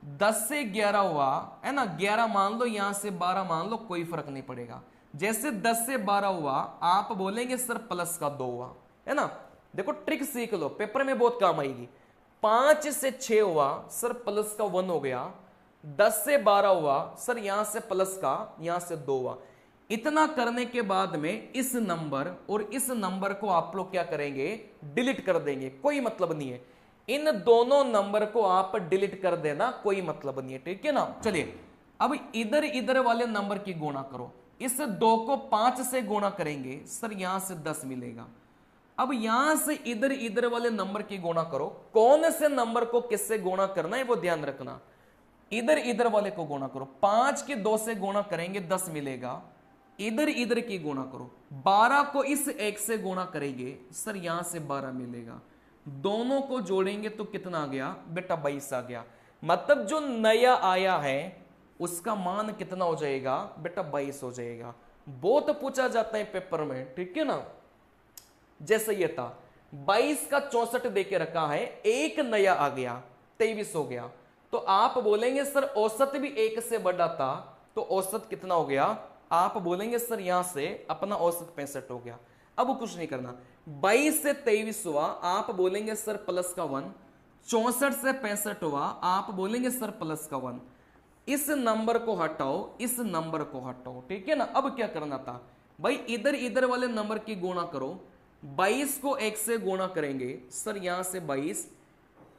10 से 11 हुआ, है ना, 11 मान लो, यहां से 12 मान लो, कोई फर्क नहीं पड़ेगा। जैसे 10 से 12 हुआ, आप बोलेंगे सर प्लस का 2 हुआ, है ना। देखो ट्रिक सीख लो, पेपर में बहुत काम आएगी। 5 से 6 हुआ सर प्लस का 1 हो गया, 10 से 12 हुआ सर यहां से प्लस का, यहां से 2 हुआ। इतना करने के बाद में इस नंबर और इस नंबर को आप लोग क्या करेंगे, डिलीट कर देंगे, कोई मतलब नहीं है। इन दोनों नंबर को आप डिलीट कर देना, कोई मतलब नहीं है, ठीक है ना। चलिए अब इधर इधर वाले नंबर की गुणा करो, इस 2 को 5 से गुणा करेंगे सर यहां से 10 मिलेगा। अब यहां से इधर इधर वाले नंबर की गुणा करो, कौन से नंबर को किससे गुणा करना है वो ध्यान रखना। इधर इधर वाले को गुणा करो, 5 के 2 से गुणा करेंगे 10 मिलेगा। इधर इधर की गुणा करो, 12 को इस 1 से गुणा करेंगे सर यहां से 12 मिलेगा। दोनों को जोड़ेंगे तो कितना आ गया बेटा, 22 आ गया। मतलब जो नया आया है उसका मान कितना हो जाएगा बेटा, 22 हो जाएगा। बहुत पूछा जाता है पेपर में, ठीक है ना। जैसे ये था 22 का 64 देके रखा है, एक नया आ गया 23 हो गया, तो आप बोलेंगे सर औसत भी 1 से बढ़ा था, तो औसत कितना हो गया, आप बोलेंगे सर यहां से अपना औसत 65 हो गया। अब कुछ नहीं करना, 22 से 23 हुआ, आप बोलेंगे सर प्लस का 1, 64 से 65 हुआ, आप बोलेंगे सर प्लस का 1। इस नंबर को हटाओ, इस नंबर को हटाओ, ठीक है ना। अब क्या करना था भाई, इधर इधर वाले नंबर की गुणा करो, 22 को 1 से गुणा करेंगे सर यहां से 22,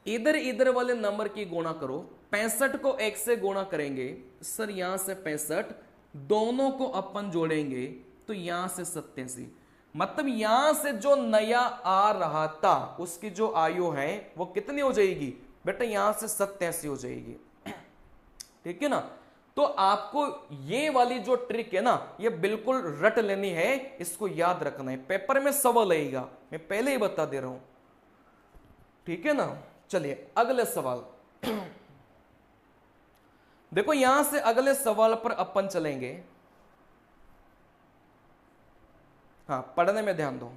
इधर इधर वाले नंबर की गुणा करो, 65 को 1 से गुणा करेंगे सर यहां से 65, दोनों को अपन जोड़ेंगे तो यहां से 87। मतलब यहां से जो नया आ रहा था उसकी जो आयु है वो कितनी हो जाएगी बेटा, यहां से 87 हो जाएगी, ठीक है ना। तो आपको ये वाली जो ट्रिक है ना, ये बिल्कुल रट लेनी है, इसको याद रखना है, पेपर में सवाल आएगा, मैं पहले ही बता दे रहा हूं, ठीक है ना। चलिए अगले सवाल देखो, यहां से अगले सवाल पर अपन चलेंगे। हाँ पढ़ने में ध्यान दो।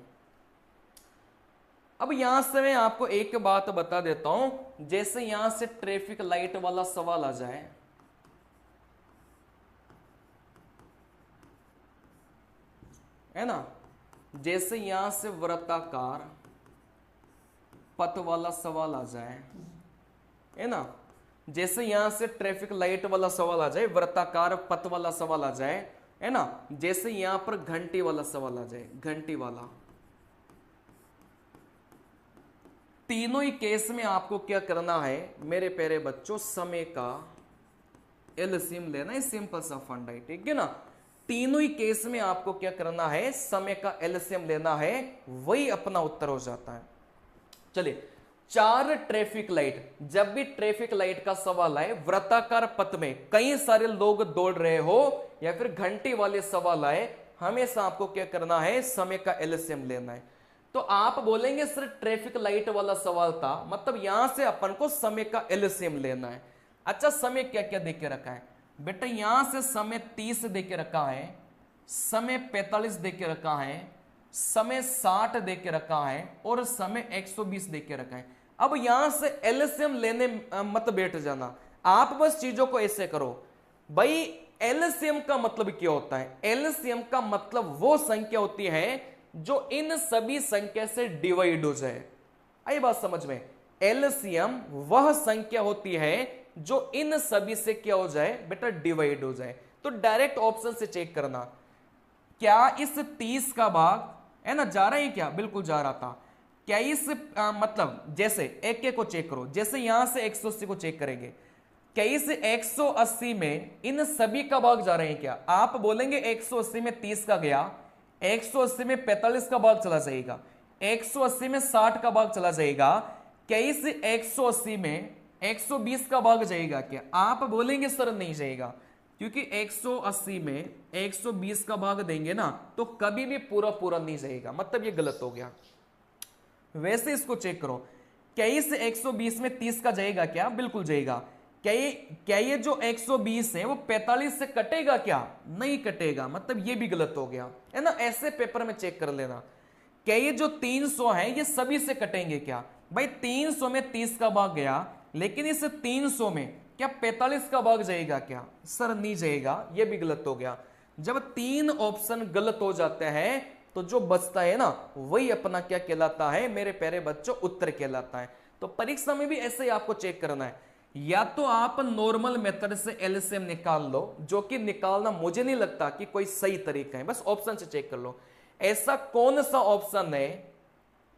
अब यहां से मैं आपको एक बात बता देता हूं, जैसे यहां से ट्रैफिक लाइट वाला सवाल आ जाए, है ना, जैसे यहां से वृत्ताकार पथ वाला सवाल आ जाए, है ना, जैसे यहां से ट्रैफिक लाइट वाला सवाल आ जाए, वृत्ताकार पथ वाला सवाल आ जाए, है ना, जैसे यहां पर घंटी वाला सवाल आ जाए, घंटी वाला, तीनों ही केस में आपको क्या करना है मेरे प्यारे बच्चों, समय का एलसीएम लेना है, सिंपल सा फंडा है, ठीक है ना। तीनों ही केस में आपको क्या करना है, समय का एलसीएम लेना है, वही अपना उत्तर हो जाता है। चलिए, 4 ट्रैफिक लाइट, जब भी ट्रैफिक लाइट का सवाल आए, वृत्ताकार पथ में कई सारे लोग दौड़ रहे हो या फिर घंटी वाले सवाल आए, हमेशा आपको क्या करना है, समय का एलसीएम लेना है। तो आप बोलेंगे सर ट्रैफिक लाइट वाला सवाल था, मतलब यहां से अपन को समय का एलसीएम लेना है। अच्छा, समय क्या क्या देके रखा है बेटा, यहां से समय 30 देके रखा है, समय 45 देके रखा है, समय 60 देके रखा है और समय 120 देके रखा है। अब यहां से एलसीएम लेने मत बैठ जाना, आप बस चीजों को ऐसे करो भाई। एलसीएम का मतलब क्या होता है, एलसीएम का मतलब वो संख्या होती है जो इन सभी संख्या से डिवाइड हो जाए। आई बात समझ में, एलसीएम वह संख्या होती है जो इन सभी से क्या हो जाए बेटा, डिवाइड हो जाए। तो डायरेक्ट ऑप्शन से चेक करना, क्या इस 30 का भाग है ना, जा रहा है क्या, बिल्कुल जा रहा था। क्या इस मतलब जैसे एक एक को चेक करो, जैसे यहां से 180 को चेक करेंगे, क्या इस 180 में इन सभी का भाग जा रहे हैं क्या, आप बोलेंगे 180 में 30 का गया, 180 में 45 का भाग चला जाएगा, 180 में 60 का भाग चला जाएगा, क्या इस 180 में 120 का भाग जाएगा क्या, आप बोलेंगे सर नहीं जाएगा, क्योंकि 180 में 120 का भाग देंगे ना तो कभी भी पूरा पूरा नहीं जाएगा, मतलब ये गलत हो गया। वैसे इसको चेक करो, क्या इस 120 में 30 का जाएगा क्या, बिल्कुल जाएगा। क्या ये जो 120 है वो 45 से कटेगा क्या, नहीं कटेगा, मतलब ये भी गलत हो गया है ना। ऐसे पेपर में चेक कर लेना, क्या ये जो 300 है ये सभी से कटेंगे क्या, भाई 300 में 30 का भाग गया, लेकिन इस 300 में क्या 45 का भाग जाएगा क्या, सर नहीं जाएगा, ये भी गलत हो गया। जब 3 ऑप्शन गलत हो जाते हैं तो जो बचता है ना वही अपना क्या कहलाता है मेरे प्यारे बच्चों, उत्तर कहलाता है। तो परीक्षा में भी ऐसे ही आपको चेक करना है, या तो आप नॉर्मल मेथड से एलसीएम निकाल लो, जो कि निकालना मुझे नहीं लगता कि कोई सही तरीका है, बस ऑप्शन से चेक कर लो ऐसा कौन सा ऑप्शन है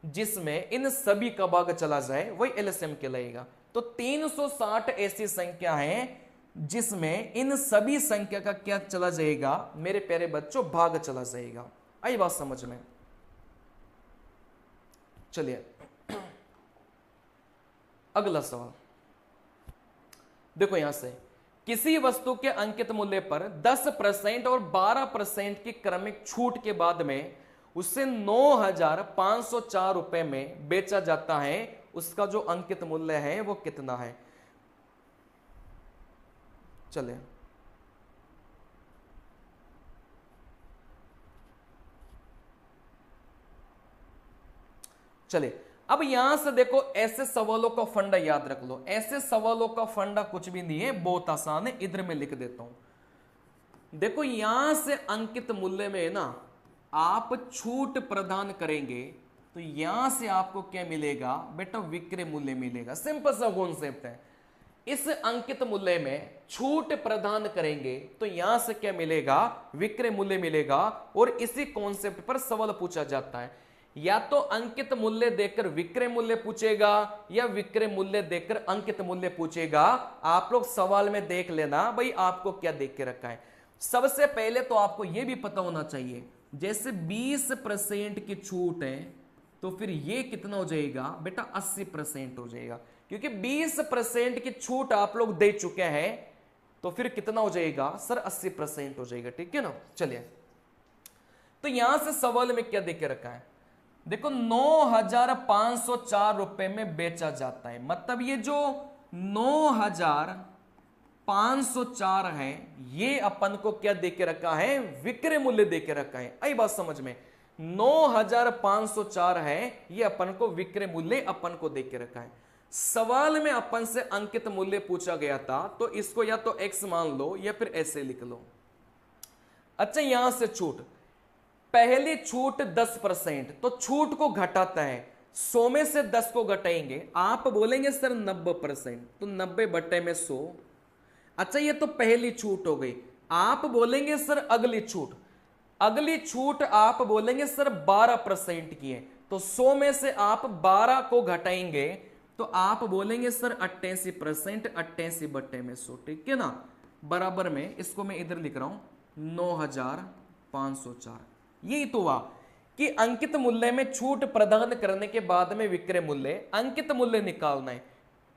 जिसमें इन सभी का भाग चला जाए, वही एलसीएम कहलाएगा। तो 360 ऐसी संख्या है जिसमें इन सभी संख्या का क्या चला जाएगा मेरे प्यारे बच्चों, भाग चला जाएगा। आई बात समझ में। चलिए अगला सवाल देखो, यहां से किसी वस्तु के अंकित मूल्य पर 10% और 12% की क्रमिक छूट के बाद में उसे 9,504 रुपए में बेचा जाता है, उसका जो अंकित मूल्य है वो कितना है। चलिए चलिए अब यहां से देखो, ऐसे सवालों का फंडा याद रख लो, ऐसे सवालों का फंडा कुछ भी नहीं है, बहुत आसान है, इधर में लिख देता हूं। देखो यहां से अंकित मूल्य में ना आप छूट प्रदान करेंगे तो यहां से आपको क्या मिलेगा बेटा, विक्रय मूल्य मिलेगा। सिंपल सा कॉन्सेप्ट है, इस अंकित मूल्य में छूट प्रदान करेंगे तो यहां से क्या मिलेगा, विक्रय मूल्य मिलेगा। और इसी कॉन्सेप्ट पर सवाल पूछा जाता है, या तो अंकित मूल्य देकर विक्रय मूल्य पूछेगा या विक्रय मूल्य देकर अंकित मूल्य पूछेगा। आप लोग सवाल में देख लेना भाई आपको क्या देख के रखा है। सबसे पहले तो आपको यह भी पता होना चाहिए, जैसे 20% की छूट है तो फिर ये कितना हो जाएगा बेटा, 80% हो जाएगा, क्योंकि 20% की छूट आप लोग दे चुके हैं तो फिर कितना हो जाएगा सर, 80% हो जाएगा। ठीक है ना। चलिए तो यहां से सवाल में क्या देख के रखा है, देखो 9,504 रुपए में बेचा जाता है, मतलब ये जो 9,504 है ये अपन को क्या देके रखा है, विक्रय मूल्य देके रखा है। आई बात समझ में, 9,504 है ये अपन को विक्रय मूल्य अपन को देके रखा है। सवाल में अपन से अंकित मूल्य पूछा गया था तो इसको या तो x मान लो या फिर ऐसे लिख लो। अच्छा यहां से छूट, पहली छूट 10%, तो छूट को घटाता है, 100 में से 10 को घटाएंगे, आप बोलेंगे सर 90%, तो 90 बटे में 100। अच्छा ये तो पहली छूट हो गई, आप बोलेंगे सर अगली छूट, अगली छूट आप बोलेंगे सर 12% की है, तो 100 में से आप 12 को घटाएंगे तो आप बोलेंगे सर 88%, 88 बटे में 100। ठीक है ना, बराबर में इसको मैं इधर लिख रहा हूं 9,504। यही तो हुआ कि अंकित मूल्य में छूट प्रदान करने के बाद में विक्रय मूल्य, अंकित मूल्य निकालना है।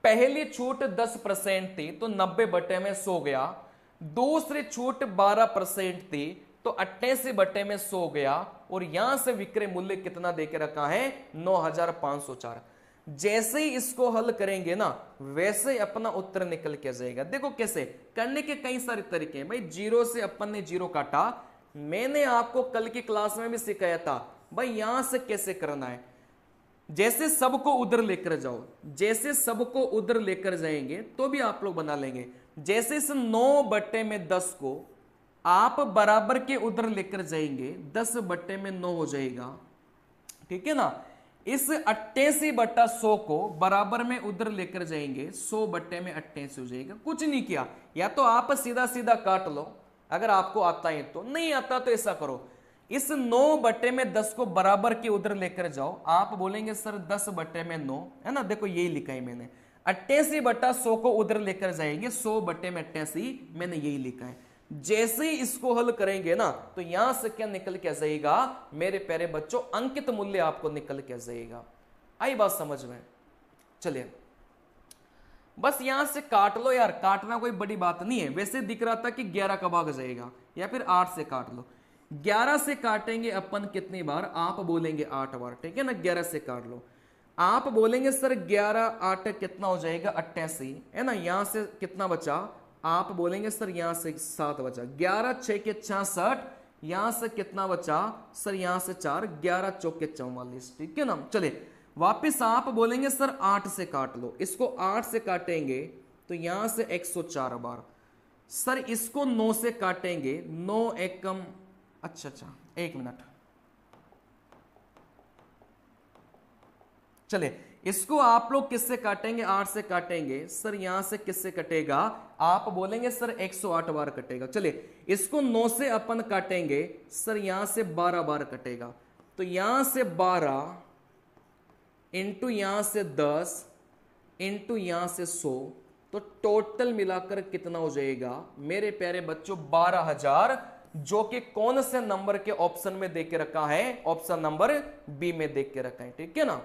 पहली छूट 10% थी तो 90 बटे में 100 गया, दूसरी छूट 12% थी तो 88 बटे में 100 गया, और यहां से विक्रय मूल्य कितना देके रखा है 9,504। जैसे ही इसको हल करेंगे ना वैसे ही अपना उत्तर निकल के जाएगा। देखो कैसे करने के कई सारे तरीके हैं भाई। जीरो से अपन ने जीरो काटा, मैंने आपको कल की क्लास में भी सिखाया था भाई यहां से कैसे करना है। जैसे सबको उधर लेकर जाओ, जैसे सबको उधर लेकर जाएंगे तो भी आप लोग बना लेंगे। जैसे इस 9 बटे में 10 को आप बराबर के उधर लेकर जाएंगे 10 बटे में 9 हो जाएगा, ठीक है ना। इस 88 बटा 100 को बराबर में उधर लेकर जाएंगे 100 बटे में 88 हो जाएगा। कुछ नहीं किया, या तो आप सीधा सीधा काट लो अगर आपको आता है, तो नहीं आता तो ऐसा करो, इस 9 बटे में 10 को बराबर के उधर लेकर जाओ। आप बोलेंगे सर 10 बटे में 9 है ना, देखो यही लिखा है मैंने। 88 बटा 100 को उधर लेकर जाएंगे 100 बटे में 88, मैंने यही लिखा है। जैसे ही इसको हल करेंगे ना तो यहां से क्या निकल के जाएगा मेरे प्यारे बच्चों, अंकित मूल्य आपको निकल के जाएगा। आई बात समझ में? चलिए बस यहां से काट लो यार, काटना कोई बड़ी बात नहीं है। वैसे दिख रहा था कि 11 का भाग जाएगा, या फिर 8 से काट लो। 11 से काटेंगे अपन कितनी बार, आप बोलेंगे 8 बार, ठीक है ना। 11 से काट लो, आप बोलेंगे सर 11 8 कितना हो जाएगा 88 है ना। यहां से कितना बचा, आप बोलेंगे सर यहां से 7 बचा। 11 6 के 66, यहां से कितना बचा सर, यहां से 4, 11 चौके 44, ठीक है ना। चले वापिस आप बोलेंगे सर 8 से काट लो, इसको 8 से काटेंगे तो यहां से 104 बार। सर इसको 9 से काटेंगे, 9 एकम, अच्छा 1 मिनट, चले इसको आप लोग किससे काटेंगे, 8 से काटेंगे। सर यहां से किससे कटेगा, आप बोलेंगे सर 108 बार कटेगा। चले इसको 9 से अपन काटेंगे, सर यहां से 12 बार कटेगा। तो यहां से 12 इंटू यहां से 10 इंटू यहां से 100, तो टोटल मिलाकर कितना हो जाएगा मेरे प्यारे बच्चों 12,000, जो कि कौन से नंबर के ऑप्शन में देख के रखा है, ऑप्शन नंबर बी में देख के रखा है, ठीक है ना।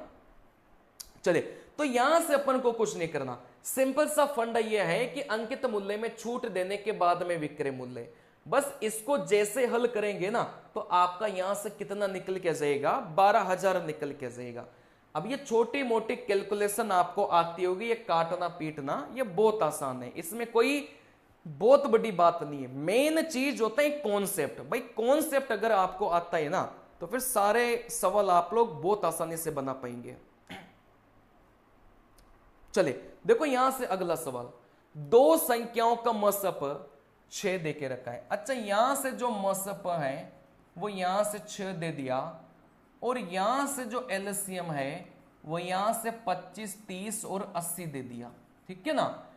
चले तो यहां से अपन को कुछ नहीं करना, सिंपल सा फंडा यह है कि अंकित मूल्य में छूट देने के बाद में विक्रय मूल्य, बस इसको जैसे हल करेंगे ना तो आपका यहां से कितना निकल के जाएगा 12,000 निकल के जाएगा। अब ये छोटी मोटी कैलकुलेशन आपको आती होगी, ये काटना पीटना ये बहुत आसान है, इसमें कोई बहुत बड़ी बात नहीं है। मेन चीज होता है कॉन्सेप्ट। भाई कॉन्सेप्ट अगर आपको आता है ना तो फिर सारे सवाल आप लोग बहुत आसानी से बना पाएंगे। चले देखो यहां से अगला सवाल, दो संख्याओं का मसप 6 दे के रखा है। अच्छा यहां से जो मसप है वो यहां से 6 दे दिया, और यहां से जो एलसीएम है वो यहां से 25 30 और 80 दे दिया, ठीक है ना।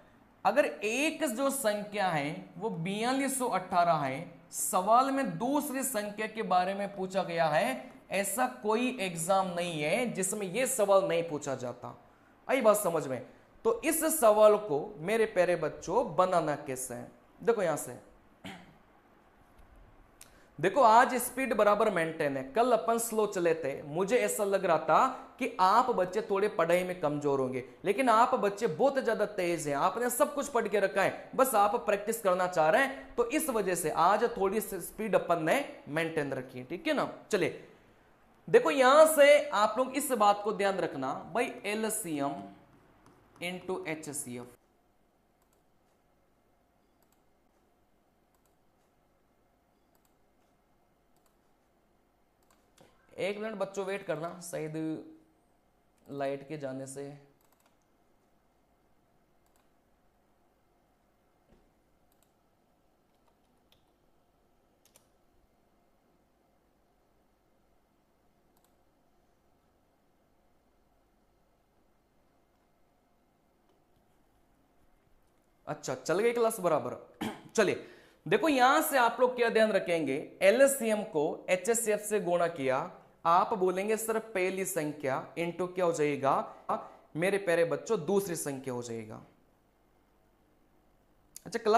अगर एक जो संख्या है वो 4218 है, सवाल में दूसरी संख्या के बारे में पूछा गया है, ऐसा कोई एग्जाम नहीं है जिसमें यह सवाल नहीं पूछा जाता। आई बात समझ में? तो इस सवाल को मेरे प्यारे बच्चों बनाना कैसे है, देखो यहां से देखो, आज स्पीड बराबर मेंटेन है, कल अपन स्लो चले थे। मुझे ऐसा लग रहा था कि आप बच्चे थोड़े पढ़ाई में कमजोर होंगे, लेकिन आप बच्चे बहुत ज्यादा तेज हैं, आपने सब कुछ पढ़ के रखा है, बस आप प्रैक्टिस करना चाह रहे हैं, तो इस वजह से आज थोड़ी स्पीड अपन ने मेंटेन रखी है, ठीक है ना। चलिए देखो यहां से आप लोग इस बात को ध्यान रखना भाई, एलसीएम इंटू एचसीएफ, एक मिनट बच्चों वेट करना, शायद लाइट के जाने से अच्छा चल गई क्लास बराबर। चलिए देखो यहां से आप लोग क्या ध्यान रखेंगे, एलसीएम को एचसीएफ से गुणा किया, आप बोलेंगे सर पहली संख्या इंटू क्या हो जाएगा मेरे प्यारे बच्चों दूसरी संख्या हो जाएगा। अच्छा क्लास